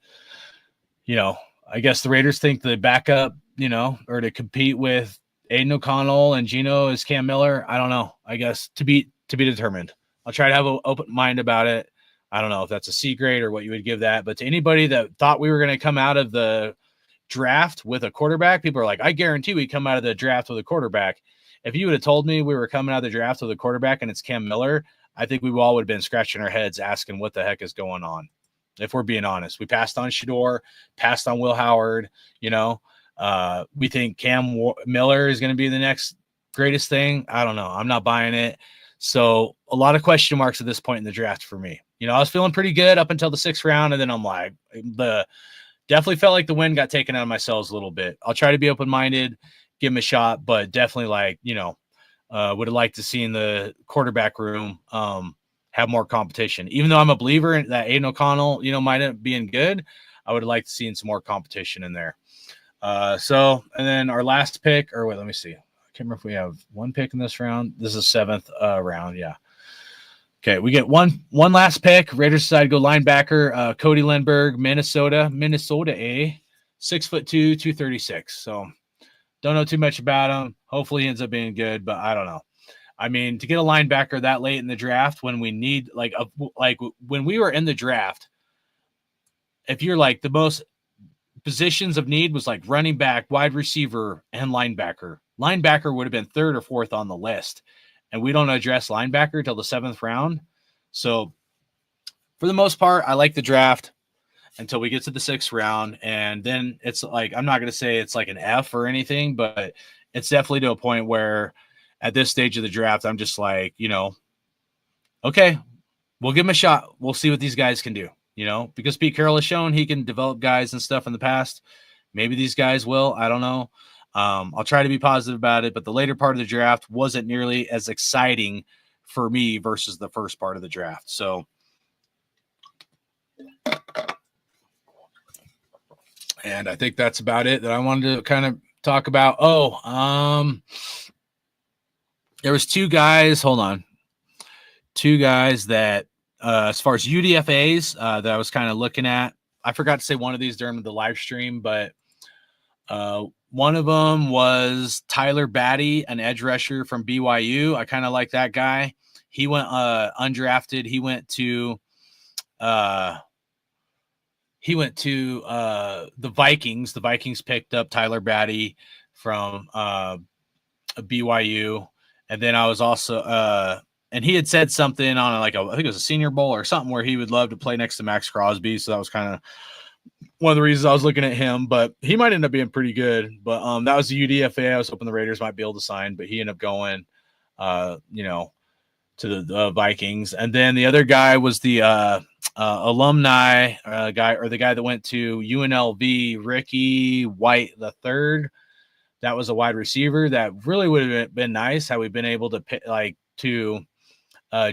I guess the Raiders think the backup, or to compete with Aiden O'Connell and Geno is Cam Miller. I don't know. I guess to be determined. I'll try to have an open mind about it. I don't know if that's a C grade or what you would give that. But to anybody that thought we were going to come out of the draft with a quarterback, people are like, I guarantee we come out of the draft with a quarterback. If you would have told me we were coming out of the draft with a quarterback and it's Cam Miller, I think we all would have been scratching our heads asking what the heck is going on. If we're being honest, we passed on Shedeur, passed on Will Howard, we think Cam Miller is going to be the next greatest thing. I don't know. I'm not buying it. So a lot of question marks at this point in the draft for me. I was feeling pretty good up until the 6th round. And then I'm like, definitely felt like the wind got taken out of my sails a little bit. I'll try to be open-minded, give him a shot, but definitely would have liked to see in the quarterback room have more competition. Even though I'm a believer in that Aiden O'Connell, might end up being good, I would have liked to see some more competition in there. And then our last pick, or wait, let me see. can't remember if we have one pick in this round. This is 7th round. Yeah. Okay, we get one last pick. Raiders decide to go linebacker. Cody Lindbergh, Minnesota, eh? 6'2", 236. So don't know too much about him. Hopefully he ends up being good, but I don't know. I mean, to get a linebacker that late in the draft when we need like when we were in the draft, if you're like the most positions of need was like running back, wide receiver, and linebacker. Linebacker would have been 3rd or 4th on the list, and we don't address linebacker till the 7th round. So for the most part, I like the draft until we get to the 6th round, and then it's like I'm not going to say it's like an F or anything, but it's definitely to a point where at this stage of the draft, I'm just like, okay, we'll give him a shot. We'll see what these guys can do, because Pete Carroll has shown he can develop guys and stuff in the past. Maybe these guys will. I don't know. I'll try to be positive about it, but the later part of the draft wasn't nearly as exciting for me versus the first part of the draft. So, and I think that's about it that I wanted to kind of talk about. There was 2 guys. Hold on. 2 guys that, as far as UDFAs, that I was kind of looking at. I forgot to say one of these during the live stream, but one of them was Tyler Batty, an edge rusher from BYU. I kind of like that guy. He went undrafted. He went to the Vikings. The Vikings picked up Tyler Batty from BYU. And then I was also and he had said something on I think it was a Senior Bowl or something where he would love to play next to Max Crosby. So that was kind of one of the reasons I was looking at him, but he might end up being pretty good. But that was the UDFA. I was hoping the Raiders might be able to sign, but he ended up going, to the Vikings. And then the other guy was the alumni guy, or the guy that went to UNLV, Ricky White III. That was a wide receiver that really would have been nice had we been able to pick,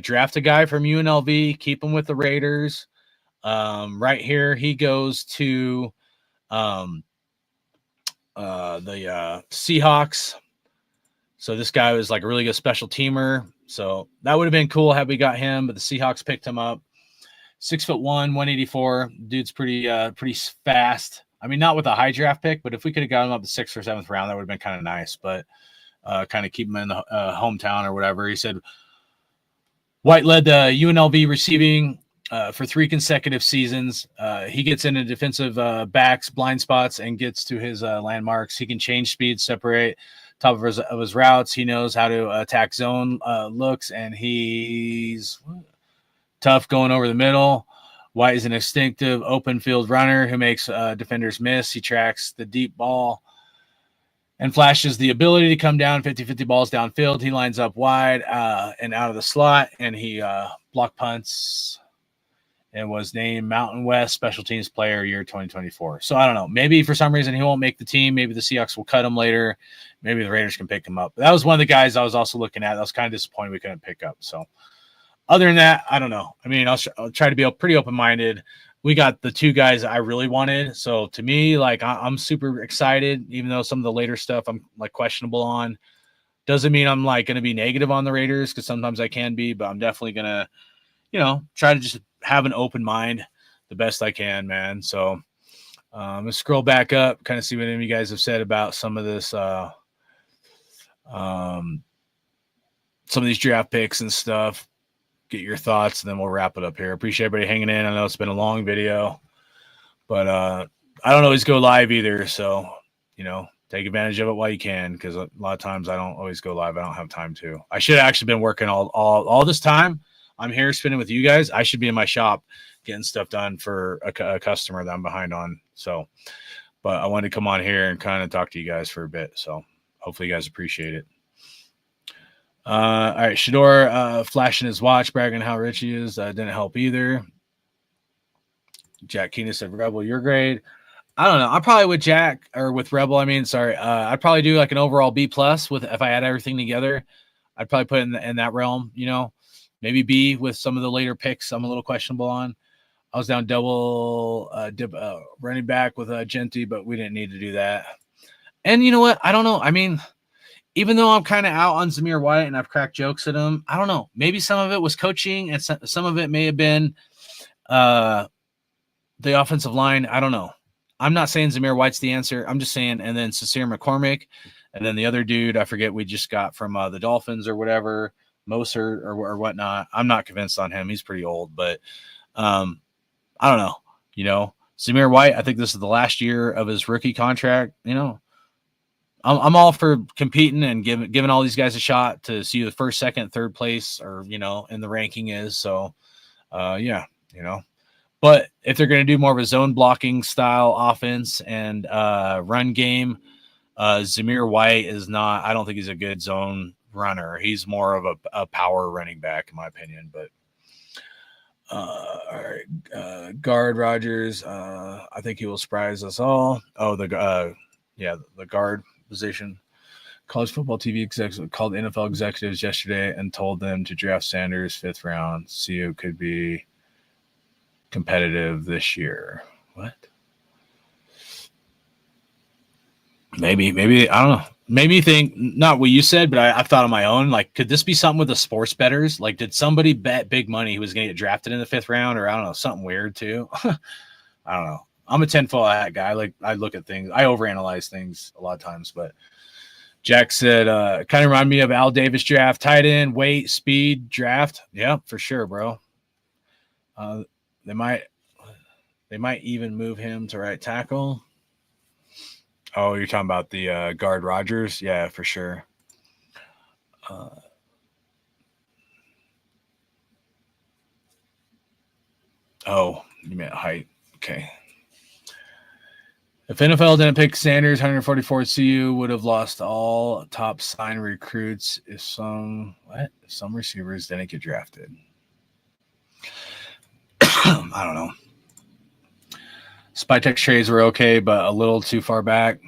draft a guy from UNLV, keep him with the Raiders. Right here, he goes to the Seahawks. So this guy was like a really good special teamer. So that would have been cool had we got him, but the Seahawks picked him up. 6'1", 184. Dude's pretty fast. I mean, not with a high draft pick, but if we could have got him up the 6th or 7th round, that would have been kind of nice. But kind of keep him in the hometown or whatever. He said White led the UNLV receiving for 3 consecutive seasons. He gets into defensive backs, blind spots, and gets to his landmarks. He can change speed, separate top of his routes. He knows how to attack zone looks, and he's tough going over the middle. White is an instinctive open field runner who makes defenders miss. He tracks the deep ball and flashes the ability to come down 50-50 balls downfield. He lines up wide and out of the slot, and he block punts and was named Mountain West Special Teams Player Year 2024. So I don't know. Maybe for some reason he won't make the team. Maybe the Seahawks will cut him later. Maybe the Raiders can pick him up. But that was one of the guys I was also looking at. I was kind of disappointed we couldn't pick up. So other than that, I don't know. I mean, I'll try to be pretty open-minded. We got the 2 guys I really wanted. So to me, like, I'm super excited, even though some of the later stuff I'm like questionable on. Doesn't mean I'm like going to be negative on the Raiders, because sometimes I can be, but I'm definitely going to, try to just have an open mind the best I can, man. So let's scroll back up, kind of see what any of you guys have said about some of this, some of these draft picks and stuff. Get your thoughts, and then we'll wrap it up here. Appreciate everybody hanging in. I know it's been a long video, but I don't always go live either. So, take advantage of it while you can, because a lot of times I don't always go live. I don't have time to. I should have actually been working all this time. I'm here spending with you guys. I should be in my shop getting stuff done for a customer that I'm behind on. So, but I wanted to come on here and kind of talk to you guys for a bit. So hopefully you guys appreciate it. All right, Shedeur flashing his watch, bragging how rich he is. Didn't help either. Jack Keenan said, Rebel, your grade. I don't know. I'm probably with Jack, or with Rebel. I'd probably do like an overall B+ with, if I had everything together. I'd probably put it in that realm, maybe B with some of the later picks I'm a little questionable on. I was down double running back with Genty, but we didn't need to do that. And you know what? I don't know. I mean, even though I'm kind of out on Zamir White and I've cracked jokes at him, I don't know. Maybe some of it was coaching and some of it may have been the offensive line. I don't know. I'm not saying Zamir White's the answer. I'm just saying, and then Cecile McCormick, and then the other dude, I forget, we just got from the Dolphins or whatever, Moser or whatnot. I'm not convinced on him. He's pretty old, but I don't know. You know, Zamir White, I think this is the last year of his rookie contract. You know, I'm all for competing and giving all these guys a shot to see who the first, second, third place or, you know, in the ranking is. So, yeah, you know. But if they're going to do more of a zone blocking style offense and run game, Zamir White is not – I don't think he's a good zone runner. He's more of a power running back, in my opinion. But all right, guard Rogers, I think he will surprise us all. Oh, the guard position. College football TV executive called NFL executives yesterday and told them to draft Sanders 5th round. See who could be competitive this year. What? Maybe I don't know. Maybe think not what you said, but I've thought on my own. Like, could this be something with the sports bettors? Like, did somebody bet big money he was going to get drafted in the 5th round, or I don't know, something weird too? I don't know. I'm a 10-foot hat guy. Like, I look at things. I overanalyze things a lot of times. But Jack said, kind of remind me of Al Davis draft, tight end, weight, speed draft. Yeah, for sure, bro. They might even move him to right tackle. Oh, you're talking about the guard Rogers? Yeah, for sure. Oh, you meant height. Okay. If NFL didn't pick Sanders, 144 CU would have lost all top sign recruits if some receivers didn't get drafted. I don't know. Spy-Tech trades were okay, but a little too far back.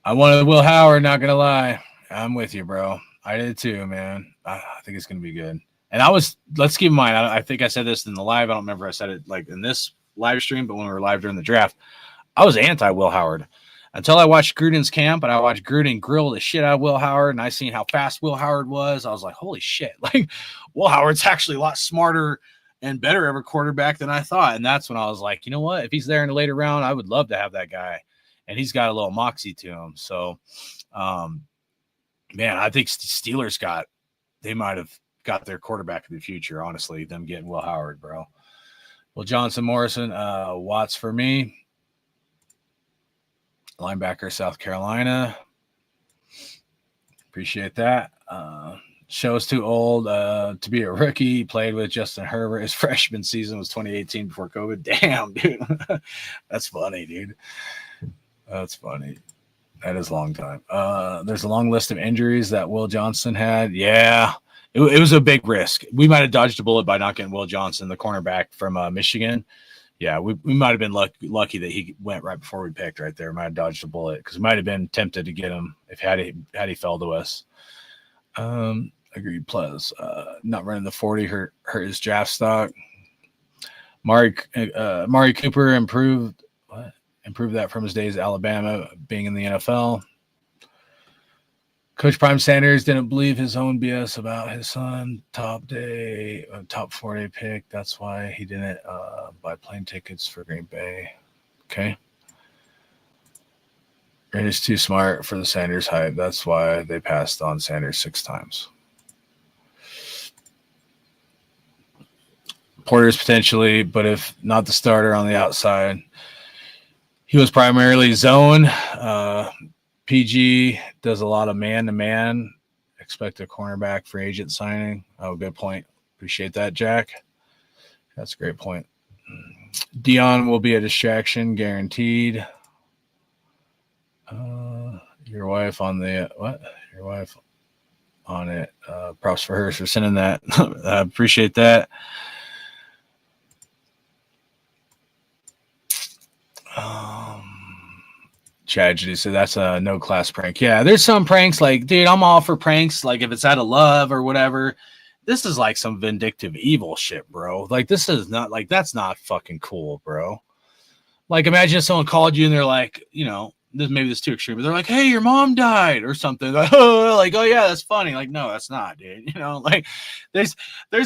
I wanted Will Howard, not going to lie. I'm with you, bro. I did too, man. I think it's going to be good. And let's keep in mind, I think I said this in the live. I don't remember I said it like in this live stream, but when we were live during the draft, I was anti-Will Howard until I watched Gruden's camp, and I watched Gruden grill the shit out of Will Howard, and I seen how fast Will Howard was. I was like, holy shit. Like, Will Howard's actually a lot smarter and better of a quarterback than I thought. And that's when I was like, you know what? If he's there in the later round, I would love to have that guy. And he's got a little moxie to him. So, man, I think Steelers they might have got their quarterback of the future, honestly, them getting Will Howard, bro. Well, Johnson Morrison, Watts for me. Linebacker, South Carolina. Appreciate that. Show's too old to be a rookie. He played with Justin Herbert. His freshman season was 2018 before COVID. Damn, dude. That's funny, dude. That's funny. That is a long time. There's a long list of injuries that Will Johnson had. Yeah, it was a big risk. We might have dodged a bullet by not getting Will Johnson, the cornerback from Michigan. Yeah, we might have been lucky that he went right before we picked right there. Might have dodged a bullet because we might have been tempted to get him if had he fell to us. Agreed. Plus, not running the 40 hurt his draft stock. Mari Cooper improved that from his days at Alabama, being in the NFL. Coach Prime Sanders didn't believe his own BS about his son. Top 4-day pick. That's why he didn't buy plane tickets for Green Bay. Okay. Green is too smart for the Sanders hype. That's why they passed on Sanders 6 times. Porter's potentially, but if not the starter on the outside. He was primarily zone. PG does a lot of man-to-man. Expect a cornerback free agent signing. Oh, good point. Appreciate that, Jack. That's a great point. Dion will be a distraction, guaranteed. Your wife on the what? Your wife on it. Props for her for sending that. I appreciate that. Tragedy. So that's a no class prank. Yeah, there's some pranks like, dude, I'm all for pranks. Like if it's out of love or whatever. This is like some vindictive evil shit, bro. Like this is not like, that's not fucking cool, bro. Like imagine if someone called you and they're like, you know, maybe this is too extreme, but they're like, "Hey, your mom died" or something. Like, oh yeah, that's funny. Like, no, that's not, dude. Like there's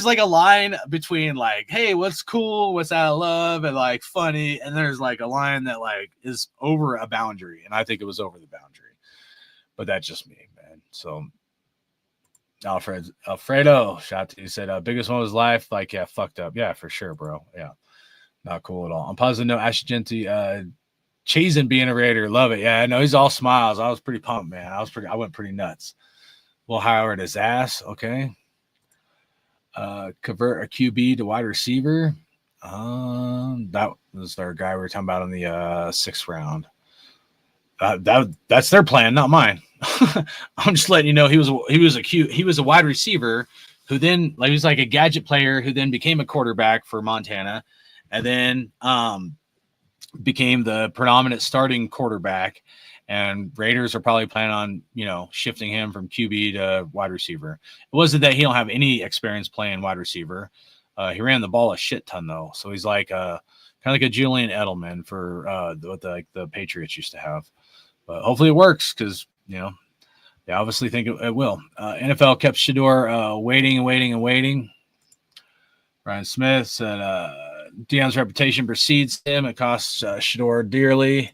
like a line between like, "Hey, what's cool, what's out of love," and like funny, and there's like a line that like is over a boundary, and I think it was over the boundary. But that's just me, man. So Alfredo shot to you, said biggest one of his life. Like, yeah, fucked up. Yeah, for sure, bro. Yeah, not cool at all. On positive note, Ash Genty, Chazen being a Raider, love it. Yeah, I know he's all smiles. I was pretty pumped, man. I went pretty nuts. Will Howard his ass. Okay. Convert a QB to wide receiver. That was our guy we were talking about in the sixth round. That's their plan, not mine. I'm just letting you know he was a wide receiver who then he was like a gadget player who then became a quarterback for Montana, and then became the predominant starting quarterback. And Raiders are probably planning on shifting him from QB to wide receiver. It wasn't that he don't have any experience playing wide receiver. He ran the ball a shit ton though, so he's like kind of like a Julian Edelman for what the Patriots used to have. But hopefully it works because they obviously think it will. NFL kept Shedeur waiting. Ryan Smith said Deion's reputation precedes him. It costs Shedeur dearly.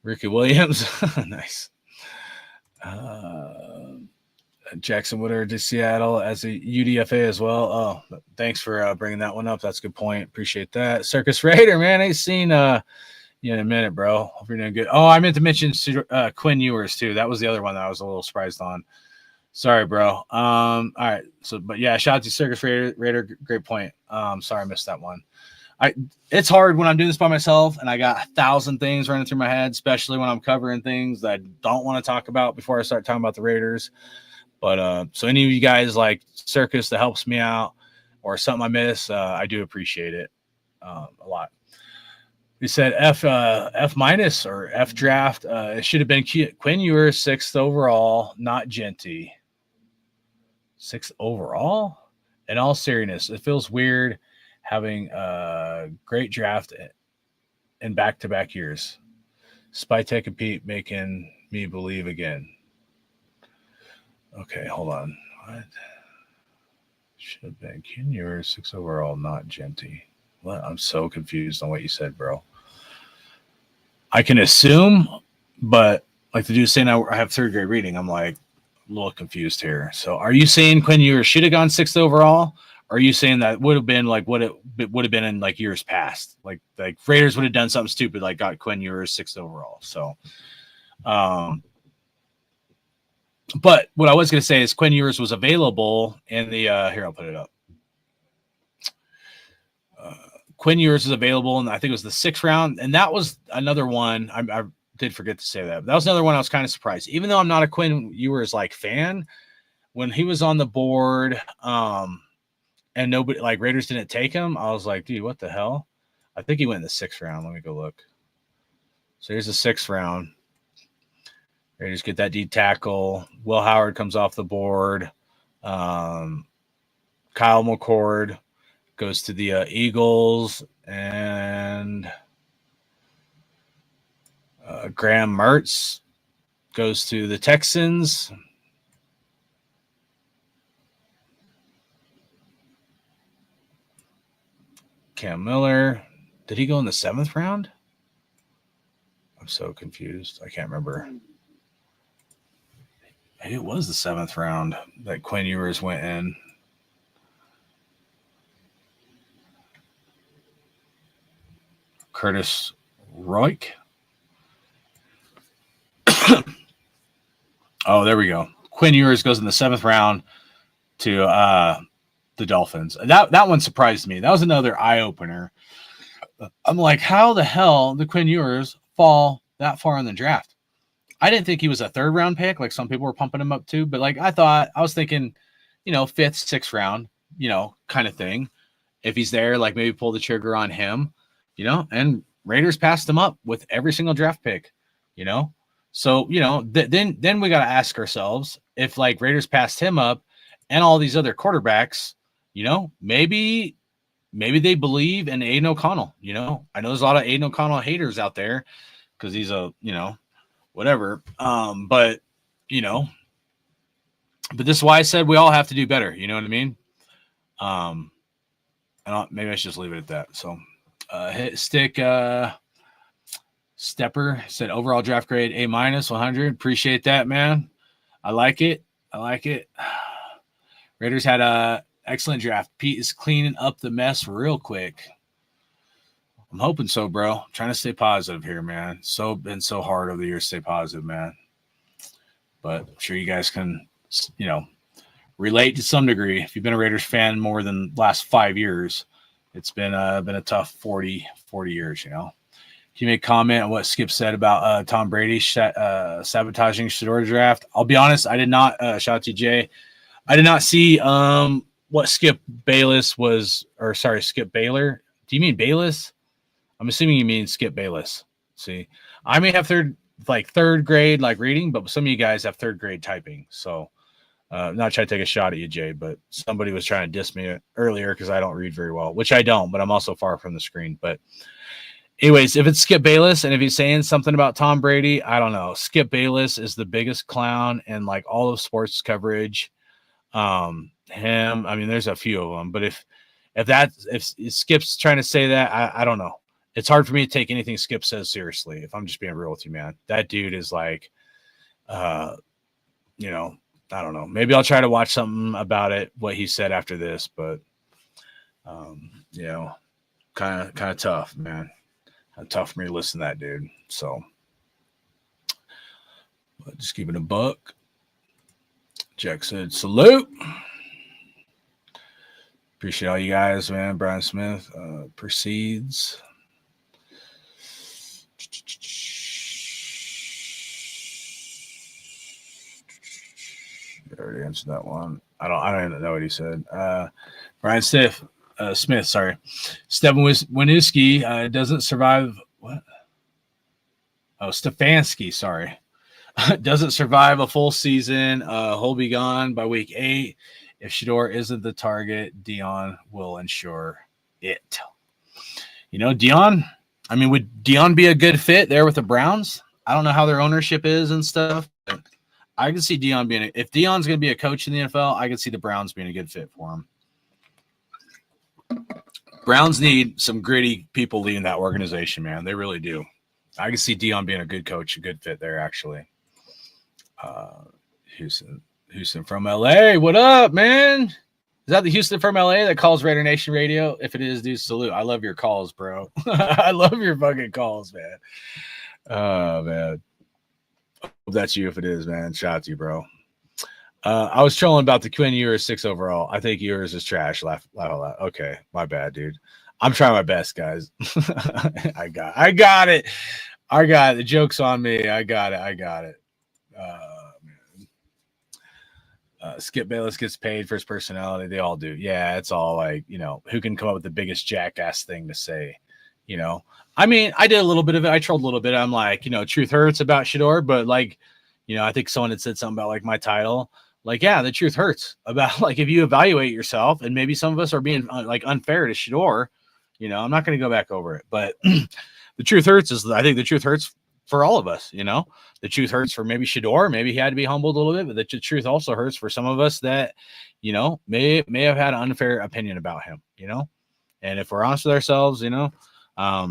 Ricky Williams, nice. Jackson Woodard to Seattle as a UDFA as well. Oh, thanks for bringing that one up. That's a good point. Appreciate that. Circus Raider, man. I ain't seen you in a minute, bro. Hope you're doing good. Oh, I meant to mention Quinn Ewers too. That was the other one that I was a little surprised on. Sorry, bro. All right. So, but yeah, shout out to Circus Raider. Great point. Sorry I missed that one. It's hard when I'm doing this by myself and I got 1,000 things running through my head, especially when I'm covering things that I don't want to talk about before I start talking about the Raiders. But so any of you guys like Circus that helps me out or something I miss, I do appreciate it a lot. We said F minus or F draft. It should have been Quinn Ewers 6th overall, not Genty. 6th overall? In all seriousness, it feels weird having a great draft in back-to-back years. Spytek and Pete making me believe again. Okay, hold on. What? Should have been Quinn Ewers 6th overall, not Genty. What? I'm so confused on what you said, bro. I can assume, but like the dude saying I have third grade reading, I'm like a little confused here. So are you saying Quinn Ewers should have gone 6th overall? Or are you saying that would have been like what it would have been in like years past? Like Raiders would have done something stupid, like got Quinn Ewers 6th overall. So, but what I was going to say is Quinn Ewers was available in the here, I'll put it up. Quinn Ewers is available, and I think it was the 6th round. And that was another one. I did forget to say that. That was another one I was kind of surprised. Even though I'm not a Quinn Ewers like fan, when he was on the board, and nobody like Raiders didn't take him, I was like, dude, what the hell? I think he went in the 6th round. Let me go look. So here's the 6th round. Raiders get that D tackle. Will Howard comes off the board. Kyle McCord goes to the Eagles, and Graham Mertz goes to the Texans. Cam Miller. Did he go in the 7th round? I'm so confused. I can't remember. Maybe it was the 7th round that Quinn Ewers went in. Curtis Roik. Oh, there we go. Quinn Ewers goes in the 7th round to the Dolphins. That one surprised me. That was another eye opener. I'm like, how the hell did Quinn Ewers fall that far in the draft? I didn't think he was a 3rd round pick, like some people were pumping him up to, but like I was thinking, 5th, 6th round, kind of thing. If he's there, like maybe pull the trigger on him, and Raiders passed him up with every single draft pick, So, then we got to ask ourselves if like Raiders passed him up and all these other quarterbacks, maybe they believe in Aiden O'Connell. I know there's a lot of Aiden O'Connell haters out there, because he's a, whatever. But you know, but this is why I said we all have to do better. You know what I mean? Um, maybe I should just leave it at that. So, stick. Stepper said overall draft grade A minus 100. Appreciate that, man. I like it. I like it. Raiders had a excellent draft. Pete is cleaning up the mess real quick. I'm hoping so, bro. I'm trying to stay positive here, man. Been so hard over the years to stay positive, man. But I'm sure you guys can, relate to some degree. If you've been a Raiders fan more than last 5 years, it's been a tough 40 years, Can you make a comment on what Skip said about Tom Brady sabotaging Shedeur draft? I'll be honest, I did not. Shout out to Jay. I did not see what Skip Bayless was, or sorry, Skip Baylor. Do you mean Bayless? I'm assuming you mean Skip Bayless. See, I may have third grade reading, but some of you guys have third grade typing. So, not trying to take a shot at you, Jay, but somebody was trying to diss me earlier because I don't read very well, which I don't, but I'm also far from the screen. But anyways, if it's Skip Bayless and if he's saying something about Tom Brady, I don't know. Skip Bayless is the biggest clown in all of sports coverage. There's a few of them, but if Skip's trying to say that, I don't know. It's hard for me to take anything Skip says seriously. If I'm just being real with you, man, that dude is I don't know. Maybe I'll try to watch something about it, what he said after this, but kind of tough, man. Tough for me to listen to that dude. So, but just keeping a buck. Jack said, salute. Appreciate all you guys, man. Brian Smith proceeds. I already answered that one. I don't even know what he said. Brian Smith, sorry. Stephen Winooski doesn't survive. What? Oh, Stefanski, sorry. Doesn't survive a full season. He'll be gone by week 8. If Shedeur isn't the target, Dion will ensure it. Dion, would Dion be a good fit there with the Browns? I don't know how their ownership is and stuff. But I can see Dion if Dion's going to be a coach in the NFL, I can see the Browns being a good fit for him. Browns need some gritty people leading that organization, man. They really do. I can see Dion being a good coach, a good fit there, actually. Houston from LA. What up, man? Is that the Houston from LA that calls Raider Nation Radio? If it is, dude, salute. I love your calls, bro. I love your fucking calls, man. Oh, man. Hope that's you if it is, man. Shout out to you, bro. I was trolling about the Quinn Ewers 6 overall. I think Ewers is trash. Laugh out. Okay, my bad, dude. I'm trying my best, guys. I got it. The joke's on me. I got it. Skip Bayless gets paid for his personality. They all do. Yeah, it's all who can come up with the biggest jackass thing to say, I did a little bit of it. I trolled a little bit. I'm truth hurts about Shedeur, but I think someone had said something about my title. Yeah, the truth hurts about if you evaluate yourself, and maybe some of us are being unfair to Shedeur. I'm not going to go back over it, but the truth hurts I think the truth hurts for all of us. The truth hurts for maybe Shedeur. Maybe he had to be humbled a little bit, but the truth also hurts for some of us that, may have had an unfair opinion about him, and if we're honest with ourselves, yeah, I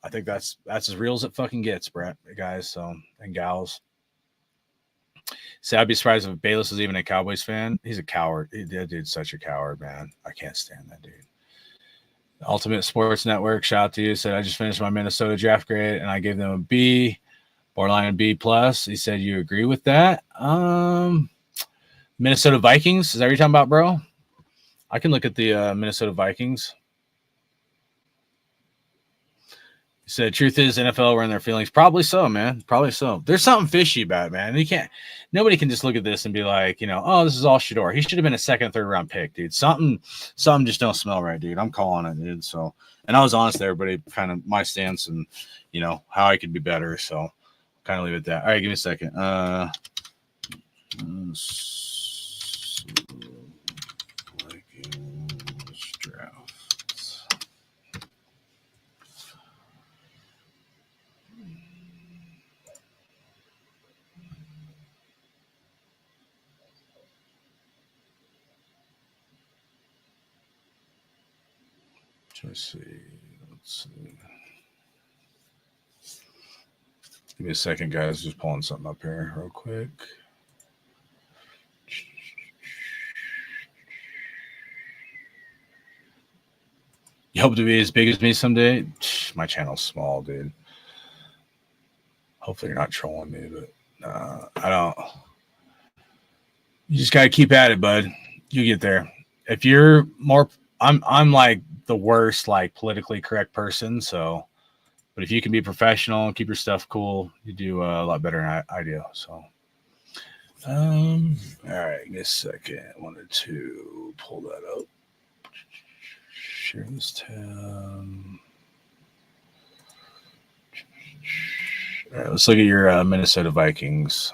think that's as real as it fucking gets, Brett, guys. So, and gals. I'd be surprised if Bayless is even a Cowboys fan. He's a coward. That dude's such a coward, man. I can't stand that dude. Ultimate Sports Network, shout out to you. Said I just finished my Minnesota draft grade and I gave them a B, borderline B plus. He said you agree with that. Minnesota Vikings, is that what you're talking about, bro? I can look at the Minnesota Vikings. He said, truth is, NFL were in their feelings. Probably so, man. Probably so. There's something fishy about it, man. Nobody can just look at this and be like, oh, this is all Shedeur. He should have been a second, third round pick, dude. Something just don't smell right, dude. I'm calling it, dude. So, and I was honest there, everybody, kind of my stance and, how I could be better. So, kind of leave it at that. All right, give me a second. Let's see. Give me a second, guys. Just pulling something up here real quick. You hope to be as big as me someday? My channel's small, dude. Hopefully you're not trolling me, but I don't. You just gotta keep at it, bud. You get there. If you're more, I'm like the worst, like politically correct person. So, but if you can be professional and keep your stuff cool, you do a lot better than I do. So, all right, give me a second. I wanted to pull that up. Share this tab. All right, let's look at your Minnesota Vikings.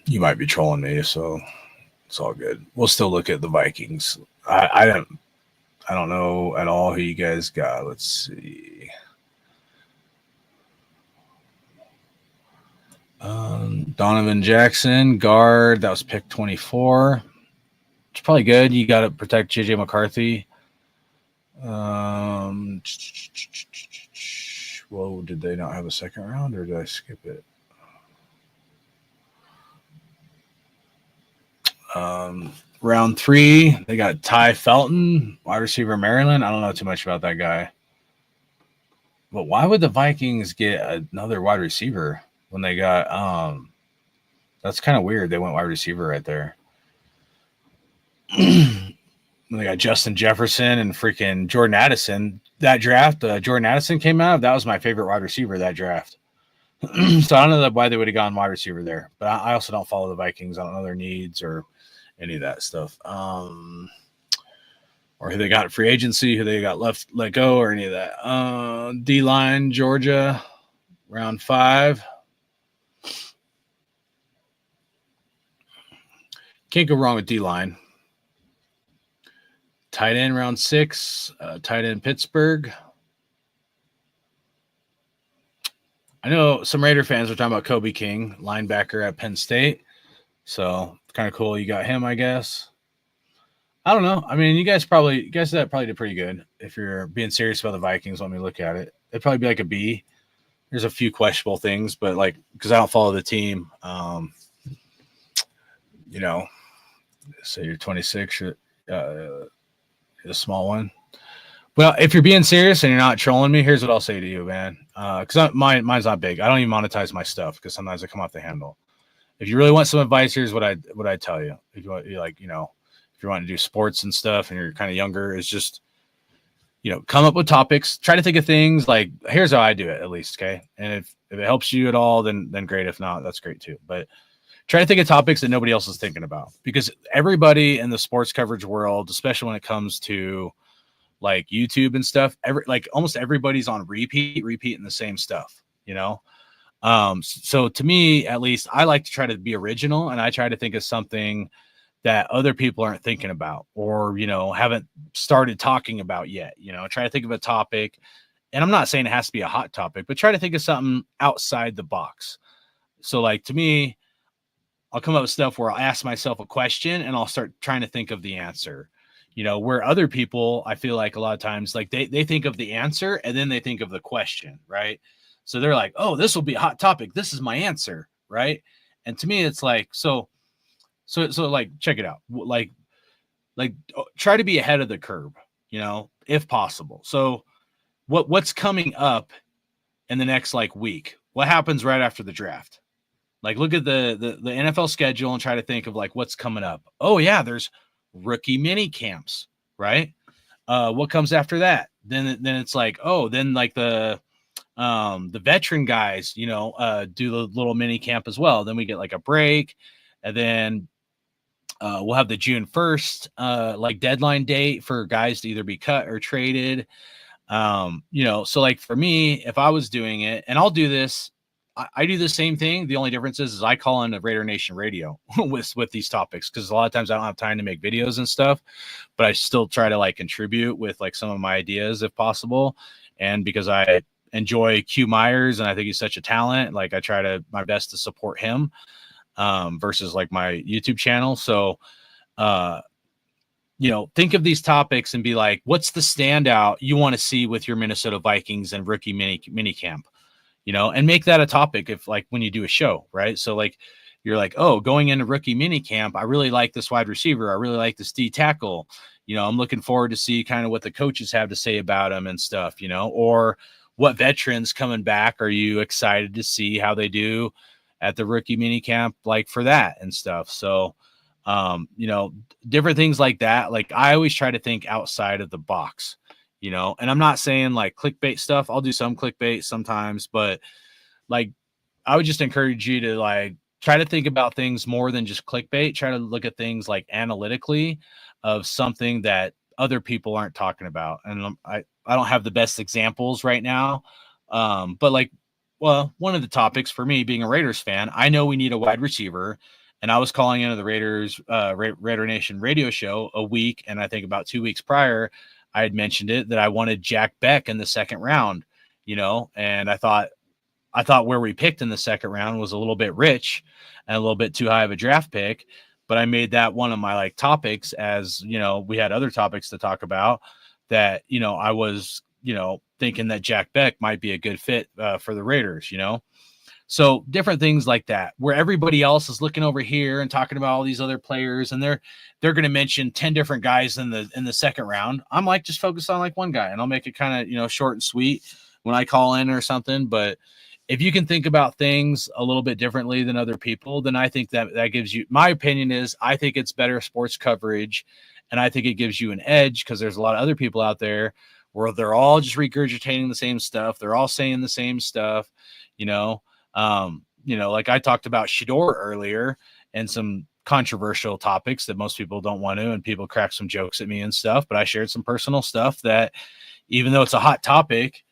You might be trolling me, so it's all good. We'll still look at the Vikings. I don't know at all who you guys got. Let's see. Donovan Jackson, guard. That was pick 24. It's probably good. You got to protect JJ McCarthy. Whoa, did they not have a second round, or did I skip it? Round 3, they got Ty Felton, wide receiver, Maryland. I don't know too much about that guy. But why would the Vikings get another wide receiver when they got that's kind of weird. They went wide receiver right there. When they got Justin Jefferson and freaking Jordan Addison. That draft, Jordan Addison came out. That was my favorite wide receiver that draft. So I don't know why they would have gone wide receiver there. But I also don't follow the Vikings. I don't know their needs or any of that stuff. Or who they got at free agency, who they got let go, or any of that. D-line, Georgia, round 5. Can't go wrong with D-line. Tight end, round 6. Tight end, Pittsburgh. I know some Raider fans are talking about Kobe King, linebacker at Penn State. So kind of cool. You got him, I guess. I don't know. I mean, you guys probably did pretty good. If you're being serious about the Vikings, let me look at it. It'd probably be like a B. There's a few questionable things, but like because I don't follow the team, you know, say you're 26, a small one. Well, if you're being serious and you're not trolling me, here's what I'll say to you, man. Because mine's not big. I don't even monetize my stuff because sometimes I come off the handle. If you really want some advice, here's what I tell you. If you want, if you want to do sports and stuff and you're kind of younger, it's just, come up with topics. Try to think of things like, here's how I do it, at least, okay? And if it helps you at all, then great. If not, that's great too. But try to think of topics that nobody else is thinking about, because everybody in the sports coverage world, especially when it comes to like YouTube and stuff, almost everybody's on repeating the same stuff, So to me, at least, I like to try to be original, and I try to think of something that other people aren't thinking about or, haven't started talking about yet. Try to think of a topic, and I'm not saying it has to be a hot topic, but try to think of something outside the box. So like, to me, I'll come up with stuff where I'll ask myself a question and I'll start trying to think of the answer. Where other people, I feel like a lot of times, like they think of the answer and then they think of the question, right? So they're like, oh, this will be a hot topic. This is my answer, right? And to me, it's like, so like, check it out. Like try to be ahead of the curve, if possible. So what's coming up in the next like week? What happens right after the draft? Like, look at the NFL schedule and try to think of like what's coming up. Oh yeah, there's rookie mini camps, right? What comes after that? Then it's like, oh, then like the veteran guys, do the little mini camp as well. Then we get like a break, and then we'll have the June 1st like deadline date for guys to either be cut or traded. So like for me, if I was doing it, and I'll do this, I do the same thing. The only difference is I call in a Raider Nation radio with these topics, because a lot of times I don't have time to make videos and stuff, but I still try to like contribute with like some of my ideas if possible. And because I enjoy Q Myers and I think he's such a talent, like I try my best to support him versus like my YouTube channel. So think of these topics and be like, what's the standout you want to see with your Minnesota Vikings and rookie mini camp, and make that a topic if like when you do a show, right? So like you're like, oh, going into rookie mini camp, I really like this wide receiver. I really like this D tackle. I'm looking forward to see kind of what the coaches have to say about him and stuff, or what veterans coming back are you excited to see how they do at the rookie mini camp, like for that and stuff. So, different things like that. Like I always try to think outside of the box, and I'm not saying like clickbait stuff. I'll do some clickbait sometimes, but like I would just encourage you to like try to think about things more than just clickbait. Try to look at things like analytically of something that other people aren't talking about. And I don't have the best examples right now. But like, well, one of the topics for me being a Raiders fan, I know we need a wide receiver. And I was calling into the Raiders, Raider Nation radio show a week. And I think about 2 weeks prior, I had mentioned it that I wanted Jack Beck in the second round, and I thought where we picked in the second round was a little bit rich and a little bit too high of a draft pick. But I made that one of my like topics as, we had other topics to talk about that, I was, thinking that Jack Beck might be a good fit for the Raiders, So different things like that, where everybody else is looking over here and talking about all these other players, and they're going to mention 10 different guys in the second round. I'm like, just focus on like one guy, and I'll make it kind of, short and sweet when I call in or something. But if you can think about things a little bit differently than other people, then I think that gives you, my opinion is, I think it's better sports coverage. And I think it gives you an edge because there's a lot of other people out there where they're all just regurgitating the same stuff. They're all saying the same stuff, like I talked about Shedeur earlier and some controversial topics that most people don't want to, and people crack some jokes at me and stuff, but I shared some personal stuff that even though it's a hot topic,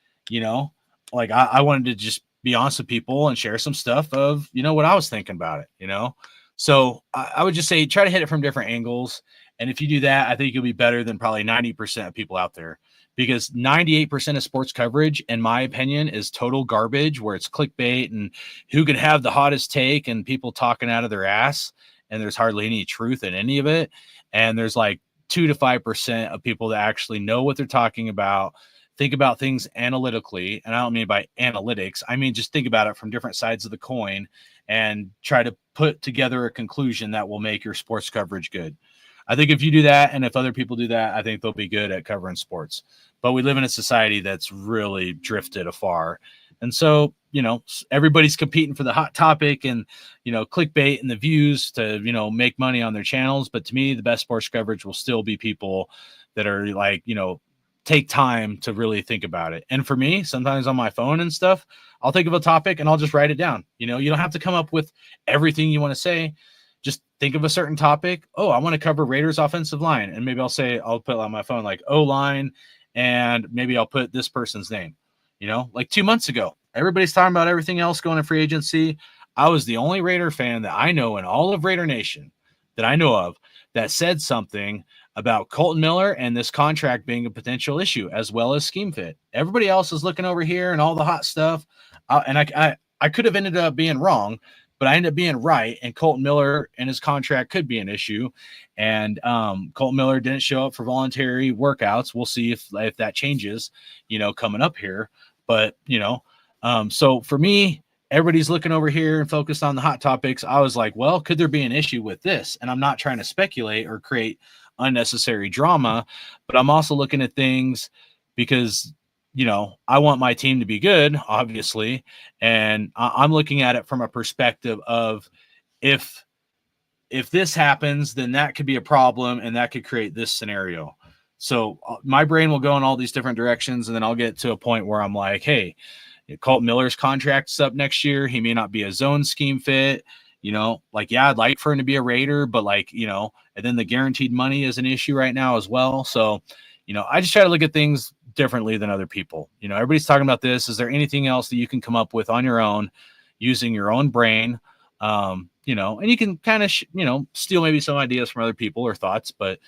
like I wanted to just be honest with people and share some stuff of, what I was thinking about it, So I would just say, try to hit it from different angles. And if you do that, I think you'll be better than probably 90% of people out there, because 98% of sports coverage, in my opinion, is total garbage, where it's clickbait and who can have the hottest take and people talking out of their ass. And there's hardly any truth in any of it. And there's like 2 to 5% of people that actually know what they're talking about, think about things analytically. And I don't mean by analytics, I mean just think about it from different sides of the coin and try to put together a conclusion that will make your sports coverage good. I think if you do that, and if other people do that, I think they'll be good at covering sports. But we live in a society that's really drifted afar. And so, everybody's competing for the hot topic and, clickbait and the views to, make money on their channels. But to me, the best sports coverage will still be people that are like, take time to really think about it. And for me, sometimes on my phone and stuff, I'll think of a topic and I'll just write it down. You don't have to come up with everything you want to say. Just think of a certain topic. Oh, I want to cover Raiders offensive line. And maybe I'll put on my phone like O-line, and maybe I'll put this person's name. Like 2 months ago, everybody's talking about everything else going to free agency. I was the only Raider fan that I know in all of Raider Nation that I know of that said something about Colton Miller and this contract being a potential issue, as well as scheme fit. Everybody else is looking over here and all the hot stuff. And I could have ended up being wrong, but I ended up being right. And Colton Miller and his contract could be an issue. And Colton Miller didn't show up for voluntary workouts. We'll see if that changes, coming up here. But, so for me, everybody's looking over here and focused on the hot topics. I was like, well, could there be an issue with this? And I'm not trying to speculate or create unnecessary drama, but I'm also looking at things because, I want my team to be good, obviously. And I'm looking at it from a perspective of if this happens, then that could be a problem and that could create this scenario. So my brain will go in all these different directions. And then I'll get to a point where I'm like, hey, Colton Miller's contract's up next year. He may not be a zone scheme fit. Like, yeah, I'd like for him to be a Raider, but like, and then the guaranteed money is an issue right now as well. So, I just try to look at things differently than other people. Everybody's talking about this. Is there anything else that you can come up with on your own using your own brain? And you can kind of, steal maybe some ideas from other people or thoughts, but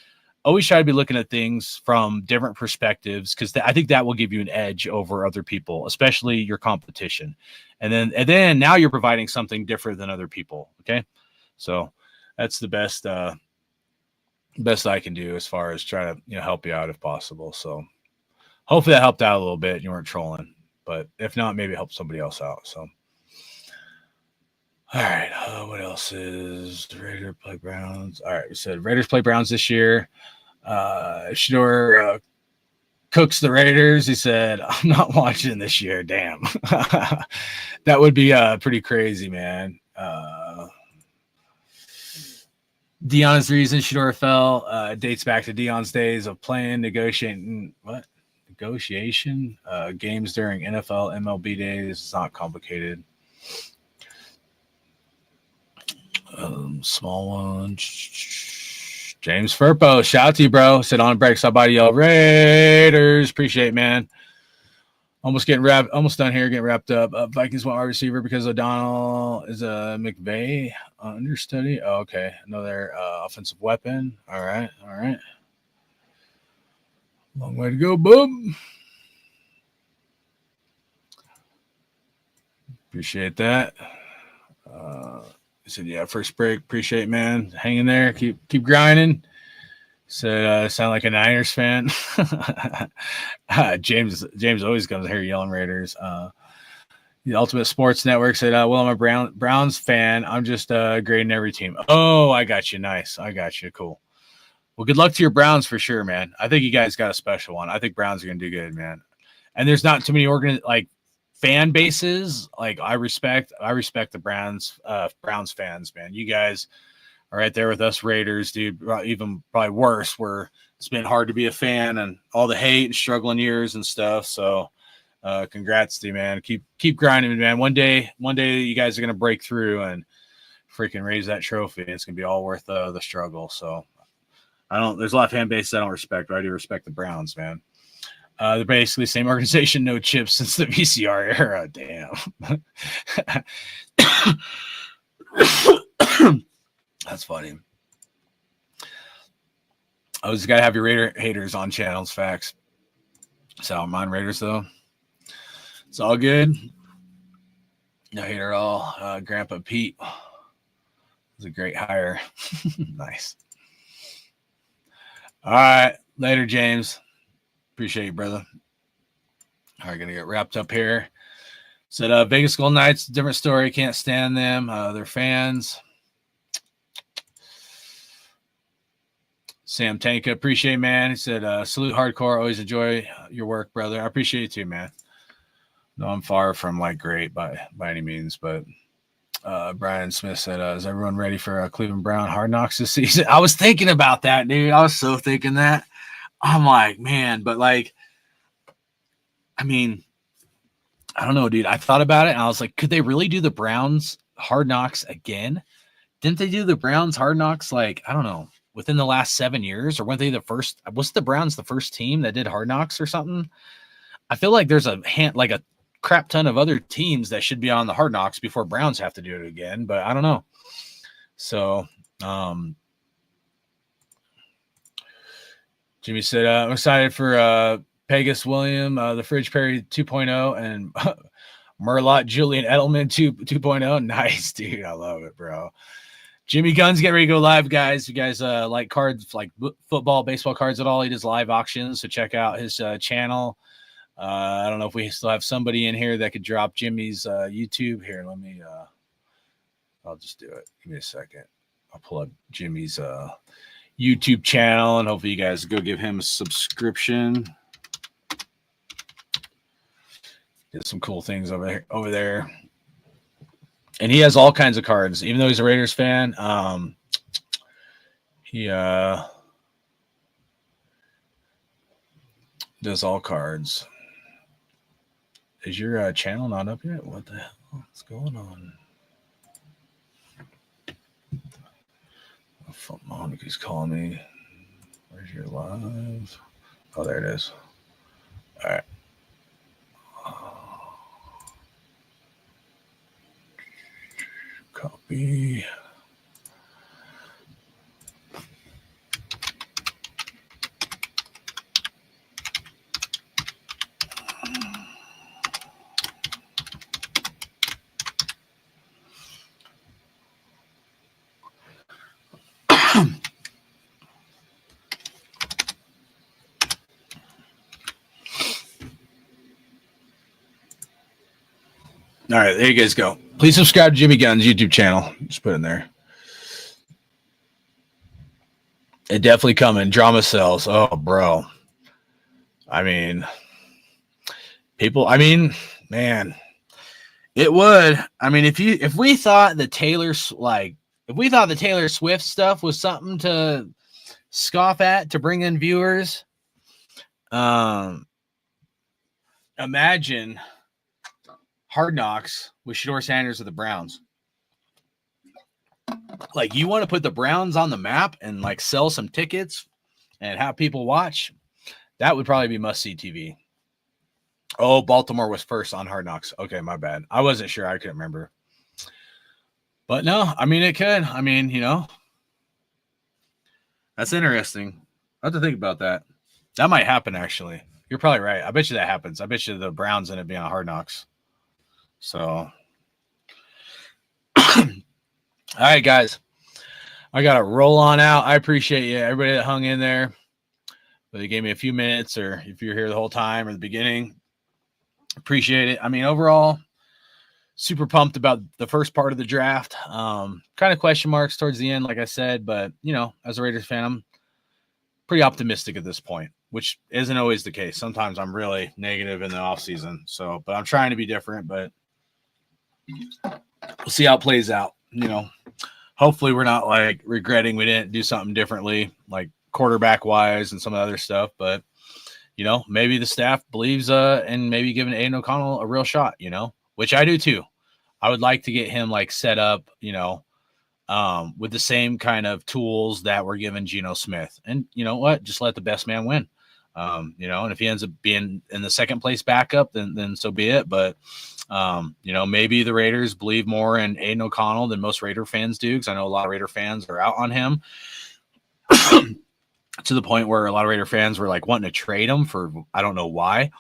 always try to be looking at things from different perspectives, because I think that will give you an edge over other people, especially your competition. And then now you're providing something different than other people. Okay. So that's the best best I can do as far as trying to help you out if possible. So hopefully that helped out a little bit. And you weren't trolling, but if not, maybe help somebody else out. So all right, what else is Raiders play Browns? All right, we said Raiders play Browns this year. Shedeur cooks the Raiders. He said, "I'm not watching this year." Damn, that would be pretty crazy, man. Deion's reason Shedeur fell dates back to Deion's days of playing, negotiation games during NFL, MLB days. It's not complicated. Small one. James Furpo, shout out to you, bro. Sit on break. Stop by to yell Raiders. Appreciate it, man. Almost done here, getting wrapped up. Vikings want wide receiver because O'Donnell is a McVay understudy. Oh, okay. Another offensive weapon. All right. Long way to go, bub. Appreciate that. He said, yeah, first break. Appreciate it, man. Hang in there. Keep grinding. Said, sound like a Niners fan. James always comes here yelling Raiders. The Ultimate Sports Network said, well, I'm a Browns fan. I'm just grading every team. Oh, I got you. Nice. I got you. Cool. Well, good luck to your Browns for sure, man. I think you guys got a special one. I think Browns are going to do good, man. And there's not too many fan bases. Like I respect the Browns fans, man. You guys are right there with us Raiders, dude. Even probably worse, where it's been hard to be a fan and all the hate and struggling years and stuff. So congrats to you, man. Keep grinding, man. One day you guys are gonna break through and freaking raise that trophy. It's gonna be all worth the struggle. So there's a lot of fan bases I don't respect, but I do respect the Browns, man. They're basically the same organization, no chips since the VCR era. Damn. That's funny. I was got to have your Raider haters on channels. Facts. So I don't mind Raiders though. It's all good. No hater at all. Grandpa Pete was a great hire. Nice. All right. Later, James. Appreciate you, brother. All right, gonna get wrapped up here. Said Vegas Golden Knights, different story. Can't stand them. They're fans. Sam Tanka, appreciate, man. He said, salute hardcore. Always enjoy your work, brother. I appreciate you too, man. No, I'm far from great by any means, but Brian Smith said, is everyone ready for Cleveland Brown Hard Knocks this season? I was thinking about that, dude. I was so thinking that. I'm like, man, but I mean, I don't know, dude. I thought about it and I was like, could they really do the Browns Hard Knocks again? Didn't they do the Browns Hard Knocks I don't know, within the last 7 years? Or weren't they the first? Was the Browns the first team that did Hard Knocks or something? I feel like there's a crap ton of other teams that should be on the Hard Knocks before Browns have to do it again, but I don't know. So, Jimmy said, I'm excited for Pegasus William, the Fridge Perry 2.0, and Merlot Julian Edelman 2.0. Nice, dude. I love it, bro. Jimmy Guns, get ready to go live, guys. You guys like cards, like football, baseball cards at all? He does live auctions, so check out his channel. I don't know if we still have somebody in here that could drop Jimmy's YouTube. Here, let me I'll just do it. Give me a second. I'll pull up Jimmy's YouTube channel, and hopefully you guys go give him a subscription. Did some cool things over there. And he has all kinds of cards, even though he's a Raiders fan. He does all cards. Is your channel not up yet? What the hell? What's going on? Monica's calling me. Where's your live? Oh, there it is. All right. Copy. All right, there you guys go. Please subscribe to Jimmy Gunn's YouTube channel. Just put it in there. It definitely coming. Drama cells. Oh, bro. I mean, people. I mean, man, it would. I mean, if we thought the Taylor Swift stuff was something to scoff at to bring in viewers, imagine Hard Knocks with Shedeur Sanders of the Browns. Like, you want to put the Browns on the map and like sell some tickets and have people watch? That would probably be must-see TV. Oh, Baltimore was first on Hard Knocks. Okay, my bad. I wasn't sure. I couldn't remember. But no, I mean, it could. I mean, you know, that's interesting. I have to think about that. That might happen, actually. You're probably right. I bet you that happens. I bet you the Browns end up being on Hard Knocks. So, all right, guys. I got to roll on out. I appreciate you, everybody that hung in there. Whether you gave me a few minutes or if you're here the whole time or the beginning. Appreciate it. I mean, overall, super pumped about the first part of the draft. Kind of question marks towards the end, like I said. But, you know, as a Raiders fan, I'm pretty optimistic at this point, which isn't always the case. Sometimes I'm really negative in the offseason. So, but I'm trying to be different. But we'll see how it plays out. You know, hopefully we're not like regretting we didn't do something differently, like quarterback wise and some of the other stuff. But, you know, maybe the staff believes and maybe giving Aiden O'Connell a real shot, you know, which I do too. I would like to get him like set up, you know, with the same kind of tools that were given Geno Smith. And you know what? Just let the best man win. You know, and if he ends up being in the second place backup, then so be it. But, you know, maybe the Raiders believe more in Aiden O'Connell than most Raider fans do, because I know a lot of Raider fans are out on him. To the point where a lot of Raider fans were like wanting to trade him for, I don't know why,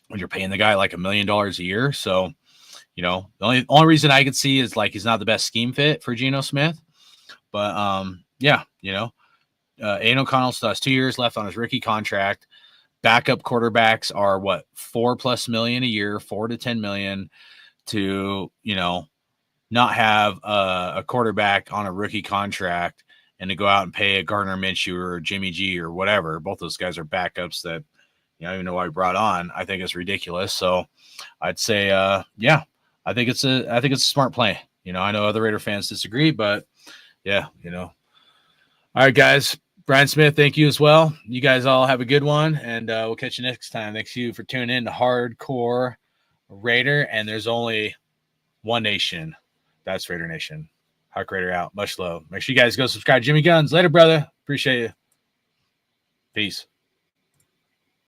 when you're paying the guy like $1 million a year. So, you know, the only reason I could see is like he's not the best scheme fit for Geno Smith. But yeah, you know, Aiden O'Connell still has 2 years left on his rookie contract. Backup quarterbacks are what, $4+ million a year, 4 to 10 million to, you know, not have a quarterback on a rookie contract and to go out and pay a Gardner Minshew or Jimmy G or whatever. Both those guys are backups that, you know, I don't even know why we brought on. I think it's ridiculous. So I'd say, yeah, I think it's a smart play. You know, I know other Raider fans disagree, but yeah, you know. All right, guys. Brian Smith, thank you as well. You guys all have a good one, and we'll catch you next time. Thanks you for tuning in to Hardcore Raider, and there's only one nation. That's Raider Nation. Hawk Raider out. Much love. Make sure you guys go subscribe to Jimmy Guns. Later, brother. Appreciate you. Peace.